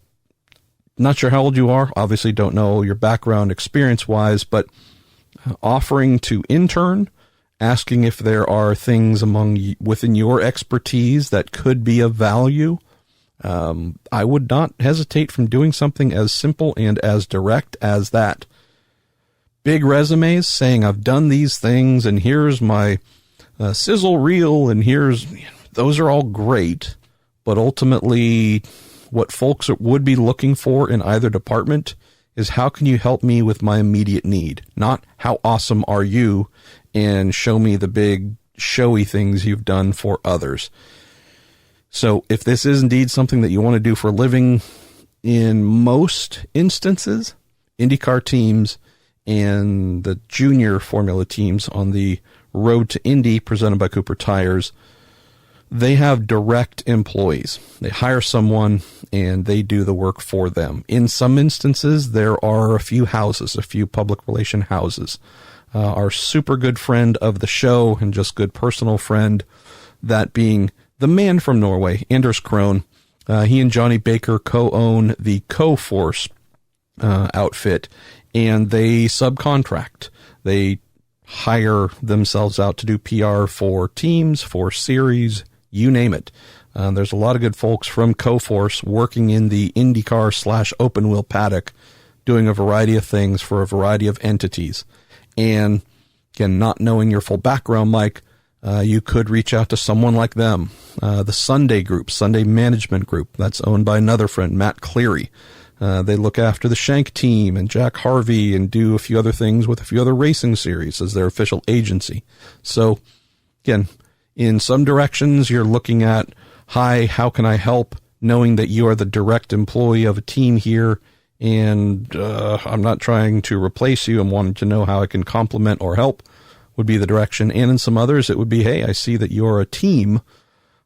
not sure how old you are. Obviously don't know your background experience-wise, but offering to intern, asking if there are things within your expertise that could be of value. I would not hesitate from doing something as simple and as direct as that. Big resumes saying I've done these things and here's my sizzle reel and those are all great, but ultimately what folks would be looking for in either department is how can you help me with my immediate need? Not how awesome are you and show me the big showy things you've done for others. So if this is indeed something that you want to do for a living, in most instances, IndyCar teams and the junior Formula teams on the road to Indy presented by Cooper Tires, they have direct employees. They hire someone and they do the work for them. In some instances, there are a few public relation houses. Our super good friend of the show and just good personal friend, that being the man from Norway, Anders Krohn. He and Johnny Baker co-own the Co-Force outfit, and they subcontract. They hire themselves out to do PR for teams, for series, you name it. There's a lot of good folks from Co-Force working in the IndyCar / open wheel paddock, doing a variety of things for a variety of entities. And again, not knowing your full background, Mike, you could reach out to someone like them. The Sunday Management Group, that's owned by another friend, Matt Cleary. They look after the Shank team and Jack Harvey and do a few other things with a few other racing series as their official agency. So again, in some directions, you're looking at, hi, how can I help? Knowing that you are the direct employee of a team here, and I'm not trying to replace you. I'm wanting to know how I can complement or help would be the direction. And in some others, it would be, hey, I see that you're a team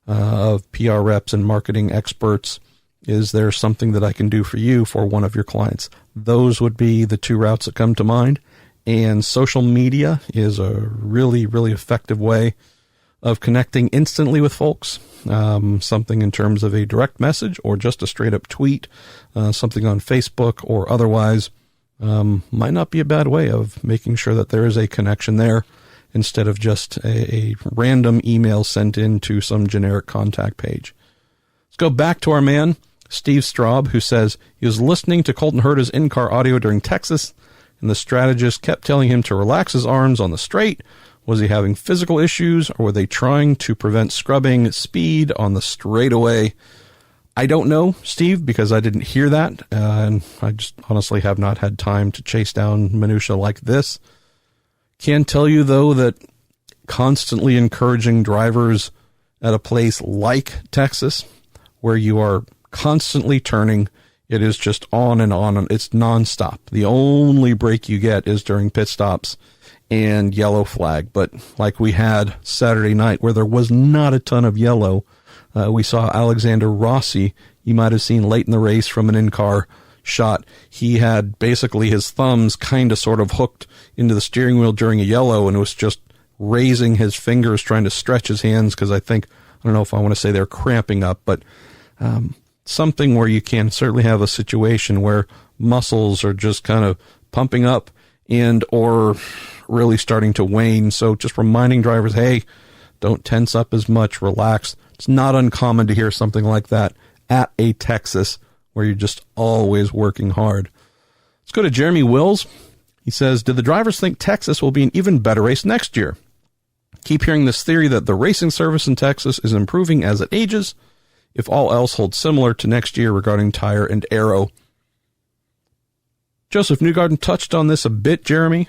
of PR reps and marketing experts. Is there something that I can do for you for one of your clients? Those would be the two routes that come to mind. And social media is a really, really effective way of connecting instantly with folks. Something in terms of a direct message or just a straight up tweet, something on Facebook or otherwise, might not be a bad way of making sure that there is a connection there instead of just a random email sent in to some generic contact page. Let's go back to our man, Steve Straub, who says he was listening to Colton Herta's in-car audio during Texas, and the strategist kept telling him to relax his arms on the straight. Was he having physical issues, or were they trying to prevent scrubbing speed on the straightaway? I don't know, Steve, because I didn't hear that, and I just honestly have not had time to chase down minutia like this. Can tell you, though, that constantly encouraging drivers at a place like Texas, where you are constantly turning, it is just on and on, and it's nonstop. The only break you get is during pit stops and yellow flag. But like we had Saturday night, where there was not a ton of yellow, we saw Alexander Rossi you might have seen late in the race from an in-car shot. He had basically his thumbs kind of sort of hooked into the steering wheel during a yellow and was just raising his fingers, trying to stretch his hands, because I don't know if I want to say they're cramping up, but something where you can certainly have a situation where muscles are just kind of pumping up and or really starting to wane. So just reminding drivers, hey, don't tense up as much, relax. It's not uncommon to hear something like that at a Texas where you're just always working hard. Let's go to Jeremy Wills. He says, do the drivers think Texas will be an even better race next year? Keep hearing this theory that the racing service in Texas is improving as it ages, if all else holds similar to next year regarding tire and aero. Josef Newgarden touched on this a bit, Jeremy,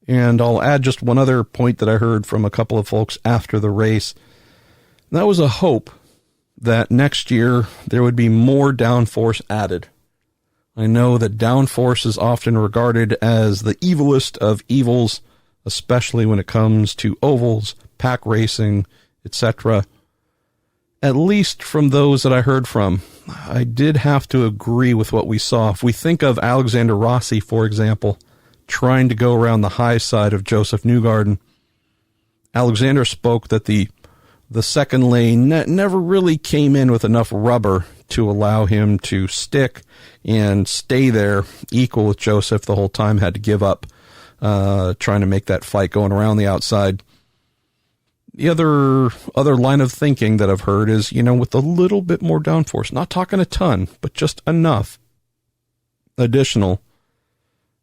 and I'll add just one other point that I heard from a couple of folks after the race. And that was a hope that next year there would be more downforce added. I know that downforce is often regarded as the evilest of evils, especially when it comes to ovals, pack racing, etc. At least from those that I heard from, I did have to agree with what we saw. If we think of Alexander Rossi, for example, trying to go around the high side of Josef Newgarden, Alexander spoke that the second lane never really came in with enough rubber to allow him to stick and stay there equal with Josef the whole time, had to give up trying to make that fight going around the outside. The other line of thinking that I've heard is, with a little bit more downforce, not talking a ton, but just enough additional,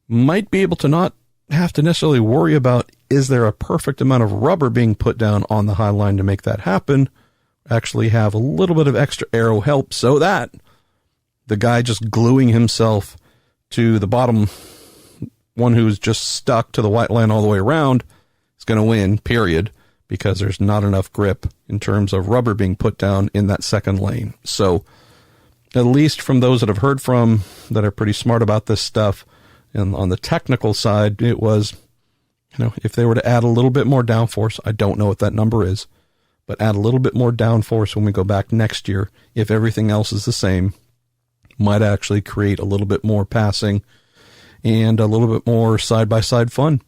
might be able to not have to necessarily worry about, is there a perfect amount of rubber being put down on the high line to make that happen? Actually have a little bit of extra aero help so that the guy just gluing himself to the bottom one who's just stuck to the white line all the way around is going to win, period, because there's not enough grip in terms of rubber being put down in that second lane. So at least from those that I've heard from that are pretty smart about this stuff, and on the technical side, it was, if they were to add a little bit more downforce, I don't know what that number is, but add a little bit more downforce when we go back next year, if everything else is the same, might actually create a little bit more passing and a little bit more side-by-side fun.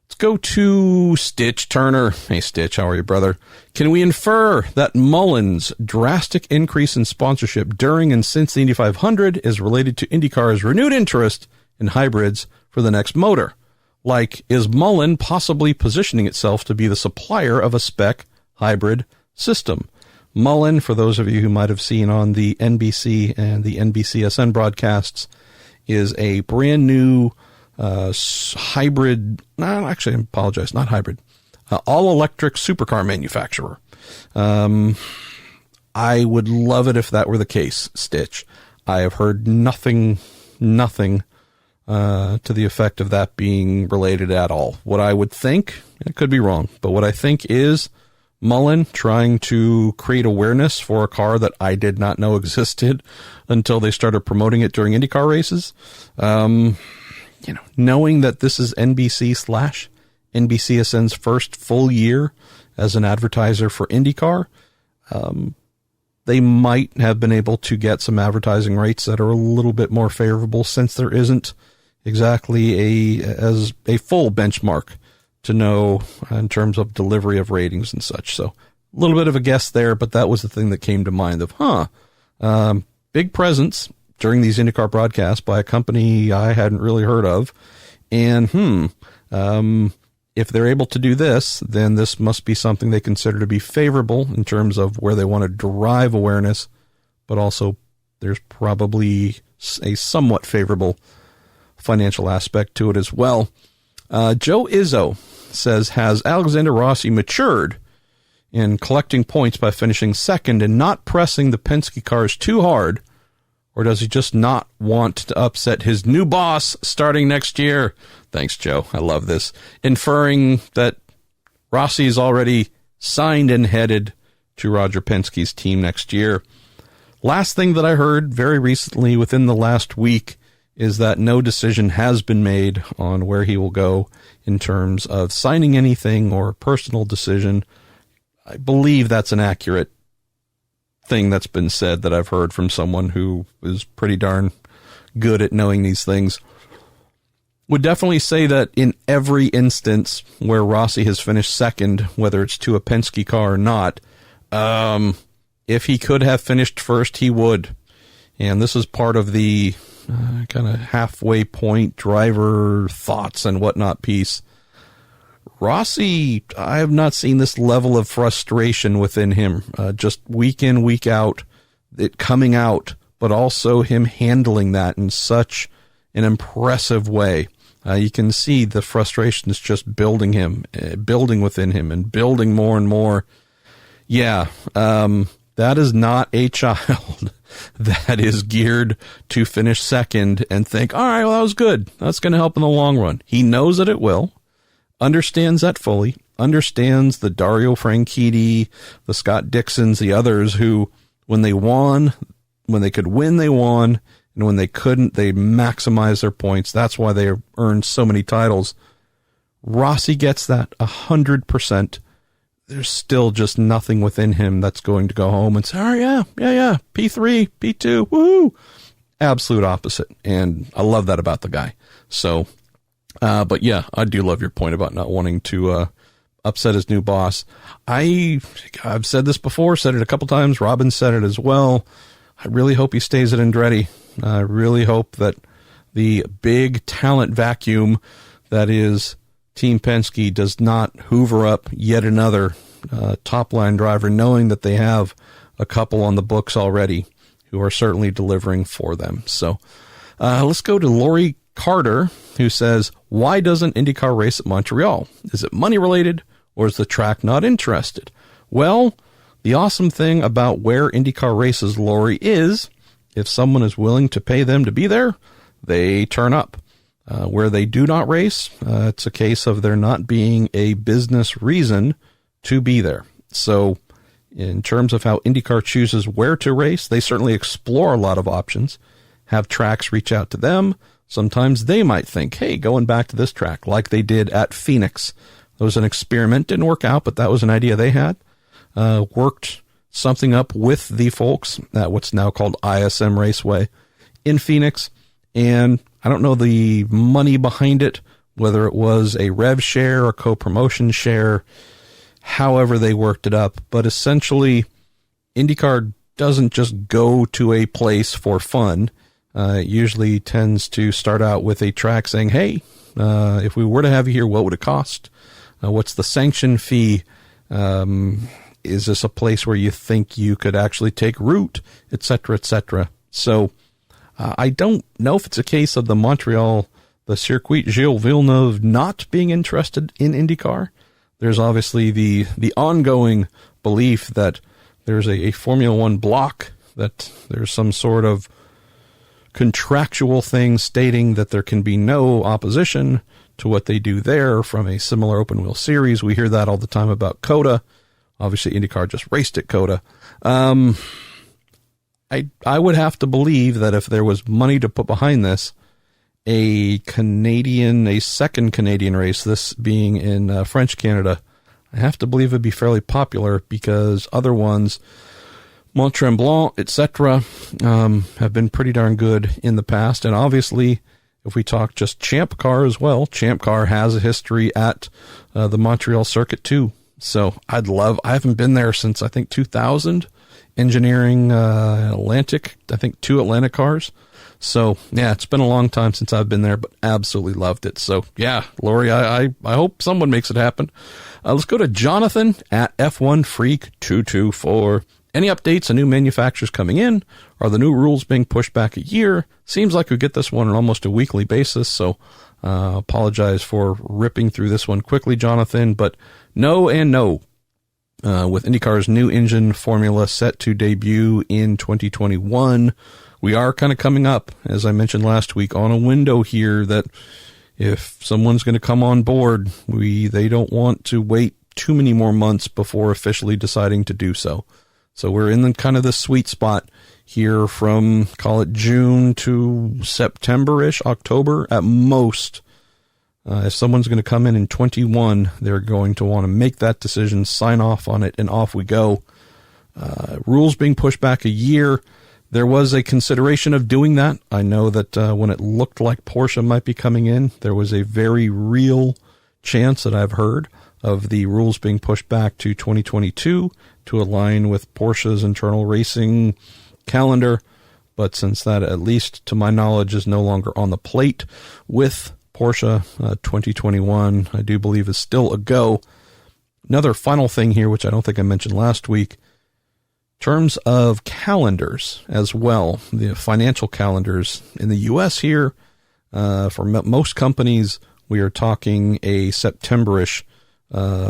Let's go to Stitch Turner. Hey, Stitch, how are you, brother? Can we infer that Mullen's drastic increase in sponsorship during and since the Indy 500 is related to IndyCar's renewed interest in hybrids for the next motor? Like, is Mullen possibly positioning itself to be the supplier of a spec hybrid system? Mullen, for those of you who might have seen on the NBC and the NBCSN broadcasts, is a brand new hybrid, actually, I apologize, not hybrid, all-electric supercar manufacturer. I would love it if that were the case, Stitch. I have heard nothing to the effect of that being related at all. What I would think, I could be wrong, but what I think is Mullen trying to create awareness for a car that I did not know existed until they started promoting it during IndyCar races. Knowing that this is NBC/NBCSN's first full year as an advertiser for IndyCar, they might have been able to get some advertising rates that are a little bit more favorable, since there isn't exactly a full benchmark to know in terms of delivery of ratings and such. So a little bit of a guess there, but that was the thing that came to mind of, big presence during these IndyCar broadcasts by a company I hadn't really heard of. And, if they're able to do this, then this must be something they consider to be favorable in terms of where they want to derive awareness, but also there's probably a somewhat favorable financial aspect to it as well. Joe Izzo says, has Alexander Rossi matured in collecting points by finishing second and not pressing the Penske cars too hard? Or does he just not want to upset his new boss starting next year? Thanks, Joe. I love this. Inferring that Rossi is already signed and headed to Roger Penske's team next year. Last thing that I heard very recently within the last week is that no decision has been made on where he will go in terms of signing anything or personal decision. I believe that's an accurate thing that's been said that I've heard from someone who is pretty darn good at knowing these things. Would definitely say that in every instance where Rossi has finished second, whether it's to a Penske car or not, if he could have finished first, he would. And this is part of the kind of halfway point driver thoughts and whatnot piece. Rossi, I have not seen this level of frustration within him, just week in, week out, it coming out, but also him handling that in such an impressive way. You can see the frustration is just building within him and building more and more. Yeah, that is not a child that is geared to finish second and think, all right, well, that was good. That's going to help in the long run. He knows that it will, understands that fully, understands the Dario Franchitti, the Scott Dixons, the others who, when they won, when they could win, they won. And when they couldn't, they maximized their points. That's why they earned so many titles. Rossi gets that 100%. There's still just nothing within him that's going to go home and say, oh, yeah, P3, P2, woohoo. Absolute opposite. And I love that about the guy. So, but yeah, I do love your point about not wanting to upset his new boss. I've said this before, said it a couple times. Robin said it as well. I really hope he stays at Andretti. I really hope that the big talent vacuum that is Team Penske does not hoover up yet another top-line driver, knowing that they have a couple on the books already who are certainly delivering for them. So let's go to Lori Carter, who says, why doesn't IndyCar race at Montreal? Is it money-related, or is the track not interested? Well, the awesome thing about where IndyCar races, Lori, is if someone is willing to pay them to be there, they turn up. Where they do not race, it's a case of there not being a business reason to be there. So in terms of how IndyCar chooses where to race, they certainly explore a lot of options, have tracks reach out to them. Sometimes they might think, hey, going back to this track, like they did at Phoenix. That was an experiment, didn't work out, but that was an idea they had. Worked something up with the folks at what's now called ISM Raceway in Phoenix. And I don't know the money behind it, whether it was a rev share or co-promotion share, however they worked it up. But essentially, IndyCar doesn't just go to a place for fun. It usually tends to start out with a track saying, hey, if we were to have you here, what would it cost? What's the sanction fee? Is this a place where you think you could actually take root, et cetera, et cetera? So I don't know if it's a case of the Circuit Gilles Villeneuve not being interested in IndyCar. There's obviously the ongoing belief that there's a Formula One block, that there's some sort of contractual thing stating that there can be no opposition to what they do there from a similar open wheel series. We hear that all the time about COTA. Obviously, IndyCar just raced at COTA. I would have to believe that if there was money to put behind this, a second Canadian race, this being in French Canada, I have to believe it'd be fairly popular because other ones, Mont Tremblant, etc., have been pretty darn good in the past. And obviously, if we talk just Champ Car as well, Champ Car has a history at the Montreal circuit too. So I haven't been there since I think 2000, engineering Atlantic, I think 2 Atlantic cars. So yeah, it's been a long time since I've been there, but absolutely loved it. So yeah, Lori, I hope someone makes it happen. Let's go to Jonathan at F1Freak224. Any updates on new manufacturers coming in? Are the new rules being pushed back a year? Seems like we get this one on almost a weekly basis, so apologize for ripping through this one quickly, Jonathan, but no and no. With IndyCar's new engine formula set to debut in 2021, we are kind of coming up, as I mentioned last week, on a window here that if someone's going to come on board, they don't want to wait too many more months before officially deciding to do so. So we're in the kind of the sweet spot here from, call it June to September-ish, October at most. If someone's going to come in 21, they're going to want to make that decision, sign off on it, and off we go. rules being pushed back a year. There was a consideration of doing that. I know that when it looked like Porsche might be coming in, there was a very real chance that I've heard of the rules being pushed back to 2022 to align with Porsche's internal racing calendar. But since that, at least to my knowledge, is no longer on the plate with Porsche, 2021, I do believe is still a go. Another final thing here, which I don't think I mentioned last week, in terms of calendars as well, the financial calendars in the U.S. here, for most companies, we are talking a September-ish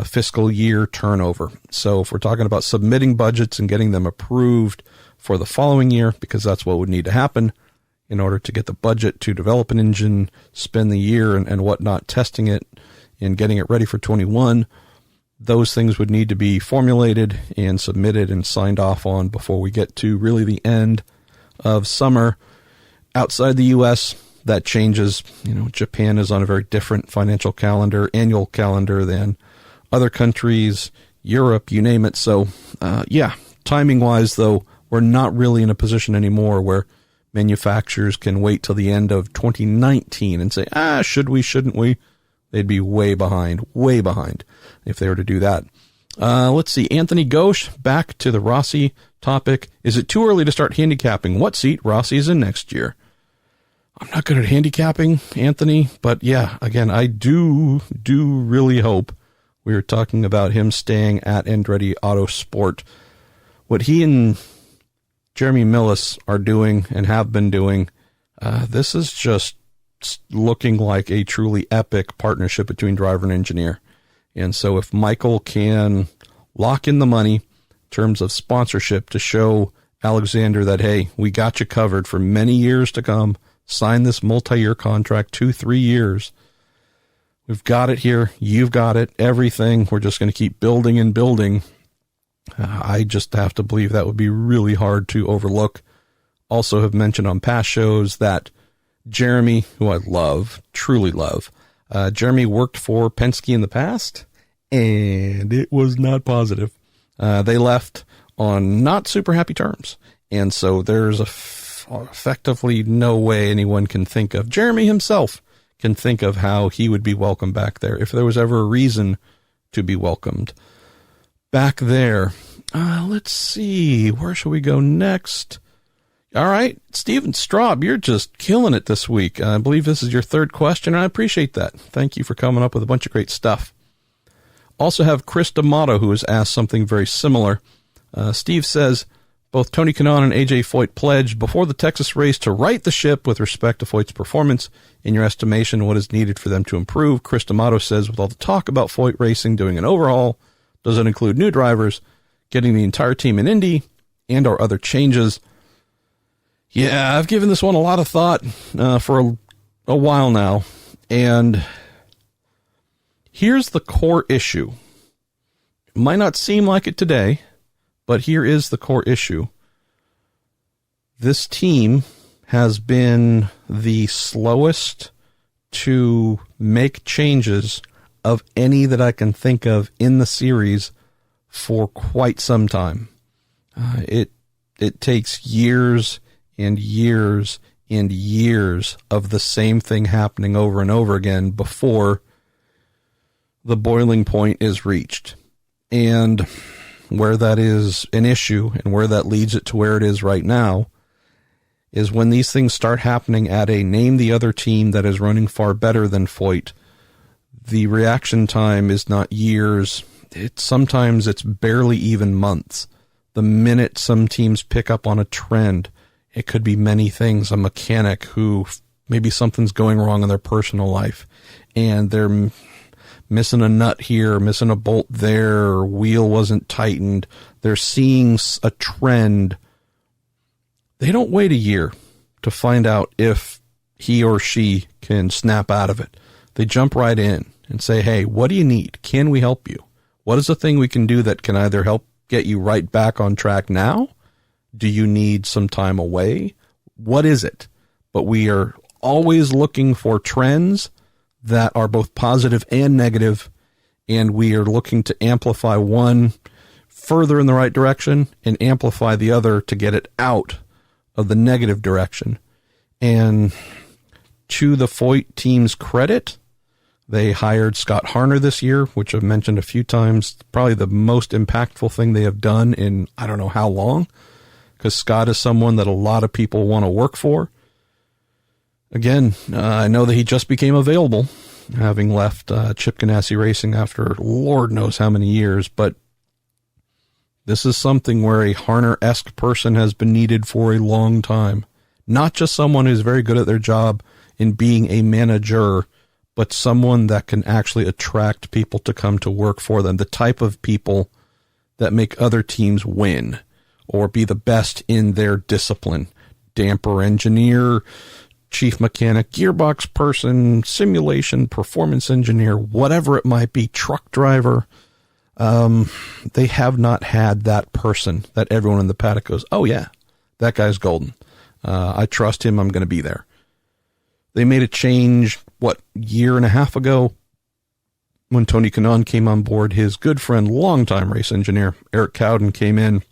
fiscal year turnover. So if we're talking about submitting budgets and getting them approved for the following year, because that's what would need to happen in order to get the budget to develop an engine, spend the year and whatnot, testing it and getting it ready for 21, those things would need to be formulated and submitted and signed off on before we get to really the end of summer. Outside the U.S., that changes. Japan is on a very different financial calendar, annual calendar than other countries, Europe, you name it. So, timing-wise, though, we're not really in a position anymore where manufacturers can wait till the end of 2019 and say, should we, shouldn't we? They'd be way behind if they were to do that. Let's see. Anthony Ghosh, back to the Rossi topic. Is it too early to start handicapping what seat Rossi is in next year? I'm not good at handicapping, Anthony, but yeah, again, I do really hope we are talking about him staying at Andretti Autosport. What he and Jeremy Millis are doing and have been doing, this is just looking like a truly epic partnership between driver and engineer. And so if Michael can lock in the money in terms of sponsorship to show Alexander that, hey, we got you covered for many years to come, sign this multi-year contract, 2-3 years. We've got it here. You've got it. Everything. We're just going to keep building and building. I just have to believe that would be really hard to overlook. Also have mentioned on past shows that Jeremy, who I love, truly love, Jeremy worked for Penske in the past, and it was not positive. They left on not super happy terms. And so there's effectively no way anyone can think of, Jeremy himself can think of how he would be welcomed back there if there was ever a reason to be welcomed back there. Let's see. Where shall we go next? All right. Steven Straub, you're just killing it this week. I believe this is your third question, and I appreciate that. Thank you for coming up with a bunch of great stuff. Also have Chris D'Amato, who has asked something very similar. Steve says, both Tony Kanaan and AJ Foyt pledged before the Texas race to right the ship with respect to Foyt's performance. In your estimation, what is needed for them to improve? Chris D'Amato says, with all the talk about Foyt Racing doing an overhaul, does it include new drivers, getting the entire team in Indy, and or other changes? Yeah, I've given this one a lot of thought for a while now, and here's the core issue. It might not seem like it today, but here is the core issue. This team has been the slowest to make changes of any that I can think of in the series for quite some time. It takes years and years and years of the same thing happening over and over again before the boiling point is reached. And where that is an issue and where that leads it to where it is right now is when these things start happening at a name the other team that is running far better than Foyt. The reaction time is not years. Sometimes it's barely even months. The minute some teams pick up on a trend, it could be many things. A mechanic who maybe something's going wrong in their personal life and they're missing a nut here, missing a bolt there, or wheel wasn't tightened. They're seeing a trend. They don't wait a year to find out if he or she can snap out of it. They jump right in and say, hey, what do you need? Can we help you? What is the thing we can do that can either help get you right back on track now? Do you need some time away? What is it? But we are always looking for trends that are both positive and negative, and we are looking to amplify one further in the right direction and amplify the other to get it out of the negative direction. And to the Foyt team's credit, they hired Scott Harner this year, which I've mentioned a few times, probably the most impactful thing they have done in I don't know how long, because Scott is someone that a lot of people want to work for. Again, I know that he just became available, having left Chip Ganassi Racing after Lord knows how many years, but this is something where a Harner-esque person has been needed for a long time. Not just someone who's very good at their job in being a manager, but someone that can actually attract people to come to work for them. The type of people that make other teams win or be the best in their discipline. Damper engineer, chief mechanic, gearbox person, simulation, performance engineer, whatever it might be, truck driver. They have not had that person that everyone in the paddock goes, oh yeah, that guy's golden. I trust him. I'm going to be there. They made a change, year and a half ago when Tony Kanaan came on board. His good friend, longtime race engineer, Eric Cowden, came in,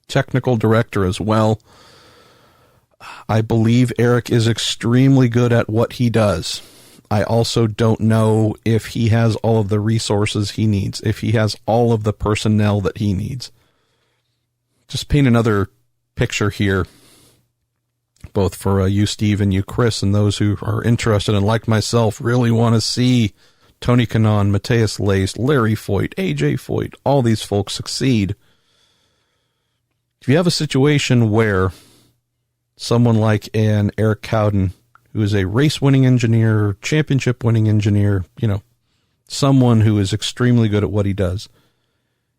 technical director as well. I believe Eric is extremely good at what he does. I also don't know if he has all of the resources he needs, if he has all of the personnel that he needs. Just paint another picture here, both for you, Steve, and you, Chris, and those who are interested and, like myself, really want to see Tony Kanaan, Matthias Lace, Larry Foyt, AJ Foyt, all these folks succeed. If you have a situation where someone like an Eric Cowden, who is a race-winning engineer, championship-winning engineer, someone who is extremely good at what he does,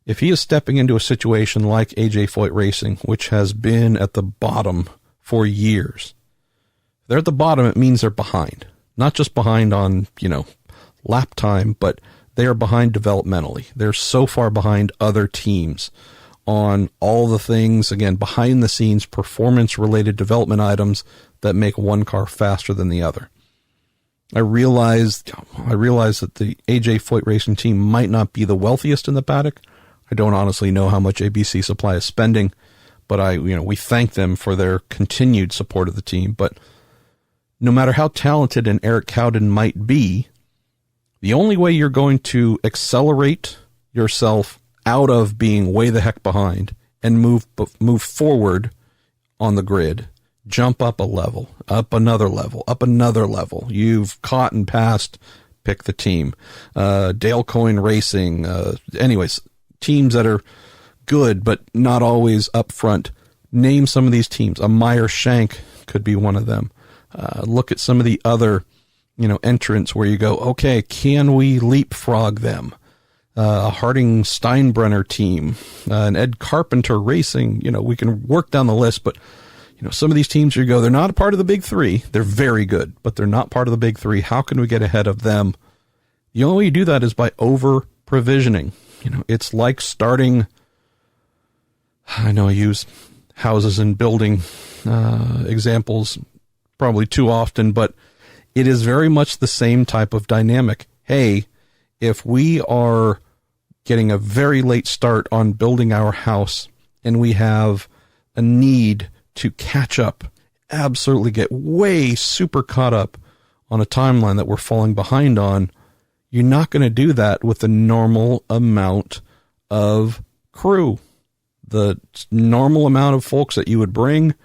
if he is stepping into a situation like AJ Foyt Racing, which has been at the bottom for years, if they're at the bottom, it means they're behind. Not just behind on, lap time, but they are behind developmentally. They're so far behind other teams on all the things, again, behind the scenes, performance-related development items that make one car faster than the other. I realized that the AJ Foyt Racing team might not be the wealthiest in the paddock. I don't honestly know how much ABC Supply is spending, but we thank them for their continued support of the team. But no matter how talented an Eric Cowden might be, the only way you're going to accelerate yourself out of being way the heck behind and move forward on the grid, jump up a level, up another level, up another level. You've caught and passed, pick the team. Dale Coyne Racing, anyways, teams that are good but not always up front. Name some of these teams. A Meyer Shank could be one of them. Look at some of the other, entrants where you go, okay, can we leapfrog them? A Harding Steinbrenner team, an Ed Carpenter Racing, we can work down the list, but some of these teams you go, they're not a part of the big three. They're very good, but they're not part of the big three. How can we get ahead of them? The only way you do that is by over provisioning. It's like starting, I know I use houses and building examples probably too often, but it is very much the same type of dynamic. Hey, if we are getting a very late start on building our house and we have a need to catch up, absolutely get way super caught up on a timeline that we're falling behind on, you're not going to do that with the normal amount of crew. The normal amount of folks that you would bring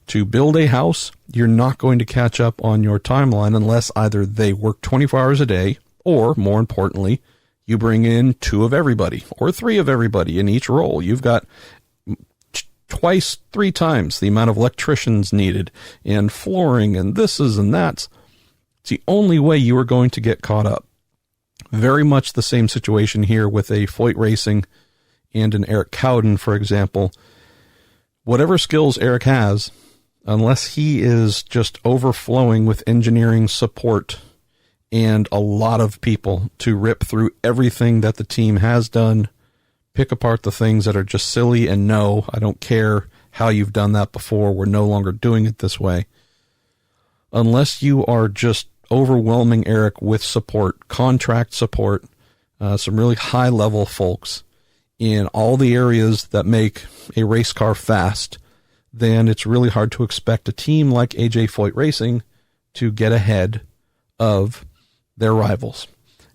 to build a house, you're not going to catch up on your timeline unless either they work 24 hours a day or, more importantly, you bring in 2 of everybody or 3 of everybody in each role. You've got twice, 3 times the amount of electricians needed and flooring and this's and that's. It's the only way you are going to get caught up. Very much the same situation here with a Foyt Racing and an Eric Cowden, for example. Whatever skills Eric has, unless he is just overflowing with engineering support and a lot of people to rip through everything that the team has done, pick apart the things that are just silly, and no, I don't care how you've done that before. We're no longer doing it this way. Unless you are just overwhelming Eric with support, contract support, some really high-level folks, in all the areas that make a race car fast, then it's really hard to expect a team like AJ Foyt Racing to get ahead of their rivals.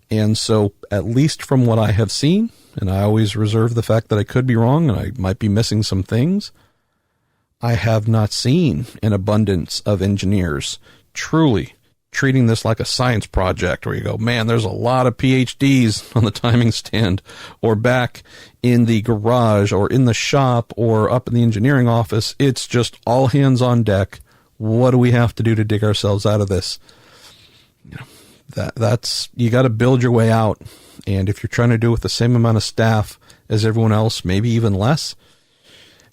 And so, at least from what I have seen, and I always reserve the fact that I could be wrong and I might be missing some things, I have not seen an abundance of engineers truly treating this like a science project where you go, man, there's a lot of PhDs on the timing stand or back in the garage or in the shop or up in the engineering office. It's just all hands on deck. What do we have to do to dig ourselves out of this? You know, that's you got to build your way out. And if you're trying to do it with the same amount of staff as everyone else, maybe even less,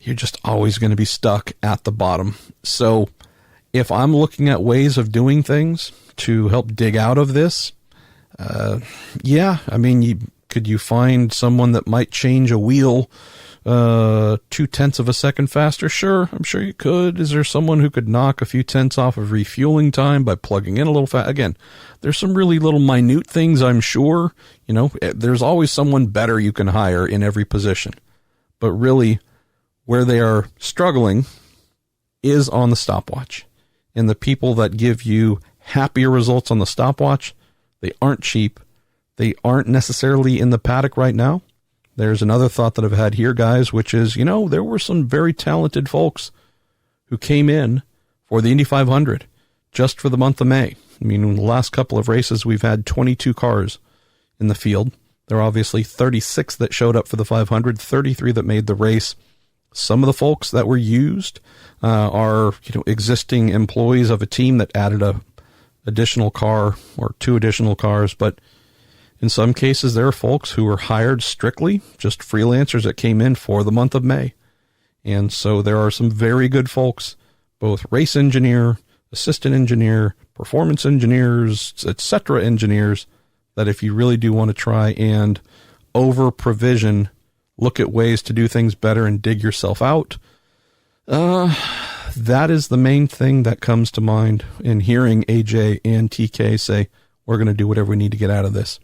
you're just always going to be stuck at the bottom. So if I'm looking at ways of doing things to help dig out of this, yeah, I mean, could you find someone that might change a wheel 0.2 of a second faster? Sure, I'm sure you could. Is there someone who could knock a few tenths off of refueling time by plugging in a little fast? Again, there's some really little minute things, I'm sure. You know, there's always someone better you can hire in every position. But really, where they are struggling is on the stopwatch. And the people that give you happier results on the stopwatch, they aren't cheap. They aren't necessarily in the paddock right now. There's another thought that I've had here, guys, which is, you know, there were some very talented folks who came in for the Indy 500 just for the month of May. I mean, in the last couple of races, we've had 22 cars in the field. There are obviously 36 that showed up for the 500, 33 that made the race. Some of the folks that were used are, you know, existing employees of a team that added a additional car or 2 additional cars. But in some cases, there are folks who were hired strictly, just freelancers that came in for the month of May. And so there are some very good folks, both race engineer, assistant engineer, performance engineers, etc. engineers, that if you really do want to try and over provision, look at ways to do things better and dig yourself out, that is the main thing that comes to mind in hearing AJ and TK say, we're going to do whatever we need to get out of this.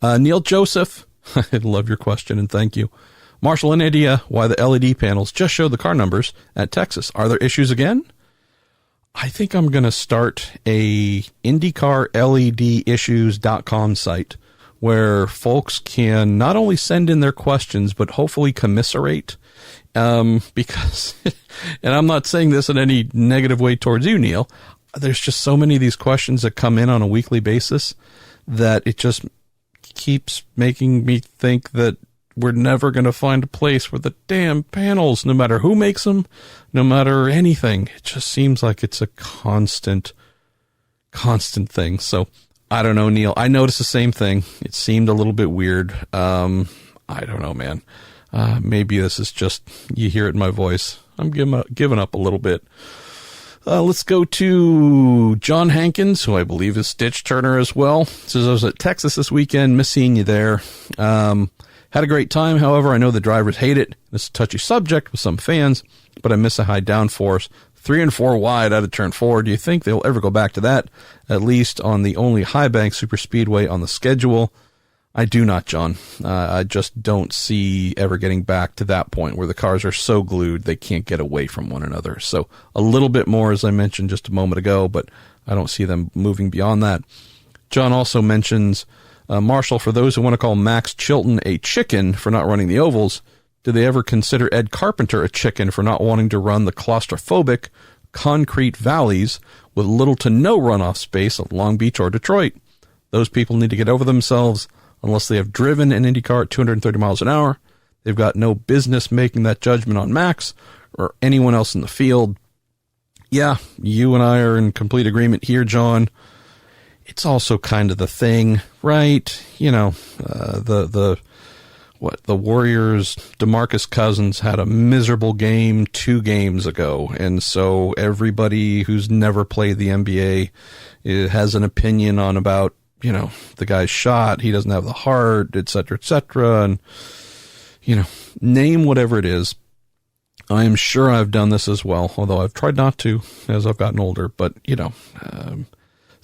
Neil Joseph, I love your question and thank you. Marshall, any idea why the LED panels just showed the car numbers at Texas? Are there issues again? I think I'm going to start a IndyCar LEDissues.com site where folks can not only send in their questions, but hopefully commiserate. Because, and I'm not saying this in any negative way towards you, Neil, there's just so many of these questions that come in on a weekly basis that it just keeps making me think that we're never going to find a place where the damn panels, no matter who makes them, no matter anything, it just seems like it's a constant thing. So I don't know, Neil. I noticed the same thing. It seemed a little bit weird. I don't know, man. Maybe this is just, you hear it in my voice. I'm giving up a little bit. Let's go to John Hankins, who I believe is Stitch Turner as well. Says, I was at Texas this weekend. Miss seeing you there. Had a great time. However, I know the drivers hate it. It's a touchy subject with some fans, but I miss a high downforce. 3 and 4 wide out of turn 4. Do you think they'll ever go back to that? At least on the only high bank super speedway on the schedule. I do not, John. I just don't see ever getting back to that point where the cars are so glued they can't get away from one another. So a little bit more, as I mentioned just a moment ago, but I don't see them moving beyond that. John also mentions, Marshall, for those who want to call Max Chilton a chicken for not running the ovals, do they ever consider Ed Carpenter a chicken for not wanting to run the claustrophobic concrete valleys with little to no runoff space at Long Beach or Detroit? Those people need to get over themselves. Unless they have driven an IndyCar at 230 miles an hour, they've got no business making that judgment on Max or anyone else in the field. Yeah, you and I are in complete agreement here, John. It's also kind of the thing, right? You know, the Warriors, DeMarcus Cousins had a miserable game 2 games ago, and so everybody who's never played the NBA has an opinion on about, you know, the guy's shot, he doesn't have the heart, et cetera, and, you know, name whatever it is. I am sure I've done this as well, although I've tried not to as I've gotten older, but, you know,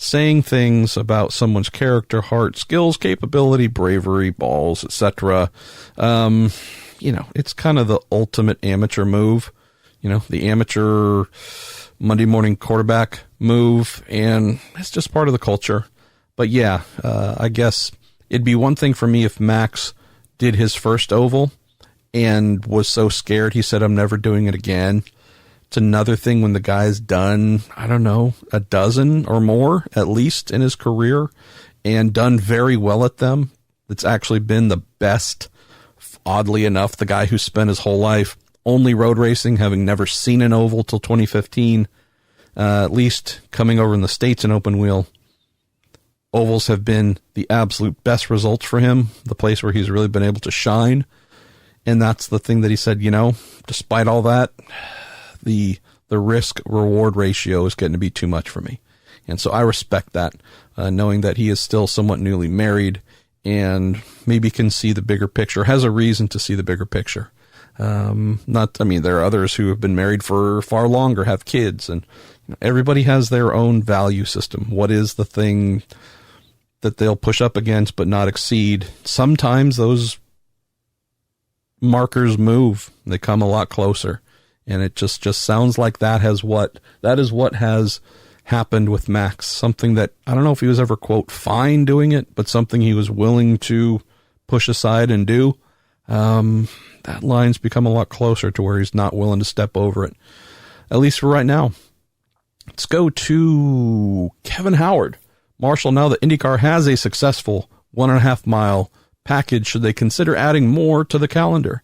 saying things about someone's character, heart, skills, capability, bravery, balls, etc. It's kind of the ultimate amateur move, the amateur Monday morning quarterback move, and it's just part of the culture. But yeah, I guess it'd be one thing for me if Max did his first oval and was so scared he said, I'm never doing it again. It's another thing when the guy's done, I don't know, a dozen or more, at least in his career, and done very well at them. It's actually been the best, oddly enough, the guy who spent his whole life only road racing, having never seen an oval till 2015, at least coming over in the States in open wheel. Ovals have been the absolute best results for him, the place where he's really been able to shine. And that's the thing that he said, despite all that, the risk-reward ratio is getting to be too much for me. And so I respect that, knowing that he is still somewhat newly married and maybe can see the bigger picture, has a reason to see the bigger picture. There are others who have been married for far longer, have kids, and everybody has their own value system. What is the thing that they'll push up against but not exceed? Sometimes those markers move. They come a lot closer. And it just sounds like that is what has happened with Max. Something that, I don't know if he was ever, quote, fine doing it, but something he was willing to push aside and do. That line's become a lot closer to where he's not willing to step over it, at least for right now. Let's go to Kevin Howard. Marshall, now that IndyCar has a successful 1.5 mile package, should they consider adding more to the calendar?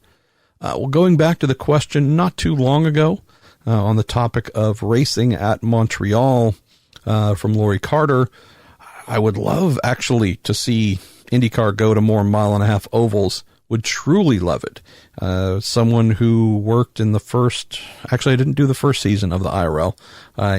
Going back to the question not too long ago on the topic of racing at Montreal from Lori Carter, I would love actually to see IndyCar go to more 1.5 mile ovals. Would truly love it. Someone who worked in the first, actually I didn't do the first season of the IRL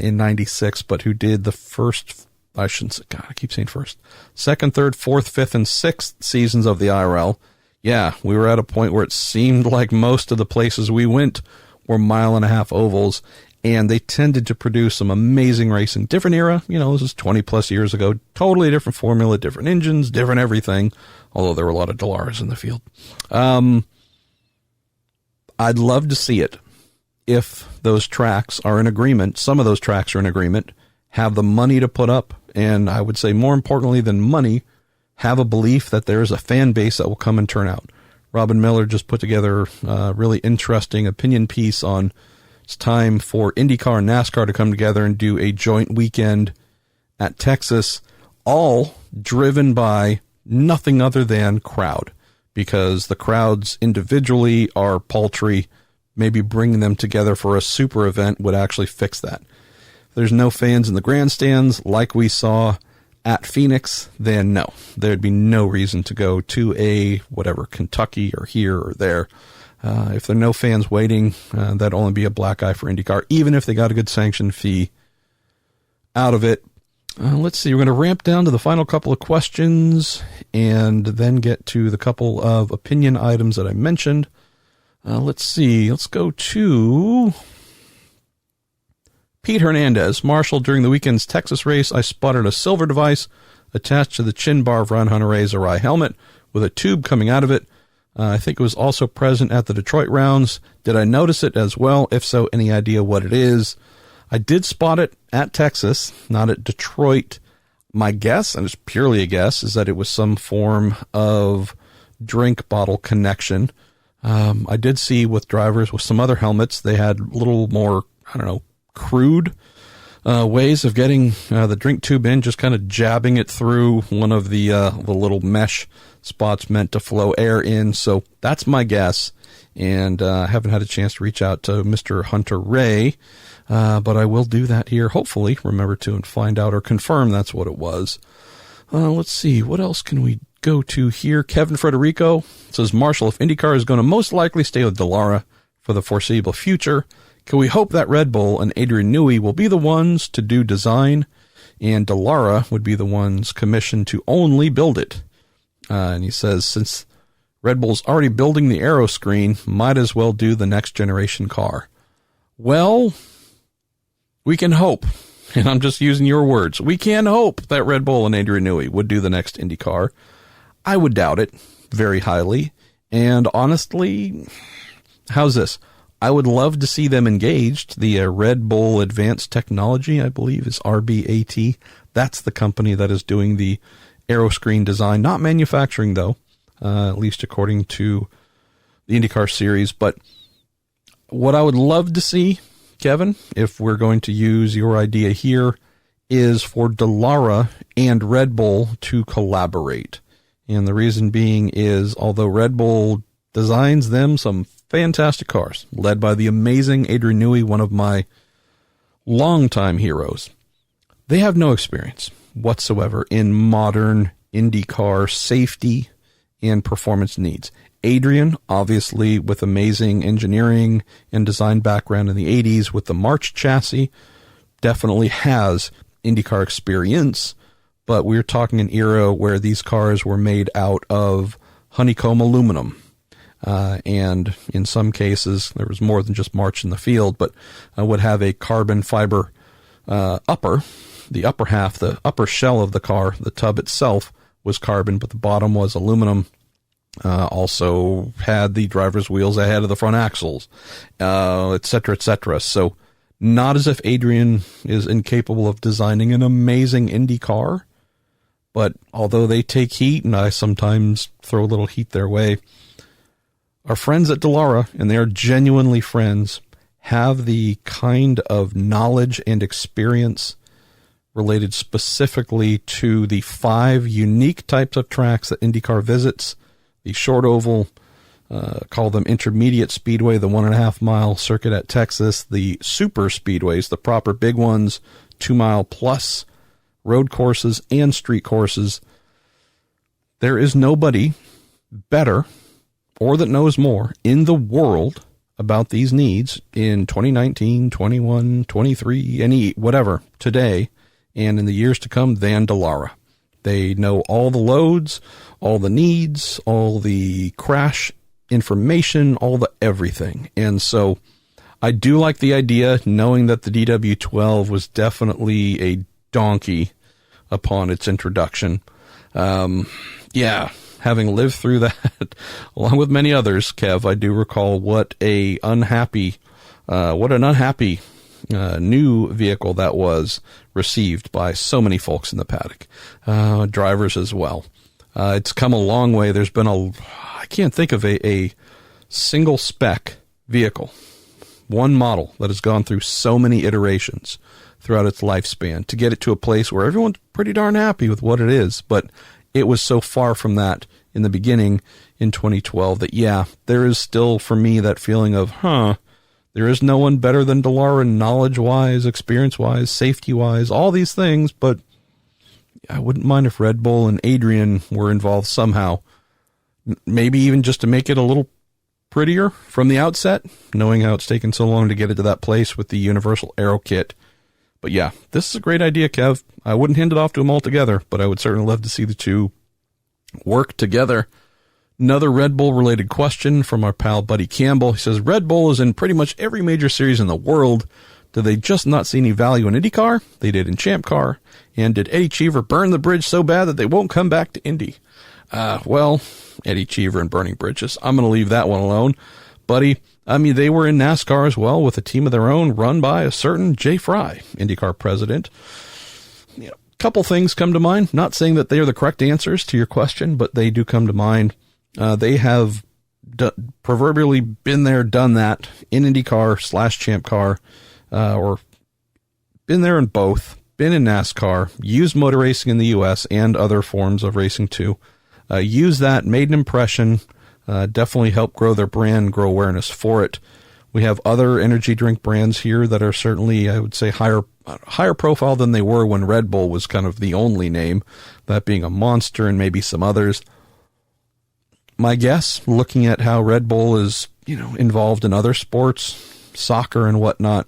in 96, but who did the first, I shouldn't say, God, I keep saying first, second, third, fourth, fifth, and sixth seasons of the IRL. Yeah, we were at a point where it seemed like most of the places we went were 1.5 mile ovals, and they tended to produce some amazing racing. Different era, this is 20 plus years ago, totally different formula, different engines, different everything, although there were a lot of Delaras in the field. I'd love to see it if those tracks are in agreement. Some of those tracks are in agreement, have the money to put up, and I would say more importantly than money, have a belief that there is a fan base that will come and turn out. Robin Miller just put together a really interesting opinion piece on it's time for IndyCar and NASCAR to come together and do a joint weekend at Texas, all driven by nothing other than crowd, because the crowds individually are paltry. Maybe bringing them together for a super event would actually fix that. If there's no fans in the grandstands like we saw at Phoenix, then no, there'd be no reason to go to a whatever, Kentucky or here or there. If there are no fans waiting, that'd only be a black eye for IndyCar, even if they got a good sanction fee out of it. Let's see, we're going to ramp down to the final couple of questions and then get to the couple of opinion items that I mentioned. Let's see, let's go to Pete Hernandez. Marshall, during the weekend's Texas race, I spotted a silver device attached to the chin bar of Ron Hunter-Reay's Arai helmet with a tube coming out of it. I think it was also present at the Detroit rounds. Did I notice it as well? If so, any idea what it is? I did spot it at Texas, not at Detroit. My guess, and it's purely a guess, is that it was some form of drink bottle connection. I did see with drivers with some other helmets, they had a little more, crude ways of getting the drink tube in, just kind of jabbing it through one of the little mesh spots meant to flow air in. So that's my guess. And I haven't had a chance to reach out to Mr. Hunter-Reay, but I will do that here. Hopefully, remember to and find out or confirm that's what it was. Let's see, what else can we go to here? Kevin Frederico says, Marshall, if IndyCar is going to most likely stay with Dallara for the foreseeable future, can we hope that Red Bull and Adrian Newey will be the ones to do design and Dallara would be the ones commissioned to only build it? And he says, since Red Bull's already building the aero screen, might as well do the next generation car. Well, we can hope. and I'm just using your words, we can hope that Red Bull and Adrian Newey would do the next IndyCar. I would doubt it very highly. And honestly, how's this? I would love to see them engaged. The Red Bull Advanced Technology, I believe, is RBAT. That's the company that is doing the aeroscreen design, not manufacturing though, at least according to the IndyCar series. But what I would love to see, Kevin, if we're going to use your idea here, is for Dallara and Red Bull to collaborate. And the reason being is, although Red Bull designs them some fantastic cars, led by the amazing Adrian Newey, one of my longtime heroes, they have no experience whatsoever in modern IndyCar safety and performance needs. Adrian, obviously, with amazing engineering and design background in the 80s with the March chassis, definitely has IndyCar experience, but we're talking an era where these cars were made out of honeycomb aluminum. And in some cases, there was more than just March in the field, but would have a carbon fiber the upper half, the upper shell of the car, the tub itself was carbon, but the bottom was aluminum. Also had the driver's wheels ahead of the front axles, et cetera, et cetera. So not as if Adrian is incapable of designing an amazing Indy car, but although they take heat, and I sometimes throw a little heat their way, our friends at Dallara, and they are genuinely friends, have the kind of knowledge and experience related specifically to the 5 unique types of tracks that IndyCar visits: the short oval, call them intermediate speedway, the 1.5 mile circuit at Texas, the super speedways, the proper big ones, 2 mile plus road courses and street courses. There is nobody better or that knows more in the world about these needs in 2019, 21, 23, any whatever today and in the years to come than Dallara. They know all the loads, all the needs, all the crash information, all the everything. And so I do like the idea, knowing that the DW12 was definitely a donkey upon its introduction. Having lived through that, along with many others, Kev, I do recall what an unhappy new vehicle that was received by so many folks in the paddock, drivers as well. It's come a long way. There's been I can't think of a single spec vehicle, one model that has gone through so many iterations throughout its lifespan to get it to a place where everyone's pretty darn happy with what it is. But it was so far from that in the beginning in 2012 that, there is still for me that feeling of, there is no one better than Dallara knowledge-wise, experience-wise, safety-wise, all these things, but I wouldn't mind if Red Bull and Adrian were involved somehow, maybe even just to make it a little prettier from the outset, knowing how it's taken so long to get it to that place with the Universal Aero Kit. But this is a great idea, Kev. I wouldn't hand it off to them altogether, but I would certainly love to see the two work together. Another Red Bull-related question from our pal Buddy Campbell. He says, Red Bull is in pretty much every major series in the world. Do they just not see any value in IndyCar? They did in Champ Car. And did Eddie Cheever burn the bridge so bad that they won't come back to Indy? Eddie Cheever and burning bridges. I'm going to leave that one alone. Buddy, they were in NASCAR as well with a team of their own run by a certain Jay Fry, IndyCar president. Couple things come to mind. Not saying that they are the correct answers to your question, but they do come to mind. They have proverbially been there, done that in IndyCar / Champ Car, or been there in both, been in NASCAR, used motor racing in the U.S. and other forms of racing too. Used that, made an impression, definitely helped grow their brand, grow awareness for it. We have other energy drink brands here that are certainly, I would say, higher profile than they were when Red Bull was kind of the only name, that being a Monster and maybe some others. My guess, looking at how Red Bull is, involved in other sports, soccer and whatnot,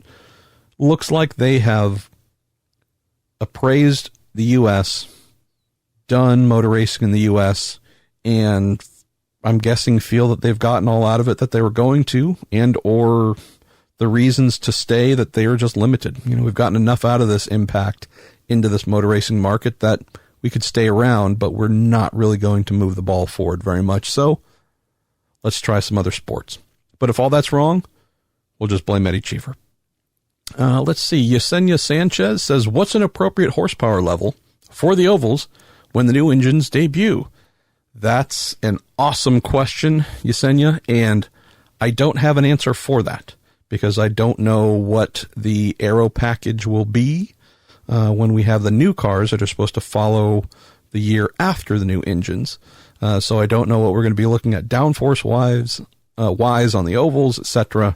looks like they have appraised the U.S., done motor racing in the U.S., and I'm guessing feel that they've gotten all out of it that they were going to, and or the reasons to stay that they are just limited. We've gotten enough out of this impact into this motor racing market that we could stay around, but we're not really going to move the ball forward very much. So let's try some other sports. But if all that's wrong, we'll just blame Eddie Cheever. Let's see. Yesenia Sanchez says, what's an appropriate horsepower level for the ovals when the new engines debut? That's an awesome question, Yesenia, and I don't have an answer for that because I don't know what the aero package will be when we have the new cars that are supposed to follow the year after the new engines. So I don't know what we're going to be looking at downforce-wise on the ovals, etc.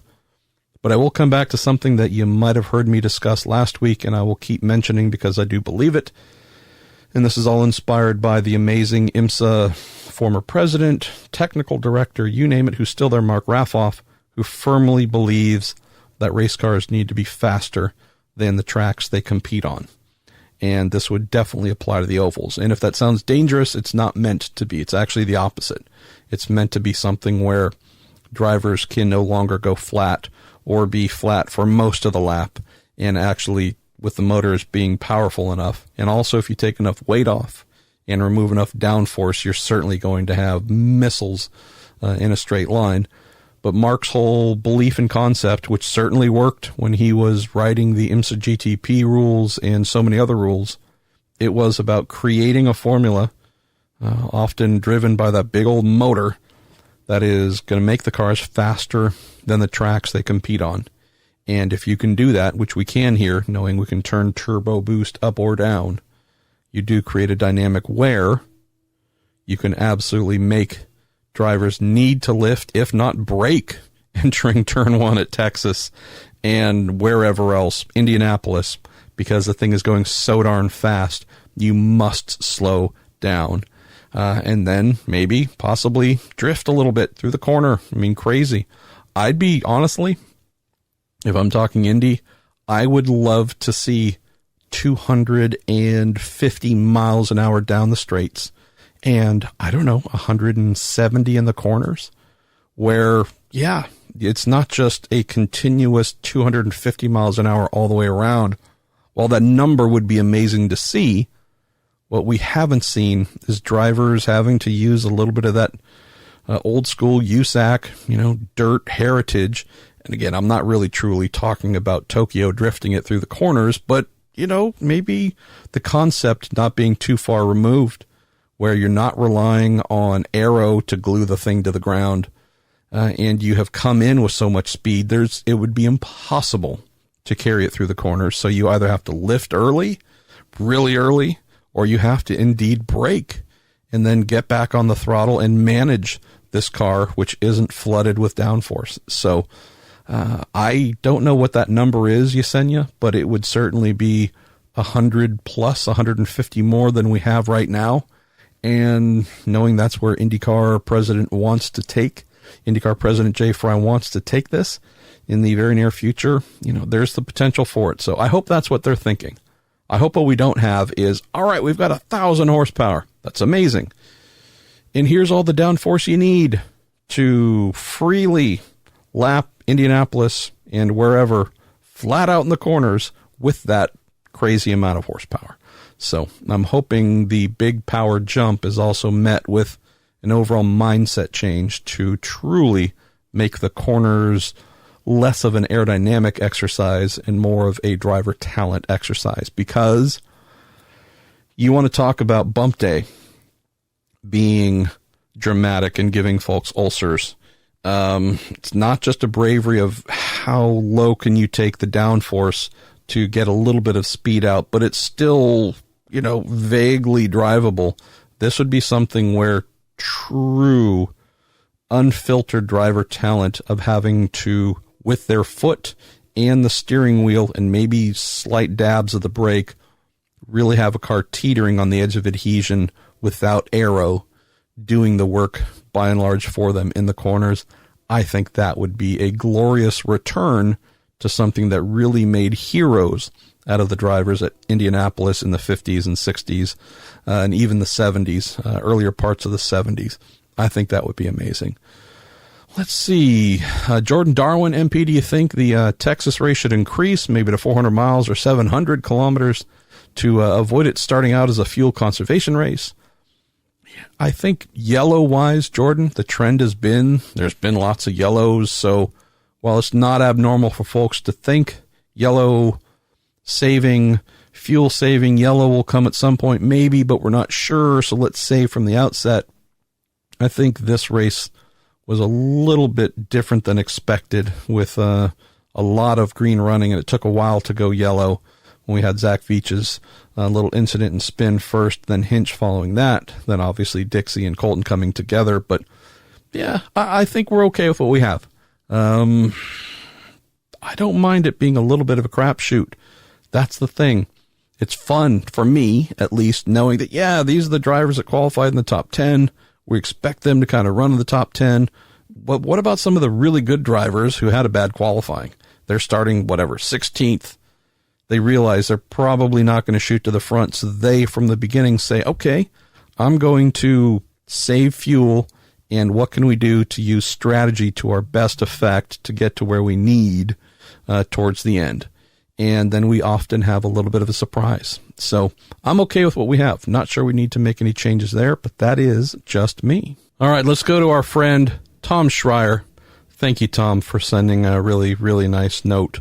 But I will come back to something that you might have heard me discuss last week, and I will keep mentioning because I do believe it. And this is all inspired by the amazing IMSA former president, technical director, you name it, who's still there, Mark Raffoff, who firmly believes that race cars need to be faster than the tracks they compete on. And this would definitely apply to the ovals. And if that sounds dangerous, it's not meant to be. It's actually the opposite. It's meant to be something where drivers can no longer go flat or be flat for most of the lap, and actually with the motors being powerful enough. And also if you take enough weight off and remove enough downforce, you're certainly going to have missiles in a straight line. But Mark's whole belief and concept, which certainly worked when he was writing the IMSA GTP rules and so many other rules, it was about creating a formula, often driven by that big old motor, that is going to make the cars faster than the tracks they compete on. And if you can do that, which we can here, knowing we can turn turbo boost up or down, you do create a dynamic where you can absolutely make drivers need to lift, if not brake, entering turn one at Texas and wherever else, Indianapolis, because the thing is going so darn fast, you must slow down. And then maybe, possibly drift a little bit through the corner. I mean, crazy. I'd be, honestly, if I'm talking Indy, I would love to see 250 miles an hour down the straights and, I don't know, 170 in the corners where, yeah, it's not just a continuous 250 miles an hour all the way around. While that number would be amazing to see, what we haven't seen is drivers having to use a little bit of that old school USAC, dirt heritage. And again, I'm not really truly talking about Tokyo drifting it through the corners, but, maybe the concept not being too far removed where you're not relying on aero to glue the thing to the ground. And you have come in with so much speed, it would be impossible to carry it through the corners. So you either have to lift early, really early, or you have to indeed brake and then get back on the throttle and manage this car, which isn't flooded with downforce. So I don't know what that number is, Yesenia, but it would certainly be 100 plus, 150 more than we have right now. And knowing that's where IndyCar President Jay Fry wants to take this in the very near future, there's the potential for it. So I hope that's what they're thinking. I hope what we don't have is, all right, we've got 1,000 horsepower. That's amazing. And here's all the downforce you need to freely lap Indianapolis and wherever flat out in the corners with that crazy amount of horsepower. So I'm hoping the big power jump is also met with an overall mindset change to truly make the corners less of an aerodynamic exercise and more of a driver talent exercise, because you want to talk about bump day being dramatic and giving folks ulcers. It's not just a bravery of how low can you take the downforce to get a little bit of speed out, but it's still, vaguely drivable. This would be something where true unfiltered driver talent of having to, with their foot and the steering wheel and maybe slight dabs of the brake, really have a car teetering on the edge of adhesion without aero doing the work by and large for them in the corners. I think that would be a glorious return to something that really made heroes out of the drivers at Indianapolis in the 50s and 60s and even the 70s, earlier parts of the 70s. I think that would be amazing. Let's see. Jordan Darwin, MP, do you think the Texas race should increase maybe to 400 miles or 700 kilometers to avoid it starting out as a fuel conservation race? I think yellow-wise, Jordan, the trend has been, there's been lots of yellows, so while it's not abnormal for folks to think yellow-saving, fuel-saving, yellow will come at some point, maybe, but we're not sure, so let's say from the outset, I think this race was a little bit different than expected with a lot of green running, and it took a while to go yellow when we had Zach Veach's little incident and spin first, then Hinch following that, then obviously Dixie and Colton coming together. But yeah, I think we're okay with what we have. I don't mind it being a little bit of a crapshoot. That's the thing. It's fun for me, at least, knowing that, yeah, these are the drivers that qualified in the top 10. We expect them to kind of run in the top 10. But what about some of the really good drivers who had a bad qualifying? They're starting, 16th. They realize they're probably not going to shoot to the front. So they, from the beginning, say, okay, I'm going to save fuel. And what can we do to use strategy to our best effect to get to where we need towards the end? And then we often have a little bit of a surprise. So I'm okay with what we have. Not sure we need to make any changes there, but that is just me. All right, let's go to our friend Tom Schreier. Thank you, Tom, for sending a really, really nice note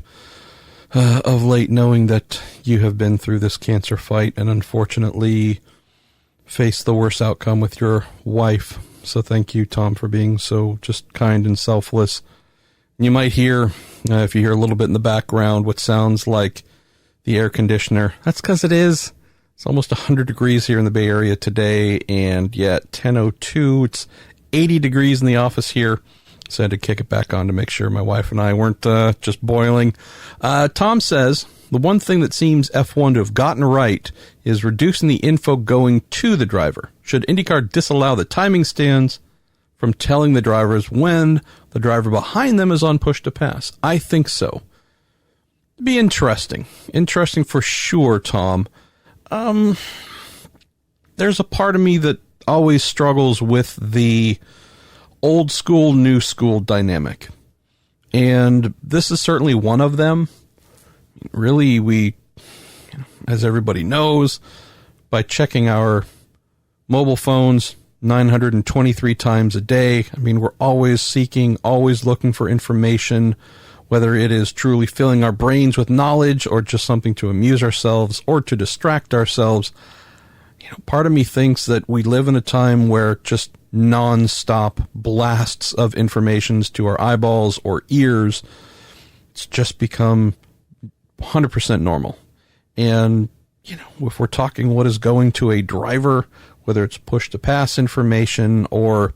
of late, knowing that you have been through this cancer fight and unfortunately faced the worst outcome with your wife. So thank you, Tom, for being so just kind and selfless. You might hear, if you hear a little bit in the background, what sounds like the air conditioner. That's because it is. It's almost 100 degrees here in the Bay Area today, and yet 10:02. It's 80 degrees in the office here. So I had to kick it back on to make sure my wife and I weren't just boiling. Tom says, the one thing that seems F1 to have gotten right is reducing the info going to the driver. Should IndyCar disallow the timing stands from telling the drivers when the driver behind them is on push to pass? I think so. It'd be interesting. Interesting for sure, Tom. There's a part of me that always struggles with the old school, new school dynamic. And this is certainly one of them. Really, we, as everybody knows, by checking our mobile phones 923 times a day, I mean, we're always seeking, always looking for information, whether it is truly filling our brains with knowledge or just something to amuse ourselves or to distract ourselves. Part of me thinks that we live in a time where just non-stop blasts of informations to our eyeballs or ears, it's just become 100% normal. And, if we're talking what is going to a driver, whether it's push-to-pass information or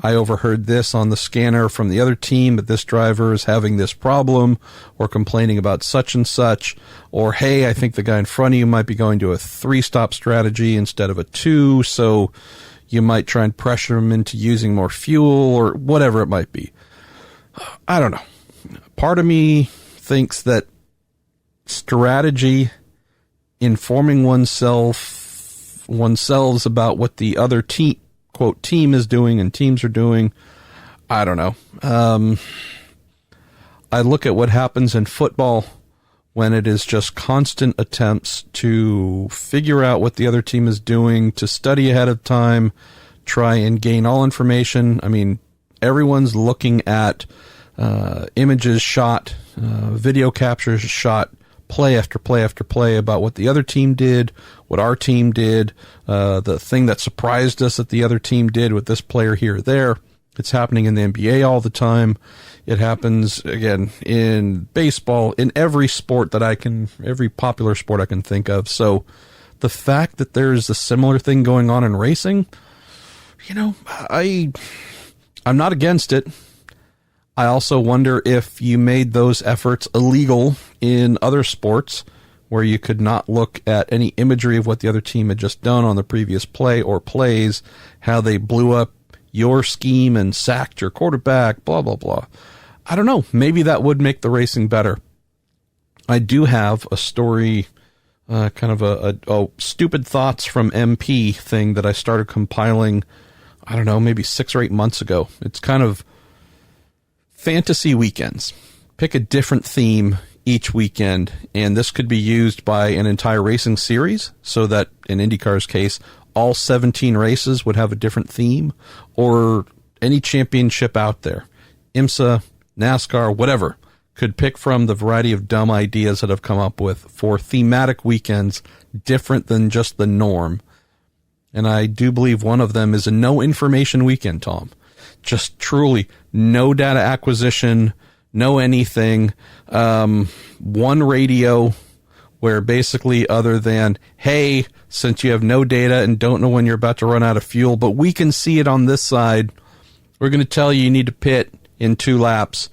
I overheard this on the scanner from the other team that this driver is having this problem or complaining about such and such, or, hey, I think the guy in front of you might be going to a 3-stop strategy instead of a 2, so you might try and pressure him into using more fuel or whatever it might be. I don't know. Part of me thinks that strategy, informing oneself about what the other team, quote, team is doing and teams are doing, I don't know. I look at what happens in football when it is just constant attempts to figure out what the other team is doing, to study ahead of time, try and gain all information. I mean, everyone's looking at images shot, video captures shot, play after play after play about what the other team did, what our team did, the thing that surprised us that the other team did with this player here or there. It's happening in the NBA all the time. It happens, again, in baseball, in every sport that every popular sport I can think of. So the fact that there's a similar thing going on in racing, I'm not against it. I also wonder if you made those efforts illegal in other sports where you could not look at any imagery of what the other team had just done on the previous play or plays, how they blew up your scheme and sacked your quarterback, blah, blah, blah. I don't know. Maybe that would make the racing better. I do have a story, kind of a stupid thoughts from MP thing that I started compiling, I don't know, maybe 6 or 8 months ago. It's kind of fantasy weekends. Pick a different theme each weekend, and this could be used by an entire racing series, so that in IndyCar's case, all 17 races would have a different theme, or any championship out there. IMSA, NASCAR, whatever, could pick from the variety of dumb ideas that I've come up with for thematic weekends different than just the norm. And I do believe one of them is a no information weekend, Tom. Just truly no data acquisition, no anything. One radio where basically, other than, hey, since you have no data and don't know when you're about to run out of fuel, but we can see it on this side, we're going to tell you need to pit in 2 laps.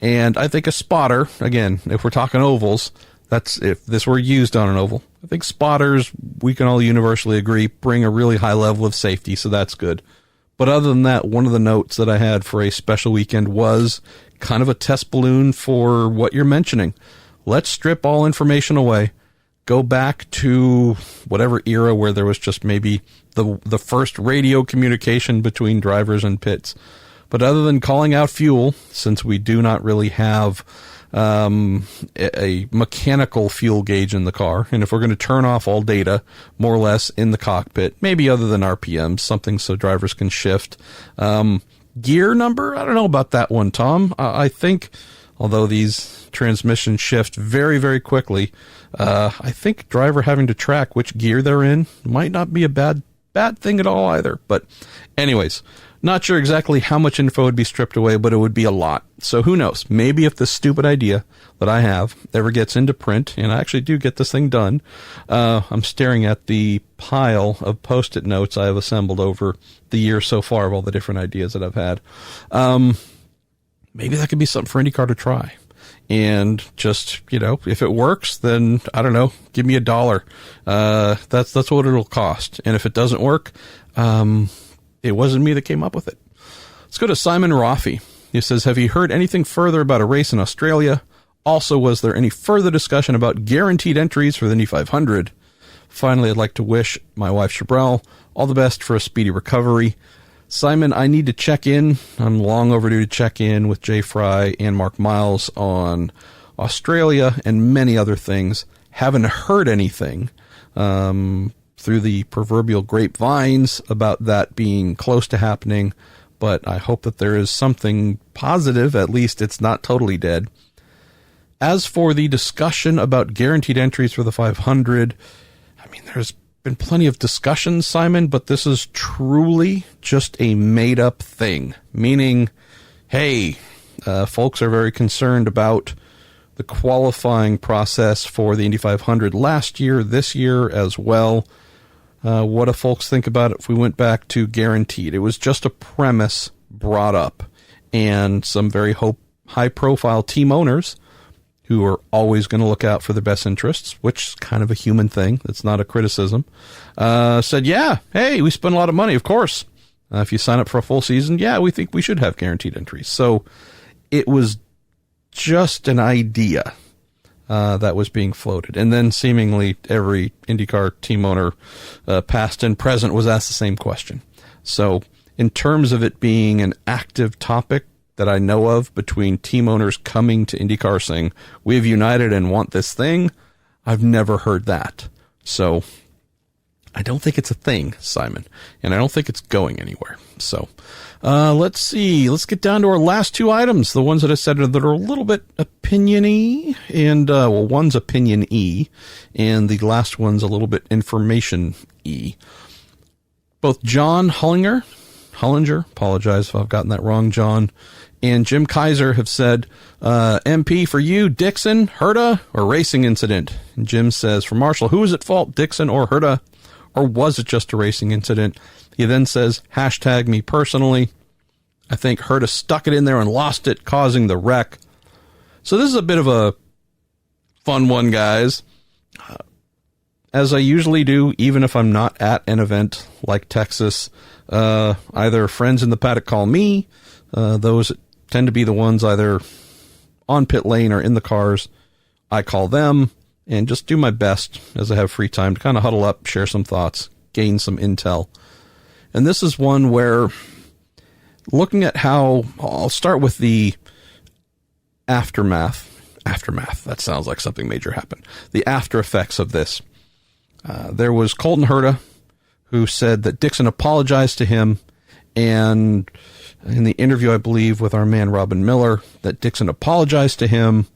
And I think a spotter, again, if we're talking ovals, that's if this were used on an oval. I think spotters, we can all universally agree, bring a really high level of safety, so that's good. But other than that, one of the notes that I had for a special weekend was kind of a test balloon for what you're mentioning. Let's strip all information away. Go back to whatever era where there was just maybe the first radio communication between drivers and pits. But other than calling out fuel, since we do not really have a mechanical fuel gauge in the car, and if we're going to turn off all data, more or less, in the cockpit, maybe other than RPMs, something so drivers can shift. Gear number, I don't know about that one, Tom. I think, although these transmissions shift very, very quickly, I think driver having to track which gear they're in might not be a bad thing at all either. But anyways, not sure exactly how much info would be stripped away, but it would be a lot. So who knows? Maybe if this stupid idea that I have ever gets into print, and I actually do get this thing done, I'm staring at the pile of Post-it notes I have assembled over the year so far of all the different ideas that I've had. Maybe that could be something for IndyCar to try. And just, if it works, then, I don't know, give me $1. That's what it'll cost. And if it doesn't work, it wasn't me that came up with it. Let's go to Simon Roffi. He says, have you heard anything further about a race in Australia? Also, was there any further discussion about guaranteed entries for the Indy 500? Finally, I'd like to wish my wife, Chabrel, all the best for a speedy recovery. Simon, I need to check in. I'm long overdue to check in with Jay Fry and Mark Miles on Australia and many other things. Haven't heard anything through the proverbial grapevines about that being close to happening, but I hope that there is something positive. At least it's not totally dead. As for the discussion about guaranteed entries for the 500, I mean, there's been plenty of discussion, Simon, but this is truly just a made-up thing. Meaning, hey, folks are very concerned about the qualifying process for the Indy 500 last year, this year as well. What do folks think about it if we went back to guaranteed? It was just a premise brought up, and some very high-profile team owners who are always going to look out for the best interests, which is kind of a human thing. That's not a criticism. Said, yeah, hey, we spend a lot of money, of course. If you sign up for a full season, yeah, we think we should have guaranteed entries. So it was just an idea that was being floated. And then seemingly every IndyCar team owner, past and present, was asked the same question. So in terms of it being an active topic that I know of between team owners coming to IndyCar saying, we've united and want this thing, I've never heard that. So I don't think it's a thing, Simon, and I don't think it's going anywhere. So let's see. Let's get down to our last 2 items, the ones that I said that are a little bit opinion-y, and one's opinion-y, and the last one's a little bit information-y. Both John Hollinger, apologize if I've gotten that wrong, John, and Jim Kaiser have said, MP for you, Dixon, Herta, or racing incident? And Jim says, for Marshall, who was at fault, Dixon or Herta? Or was it just a racing incident? He then says, hashtag me personally. I think Herta stuck it in there and lost it, causing the wreck. So this is a bit of a fun one, guys. As I usually do, even if I'm not at an event like Texas, either friends in the paddock call me, those tend to be the ones either on pit lane or in the cars. I call them and just do my best as I have free time to kind of huddle up, share some thoughts, gain some intel. And this is one where, looking at how, I'll start with the aftermath, that sounds like something major happened. The after effects of this. There was Colton Herta, who said that Dixon apologized to him, and in the interview, I believe, with our man Robin Miller, that Dixon apologized to him,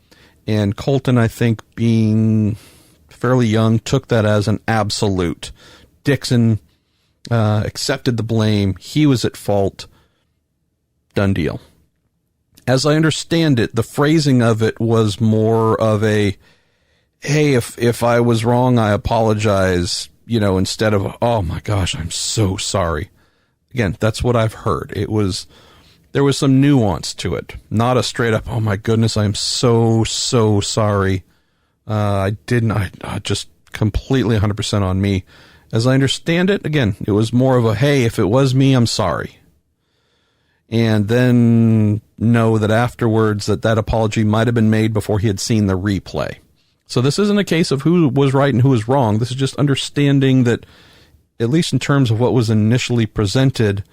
and Colton, I think, being fairly young, took that as an absolute. Dixon accepted the blame. He was at fault. Done deal. As I understand it, the phrasing of it was more of a, hey, if I was wrong, I apologize, instead of, oh my gosh, I'm so sorry. Again, that's what I've heard. There was some nuance to it, not a straight up, oh my goodness, I'm so sorry. I just completely 100% on me. As I understand it, again, it was more of a, hey, if it was me, I'm sorry. And then know that afterwards that apology might have been made before he had seen the replay. So this isn't a case of who was right and who was wrong. This is just understanding that, at least in terms of what was initially presented,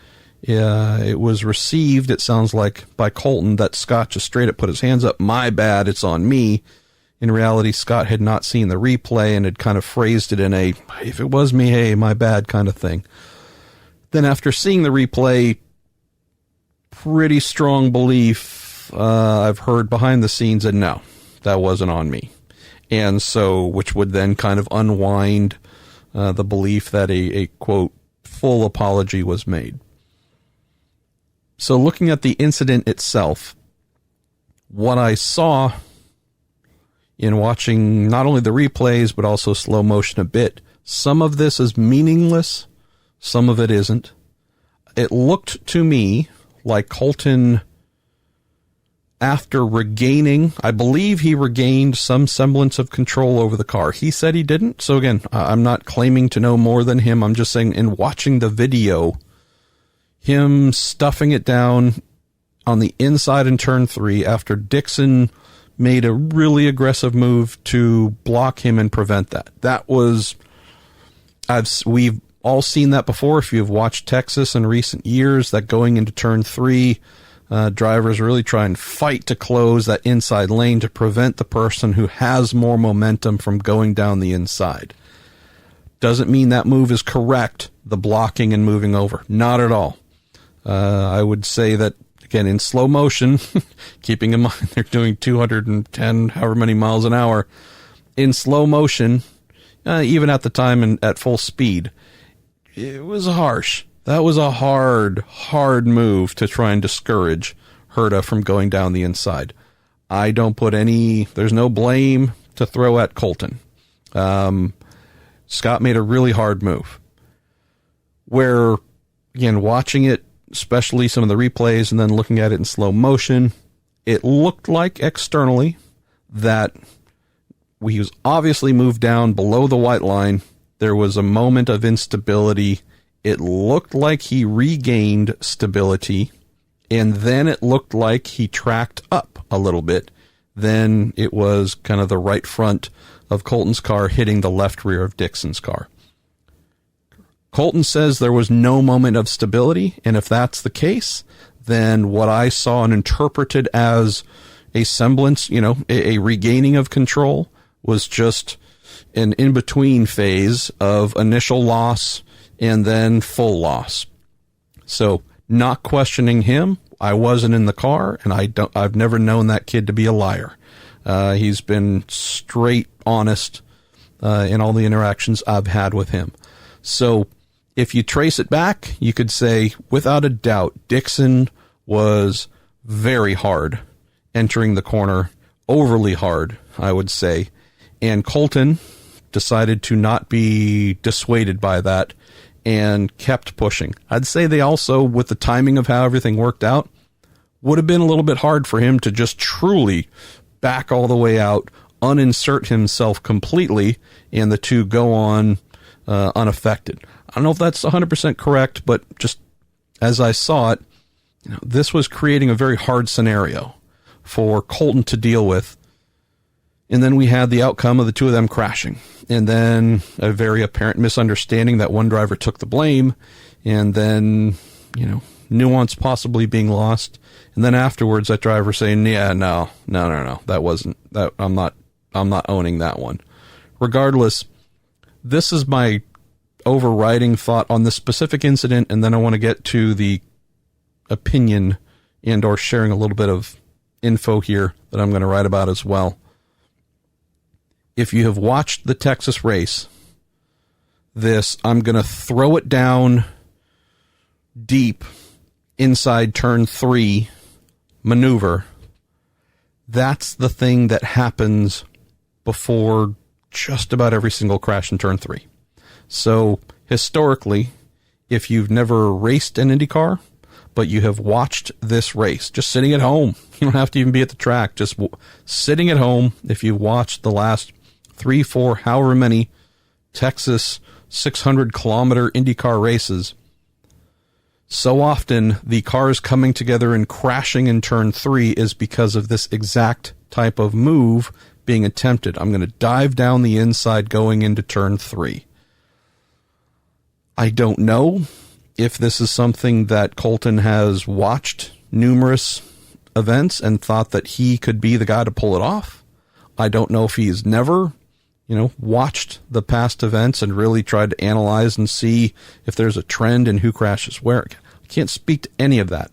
it was received, it sounds like, by Colton, that Scott just straight up put his hands up, my bad, it's on me. In reality, Scott had not seen the replay and had kind of phrased it in a, if it was me, hey, my bad kind of thing. Then after seeing the replay, pretty strong belief I've heard behind the scenes that no, that wasn't on me. And so, which would then kind of unwind the belief that a quote, full apology was made. So looking at the incident itself, what I saw in watching not only the replays, but also slow motion a bit, some of this is meaningless, some of it isn't. It looked to me like Colton, after regaining, I believe he regained some semblance of control over the car. He said he didn't. So again, I'm not claiming to know more than him. I'm just saying, in watching the video, him stuffing it down on the inside in turn 3 after Dixon made a really aggressive move to block him and prevent that. That was, we've all seen that before. If you've watched Texas in recent years, that going into turn 3, drivers really try and fight to close that inside lane to prevent the person who has more momentum from going down the inside. Doesn't mean that move is correct, the blocking and moving over. Not at all. I would say that, again, in slow motion, keeping in mind they're doing 210, however many miles an hour, in slow motion, even at the time and at full speed, it was harsh. That was a hard move to try and discourage Herta from going down the inside. I don't put there's no blame to throw at Colton. Scott made a really hard move. Where, again, watching it, especially some of the replays and then looking at it in slow motion, it looked like externally that he was obviously moved down below the white line. There was a moment of instability. It looked like he regained stability, and then it looked like he tracked up a little bit. Then it was kind of the right front of Colton's car hitting the left rear of Dixon's car. Colton says there was no moment of stability, and if that's the case, then what I saw and interpreted as a semblance, a regaining of control, was just an in-between phase of initial loss and then full loss. So, not questioning him, I wasn't in the car, and I've never known that kid to be a liar. He's been straight honest in all the interactions I've had with him. So, if you trace it back, you could say, without a doubt, Dixon was very hard entering the corner, overly hard, I would say, and Colton decided to not be dissuaded by that and kept pushing. I'd say they also, with the timing of how everything worked out, would have been a little bit hard for him to just truly back all the way out, uninsert himself completely, and the two go on unaffected. I don't know if that's 100% correct, but just as I saw it, this was creating a very hard scenario for Colton to deal with. And then we had the outcome of the two of them crashing. And then a very apparent misunderstanding that one driver took the blame. And then, nuance possibly being lost. And then afterwards, that driver saying, yeah, no, that wasn't that. I'm not owning that one. Regardless, this is my overriding thought on this specific incident. And then I want to get to the opinion and or sharing a little bit of info here that I'm going to write about as well. If you have watched the Texas race, I'm going to throw it down deep inside turn 3 maneuver. That's the thing that happens before just about every single crash in turn 3. So historically, if you've never raced an IndyCar, but you have watched this race, just sitting at home, you don't have to even be at the track, just sitting at home, if you've watched the last 3, 4, however many Texas 600-kilometer IndyCar races, so often the cars coming together and crashing in turn 3 is because of this exact type of move being attempted. I'm going to dive down the inside going into turn 3. I don't know if this is something that Colton has watched numerous events and thought that he could be the guy to pull it off. I don't know if he's never, watched the past events and really tried to analyze and see if there's a trend in who crashes where. I can't speak to any of that.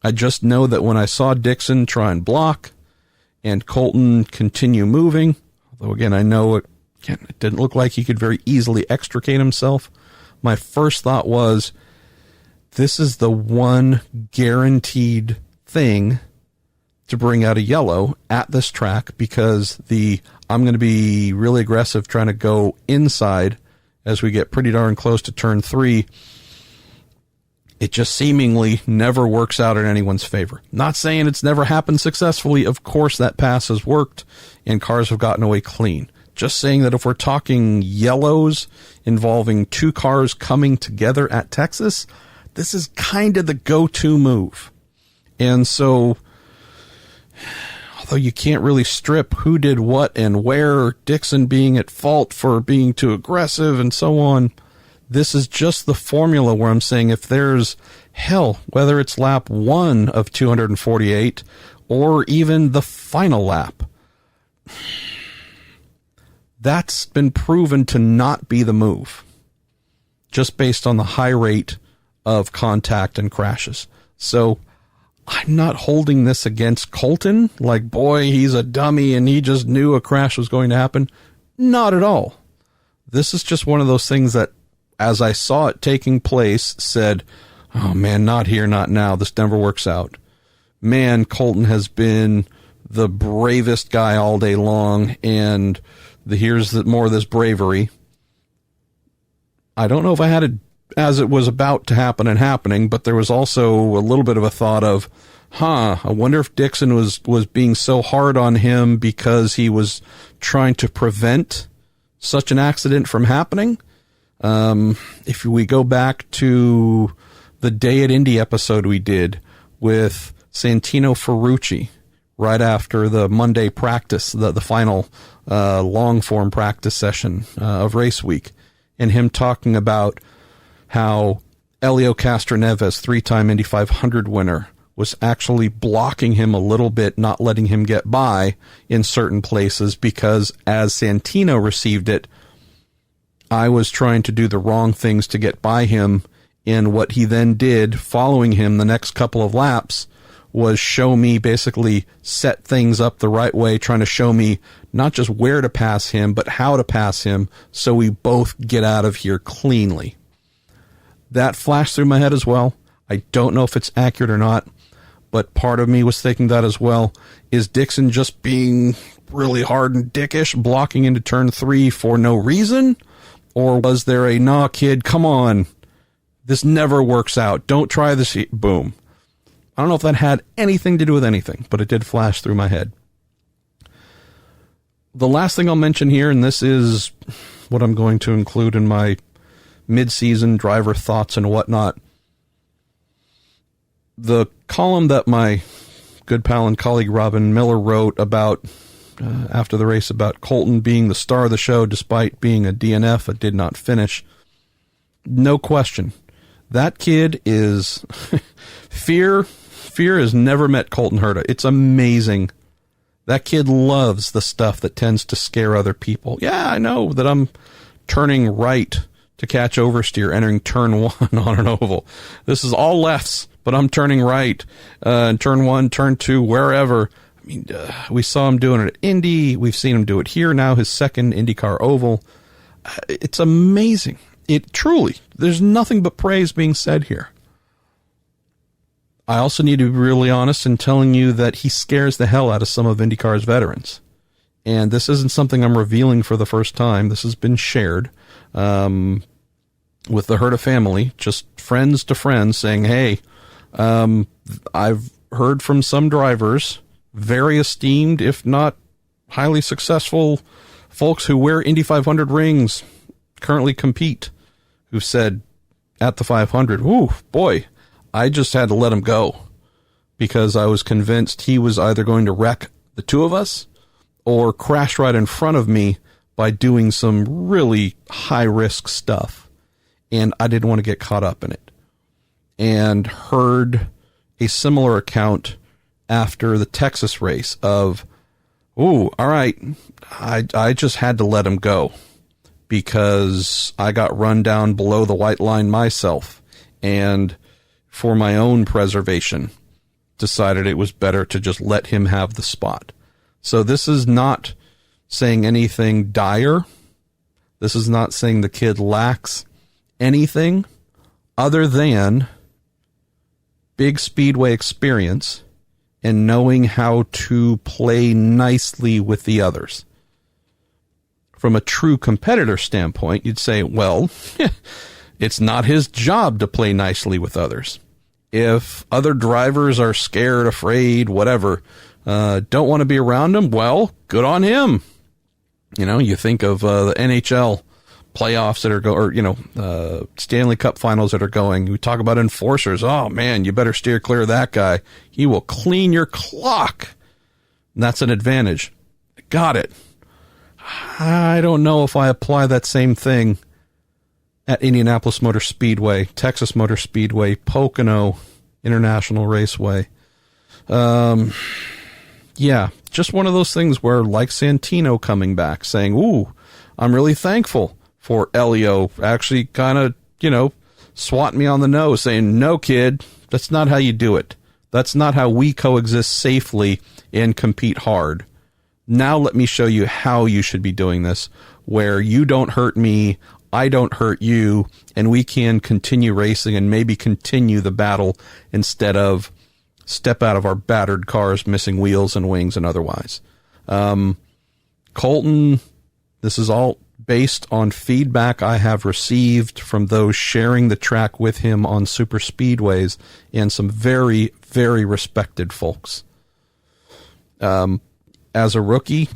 I just know that when I saw Dixon try and block and Colton continue moving, although again, I know it didn't look like he could very easily extricate himself. My first thought was, this is the one guaranteed thing to bring out a yellow at this track, because I'm going to be really aggressive trying to go inside as we get pretty darn close to turn 3. It just seemingly never works out in anyone's favor. Not saying it's never happened successfully. Of course, that pass has worked and cars have gotten away clean. Just saying that if we're talking yellows involving 2 cars coming together at Texas, this is kind of the go-to move. And so, although you can't really strip who did what and where, Dixon being at fault for being too aggressive and so on, this is just the formula where I'm saying if there's, whether it's lap 1 of 248 or even the final lap, that's been proven to not be the move, just based on the high rate of contact and crashes. So I'm not holding this against Colton, like, boy, he's a dummy and he just knew a crash was going to happen. Not at all. This is just one of those things that, as I saw it taking place, said, oh man, not here, not now. This never works out. Man, Colton has been the bravest guy all day long, and here's more of this bravery. I don't know if I had it as it was about to happen and happening, but there was also a little bit of a thought of, I wonder if Dixon was being so hard on him because he was trying to prevent such an accident from happening. If we go back to the Day at Indy episode we did with Santino Ferrucci right after the Monday practice, the final long form practice session of race week, and him talking about how Elio Castroneves, 3-time Indy 500 winner, was actually blocking him a little bit, not letting him get by in certain places, because as Santino received it, I was trying to do the wrong things to get by him, and what he then did following him the next couple of laps was show me, basically set things up the right way, trying to show me not just where to pass him, but how to pass him so we both get out of here cleanly. That flashed through my head as well. I don't know if it's accurate or not, but part of me was thinking that as well. Is Dixon just being really hard and dickish, blocking into turn 3 for no reason? Or was there a, nah, kid, come on, this never works out, don't try this, boom. I don't know if that had anything to do with anything, but it did flash through my head. The last thing I'll mention here, and this is what I'm going to include in my mid-season driver thoughts and whatnot, the column that my good pal and colleague Robin Miller wrote about after the race about Colton being the star of the show despite being a DNF, a did not finish. No question. That kid is Fear has never met Colton Herta. It's amazing. That kid loves the stuff that tends to scare other people. Yeah, I know that I'm turning right to catch oversteer, entering turn 1 on an oval. This is all lefts, but I'm turning right, turn 1, turn 2, wherever. I mean, we saw him doing it at Indy. We've seen him do it here now, his second IndyCar oval. It's amazing. It truly, there's nothing but praise being said here. I also need to be really honest in telling you that he scares the hell out of some of IndyCar's veterans. And this isn't something I'm revealing for the first time. This has been shared with the Herta family, just friends to friends, saying, hey, I've heard from some drivers, very esteemed, if not highly successful folks who wear Indy 500 rings, currently compete, who said at the 500, ooh, boy, I just had to let him go because I was convinced he was either going to wreck the two of us or crash right in front of me by doing some really high-risk stuff. And I didn't want to get caught up in it. And heard a similar account after the Texas race of, ooh, all right, I just had to let him go because I got run down below the white line myself. And for my own preservation, decided it was better to just let him have the spot. So this is not saying anything dire. This is not saying the kid lacks anything other than big speedway experience and knowing how to play nicely with the others. From a true competitor standpoint, you'd say, well, it's not his job to play nicely with others. If other drivers are scared, afraid, whatever, don't want to be around him, well, good on him. You know, you think of the NHL playoffs that are going, or, Stanley Cup finals that are going. We talk about enforcers. Oh, man, you better steer clear of that guy. He will clean your clock. And that's an advantage. Got it. I don't know if I apply that same thing at Indianapolis Motor Speedway, Texas Motor Speedway, Pocono International Raceway. Yeah, just one of those things where, like Santino coming back, saying, ooh, I'm really thankful for Elio actually kind of, swatting me on the nose, saying, no, kid, that's not how you do it. That's not how we coexist safely and compete hard. Now let me show you how you should be doing this, where you don't hurt me, I don't hurt you, and we can continue racing and maybe continue the battle instead of step out of our battered cars, missing wheels and wings and otherwise. Colton, this is all based on feedback I have received from those sharing the track with him on super speedways and some very, very respected folks. As a rookie,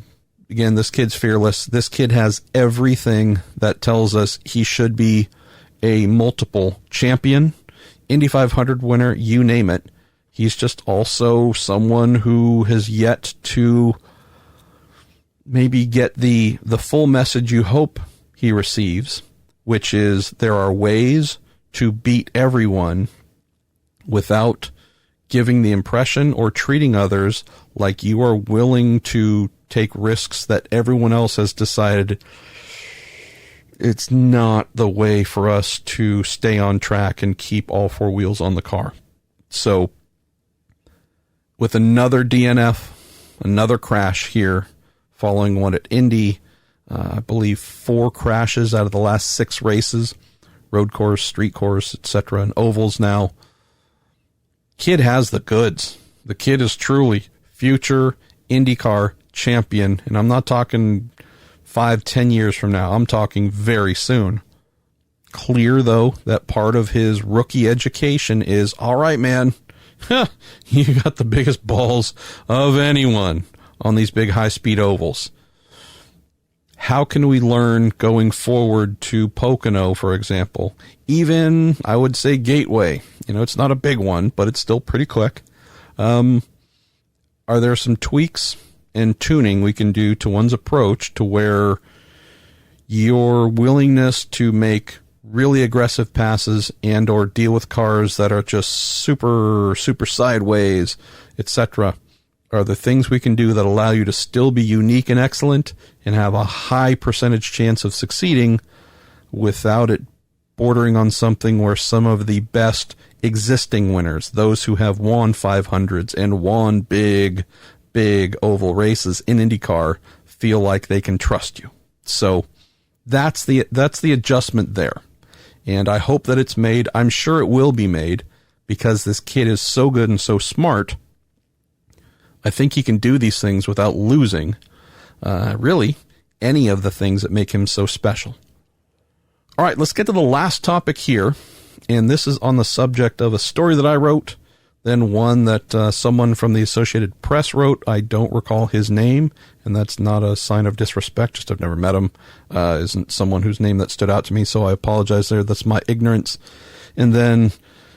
again, this kid's fearless. This kid has everything that tells us he should be a multiple champion, Indy 500 winner, you name it. He's just also someone who has yet to maybe get the full message you hope he receives, which is there are ways to beat everyone without giving the impression or treating others like you are willing to take risks that everyone else has decided it's not the way for us to stay on track and keep all four wheels on the car. So with another DNF, another crash here, following one at Indy, I believe 4 crashes out of the last 6 races, road course, street course, etc., and ovals now. Kid has the goods. The kid is truly future IndyCar champion, and I'm not talking 5-10 years from now. I'm talking very soon. Clear, though, that part of his rookie education is, all right, man, you got the biggest balls of anyone on these big high-speed ovals. How can we learn going forward to Pocono, for example? Even, I would say, Gateway. It's not a big one, but it's still pretty quick. Are there some tweaks and tuning we can do to one's approach to where your willingness to make really aggressive passes and or deal with cars that are just super sideways, etc., are the things we can do that allow you to still be unique and excellent and have a high percentage chance of succeeding without it bordering on something where some of the best existing winners, those who have won 500s and won big oval races in IndyCar, feel like they can trust you. So that's the adjustment there. And I hope that it's made. I'm sure it will be made because this kid is so good and so smart. I think he can do these things without losing, really, any of the things that make him so special. All right, let's get to the last topic here. And this is on the subject of a story that I wrote, then one that someone from the Associated Press wrote. I don't recall his name, and that's not a sign of disrespect, just I've never met him. Isn't someone whose name that stood out to me, so I apologize there. That's my ignorance. And then,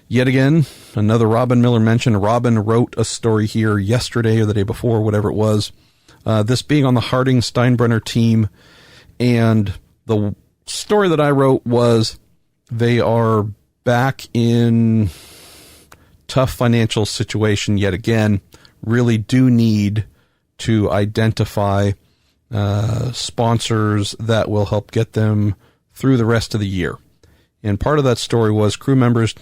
yet again, another Robin Miller mention. Robin wrote a story here yesterday or the day before, whatever it was, this being on the Harding-Steinbrenner team. And the story that I wrote was they are back in tough financial situation yet again, really do need to identify sponsors that will help get them through the rest of the year. And part of that story was crew members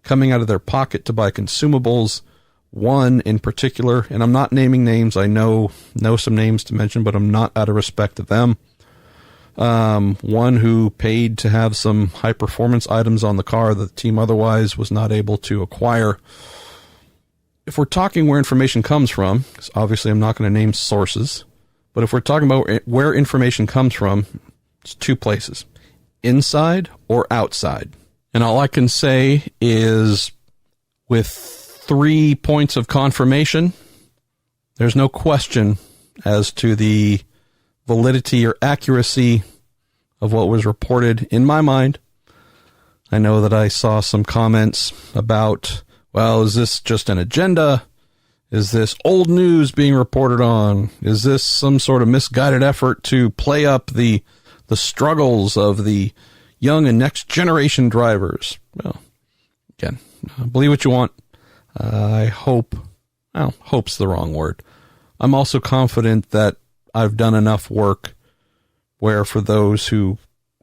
coming out of their pocket to buy consumables. One in particular, and I'm not naming names, I know some names to mention, but I'm not out of respect to them. One who paid to have some high performance items on the car that the team otherwise was not able to acquire. If we're talking where information comes from, because obviously I'm not going to name sources, but if we're talking about where information comes from, it's two places, inside or outside. And all I can say is with 3 points of confirmation, there's no question as to the validity or accuracy of what was reported in my mind. I know that I saw some comments about, well, is this just an agenda? Is this old news being reported on? Is this some sort of misguided effort to play up the struggles of the young and next generation drivers? Well, again, believe what you want. I hope, well, hope's the wrong word. I'm also confident that I've done enough work where for those who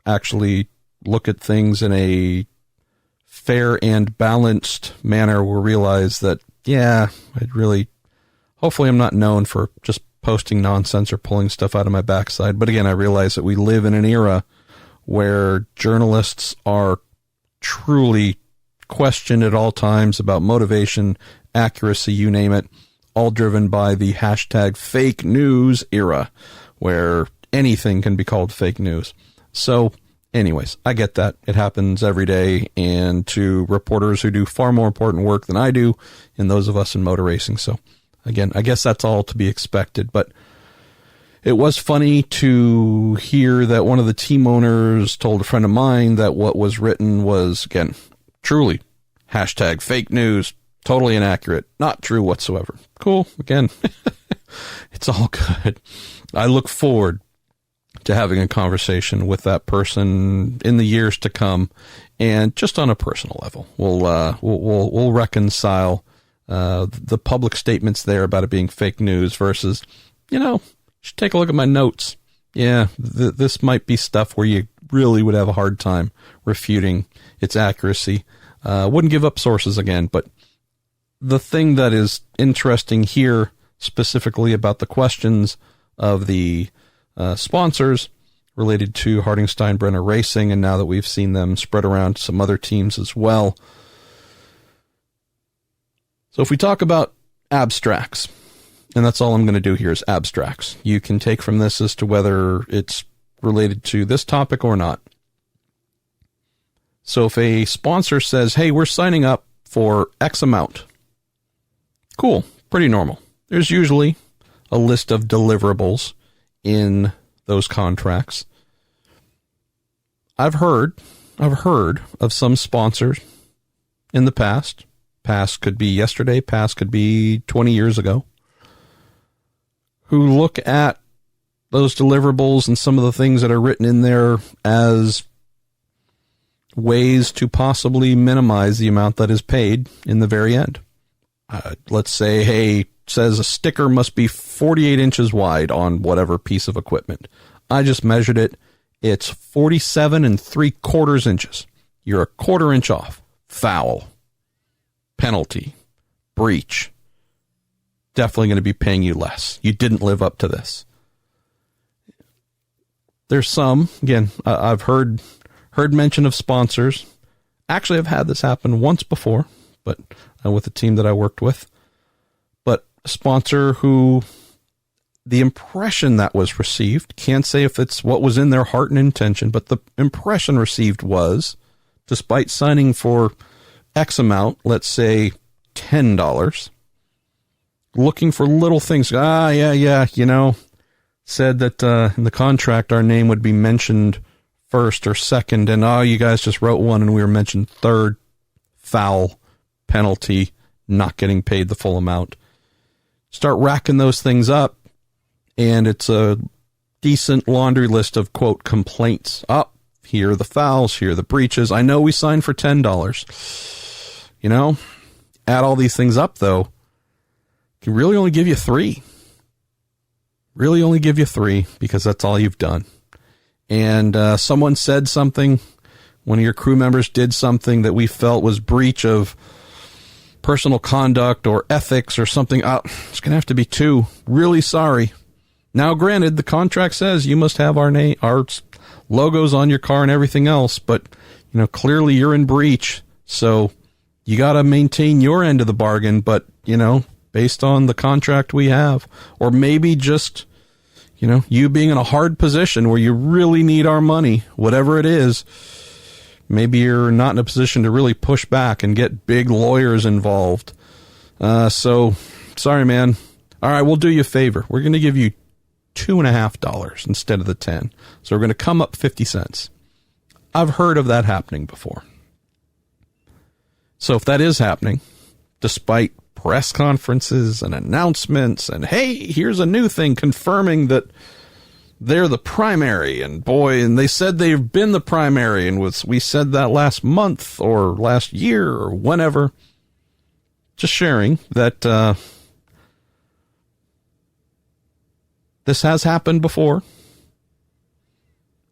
actually look at things in a fair and balanced manner will realize that, yeah, hopefully I'm not known for just posting nonsense or pulling stuff out of my backside. But again, I realize that we live in an era where journalists are truly questioned at all times about motivation, accuracy, you name it, all driven by the hashtag fake news era where anything can be called fake news. So anyways, I get that. It happens every day, and to reporters who do far more important work than I do, and those of us in motor racing. So again, I guess that's all to be expected, but it was funny to hear that one of the team owners told a friend of mine that what was written was, again, truly hashtag fake news, totally inaccurate, not true whatsoever. Cool. Again, it's all good. I look forward to having a conversation with that person in the years to come, and just on a personal level, we'll reconcile the public statements there about it being fake news versus, you should take a look at my notes. Yeah, this might be stuff where you really would have a hard time refuting its accuracy. Wouldn't give up sources again, but the thing that is interesting here, specifically about the questions of the sponsors related to Harding-Steinbrenner Racing, and now that we've seen them spread around to some other teams as well. So if we talk about abstracts, and that's all I'm going to do here is abstracts, you can take from this as to whether it's related to this topic or not. So if a sponsor says, hey, we're signing up for X amount, cool, pretty normal. There's usually a list of deliverables in those contracts. I've heard of some sponsors in the past. Past could be yesterday, past could be 20 years ago, who look at those deliverables and some of the things that are written in there as ways to possibly minimize the amount that is paid in the very end. Let's say, hey, says a sticker must be 48 inches wide on whatever piece of equipment. I just measured it. It's 47 3/4 inches. You're a 1/4 inch off. Foul. Penalty. Breach. Definitely going to be paying you less. You didn't live up to this. There's some, again, I've heard mention of sponsors. Actually, I've had this happen once before, but with a team that I worked with. But a sponsor who the impression that was received, can't say if it's what was in their heart and intention, but the impression received was, despite signing for X amount, let's say $10, looking for little things. Said that in the contract our name would be mentioned first or second, and you guys just wrote one and we were mentioned third. Foul, penalty, not getting paid the full amount. Start racking those things up, and it's a decent laundry list of, quote, complaints. Here are the fouls, here are the breaches. I know we signed for $10. Add all these things up, though, can really only give you 3. Really only give you 3 because that's all you've done. And someone said something, one of your crew members did something that we felt was breach of personal conduct or ethics or something. It's going to have to be 2. Really sorry. Now, granted, the contract says you must have our name, our logos on your car and everything else, but clearly you're in breach. So you got to maintain your end of the bargain, but based on the contract we have, or maybe just, you being in a hard position where you really need our money, whatever it is, maybe you're not in a position to really push back and get big lawyers involved. So, sorry, man. All right, we'll do you a favor. We're going to give you $2.50 instead of the 10. So we're going to come up 50 cents. I've heard of that happening before. So if that is happening, despite press conferences and announcements and, hey, here's a new thing confirming that they're the primary, and they said they've been the primary, and we said that last month or last year or whenever. Just sharing that this has happened before.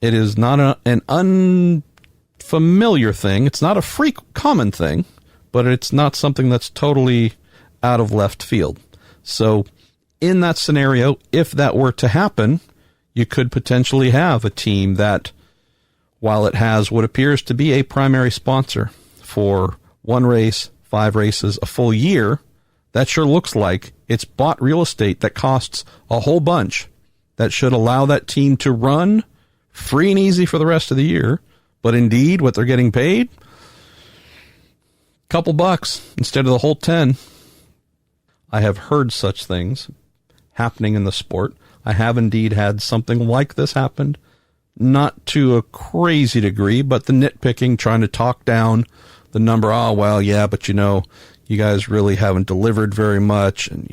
It is not an unfamiliar thing. It's not a common thing, but it's not something that's totally out of left field. So in that scenario, if that were to happen, you could potentially have a team that, while it has what appears to be a primary sponsor for 1 race, 5 races, a full year, that sure looks like it's bought real estate that costs a whole bunch that should allow that team to run free and easy for the rest of the year. But indeed, what they're getting paid, couple bucks instead of the whole 10. I have heard such things happening in the sport. I have indeed had something like this happen, not to a crazy degree, but the nitpicking, trying to talk down the number. But you guys really haven't delivered very much. And,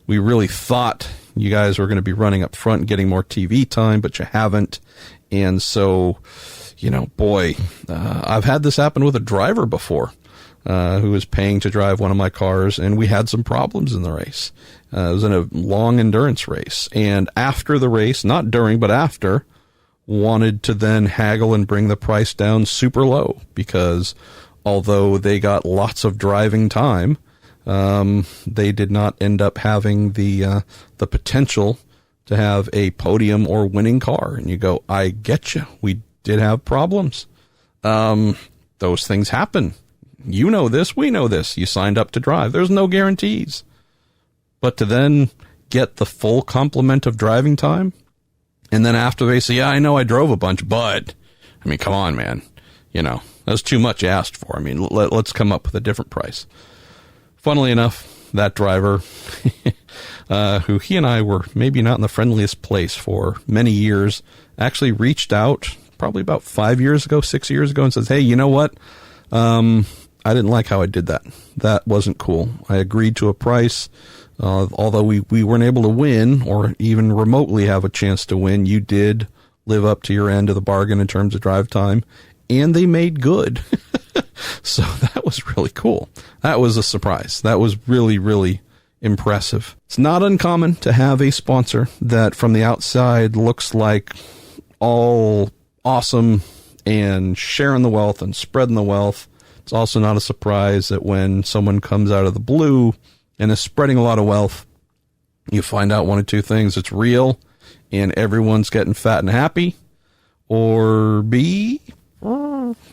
we really thought you guys were going to be running up front and getting more TV time, but you haven't. And so, I've had this happen with a driver before. Who was paying to drive one of my cars, and we had some problems in the race. It was in a long endurance race, and after the race, not during, but after, wanted to then haggle and bring the price down super low, because although they got lots of driving time, they did not end up having the potential to have a podium or winning car. And you go, I get you. We did have problems. Those things happen. You know this, we know this. You signed up to drive. There's no guarantees. But to then get the full complement of driving time, and then after they say, I know I drove a bunch, but, come on, man. That's too much asked for. Let's come up with a different price. Funnily enough, that driver, who he and I were maybe not in the friendliest place for many years, actually reached out probably about 6 years ago, and says, hey, you know what? I didn't like how I did that. That wasn't cool. I agreed to a price. Although we weren't able to win or even remotely have a chance to win, you did live up to your end of the bargain in terms of drive time, and they made good. So that was really cool. That was a surprise. That was really, really impressive. It's not uncommon to have a sponsor that from the outside looks like all awesome and sharing the wealth and spreading the wealth. It's also not a surprise that when someone comes out of the blue and is spreading a lot of wealth, you find out one of two things. It's real and everyone's getting fat and happy, or B,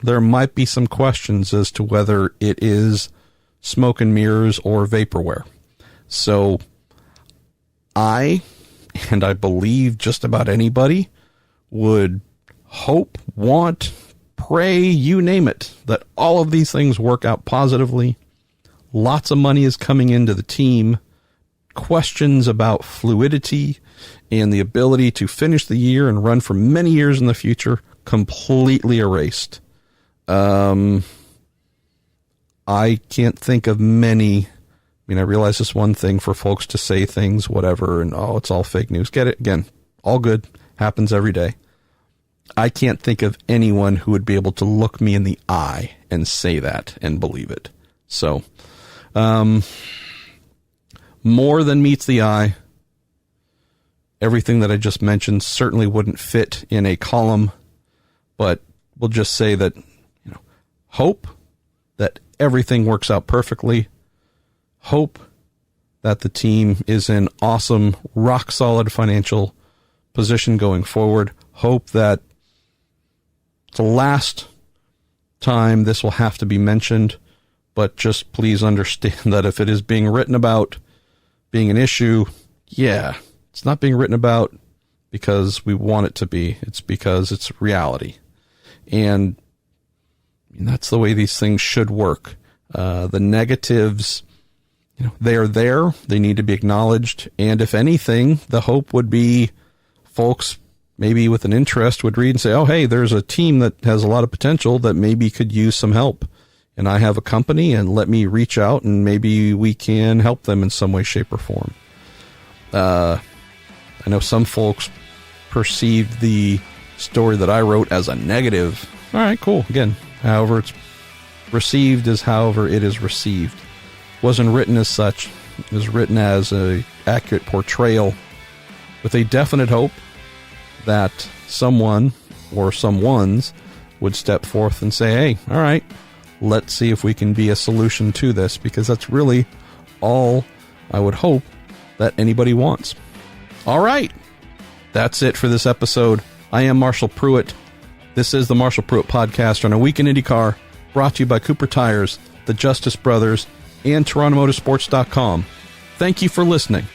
there might be some questions as to whether it is smoke and mirrors or vaporware. So I believe just about anybody would hope, want, pray, you name it, that all of these things work out positively. Lots of money is coming into the team. Questions about fluidity and the ability to finish the year and run for many years in the future completely erased. I can't think of many. I mean, I realize it's one thing for folks to say things, whatever, and oh, it's all fake news. Get it? Again, all good. Happens every day. I can't think of anyone who would be able to look me in the eye and say that and believe it. So, more than meets the eye. Everything that I just mentioned certainly wouldn't fit in a column, but we'll just say that, hope that everything works out perfectly. Hope that the team is in awesome, rock solid financial position going forward. Hope that the last time this will have to be mentioned, but just please understand that if it is being written about being an issue, yeah, it's not being written about because we want it to be. It's because it's reality. And that's the way these things should work. The negatives, they are there. They need to be acknowledged. And if anything, the hope would be folks maybe with an interest would read and say, oh, hey, there's a team that has a lot of potential that maybe could use some help. And I have a company, and let me reach out and maybe we can help them in some way, shape, or form. I know some folks perceived the story that I wrote as a negative. All right, cool. Again, however it's received is however it is received. Wasn't written as such. It was written as an accurate portrayal with a definite hope that someone or someones would step forth and say, hey, all right, let's see if we can be a solution to this, because that's really all I would hope that anybody wants. All right, that's it for this episode. I am Marshall Pruett. This is the Marshall Pruett Podcast on a week in IndyCar, brought to you by Cooper Tires, the Justice Brothers, and TorontoMotorsports.com. Thank you for listening.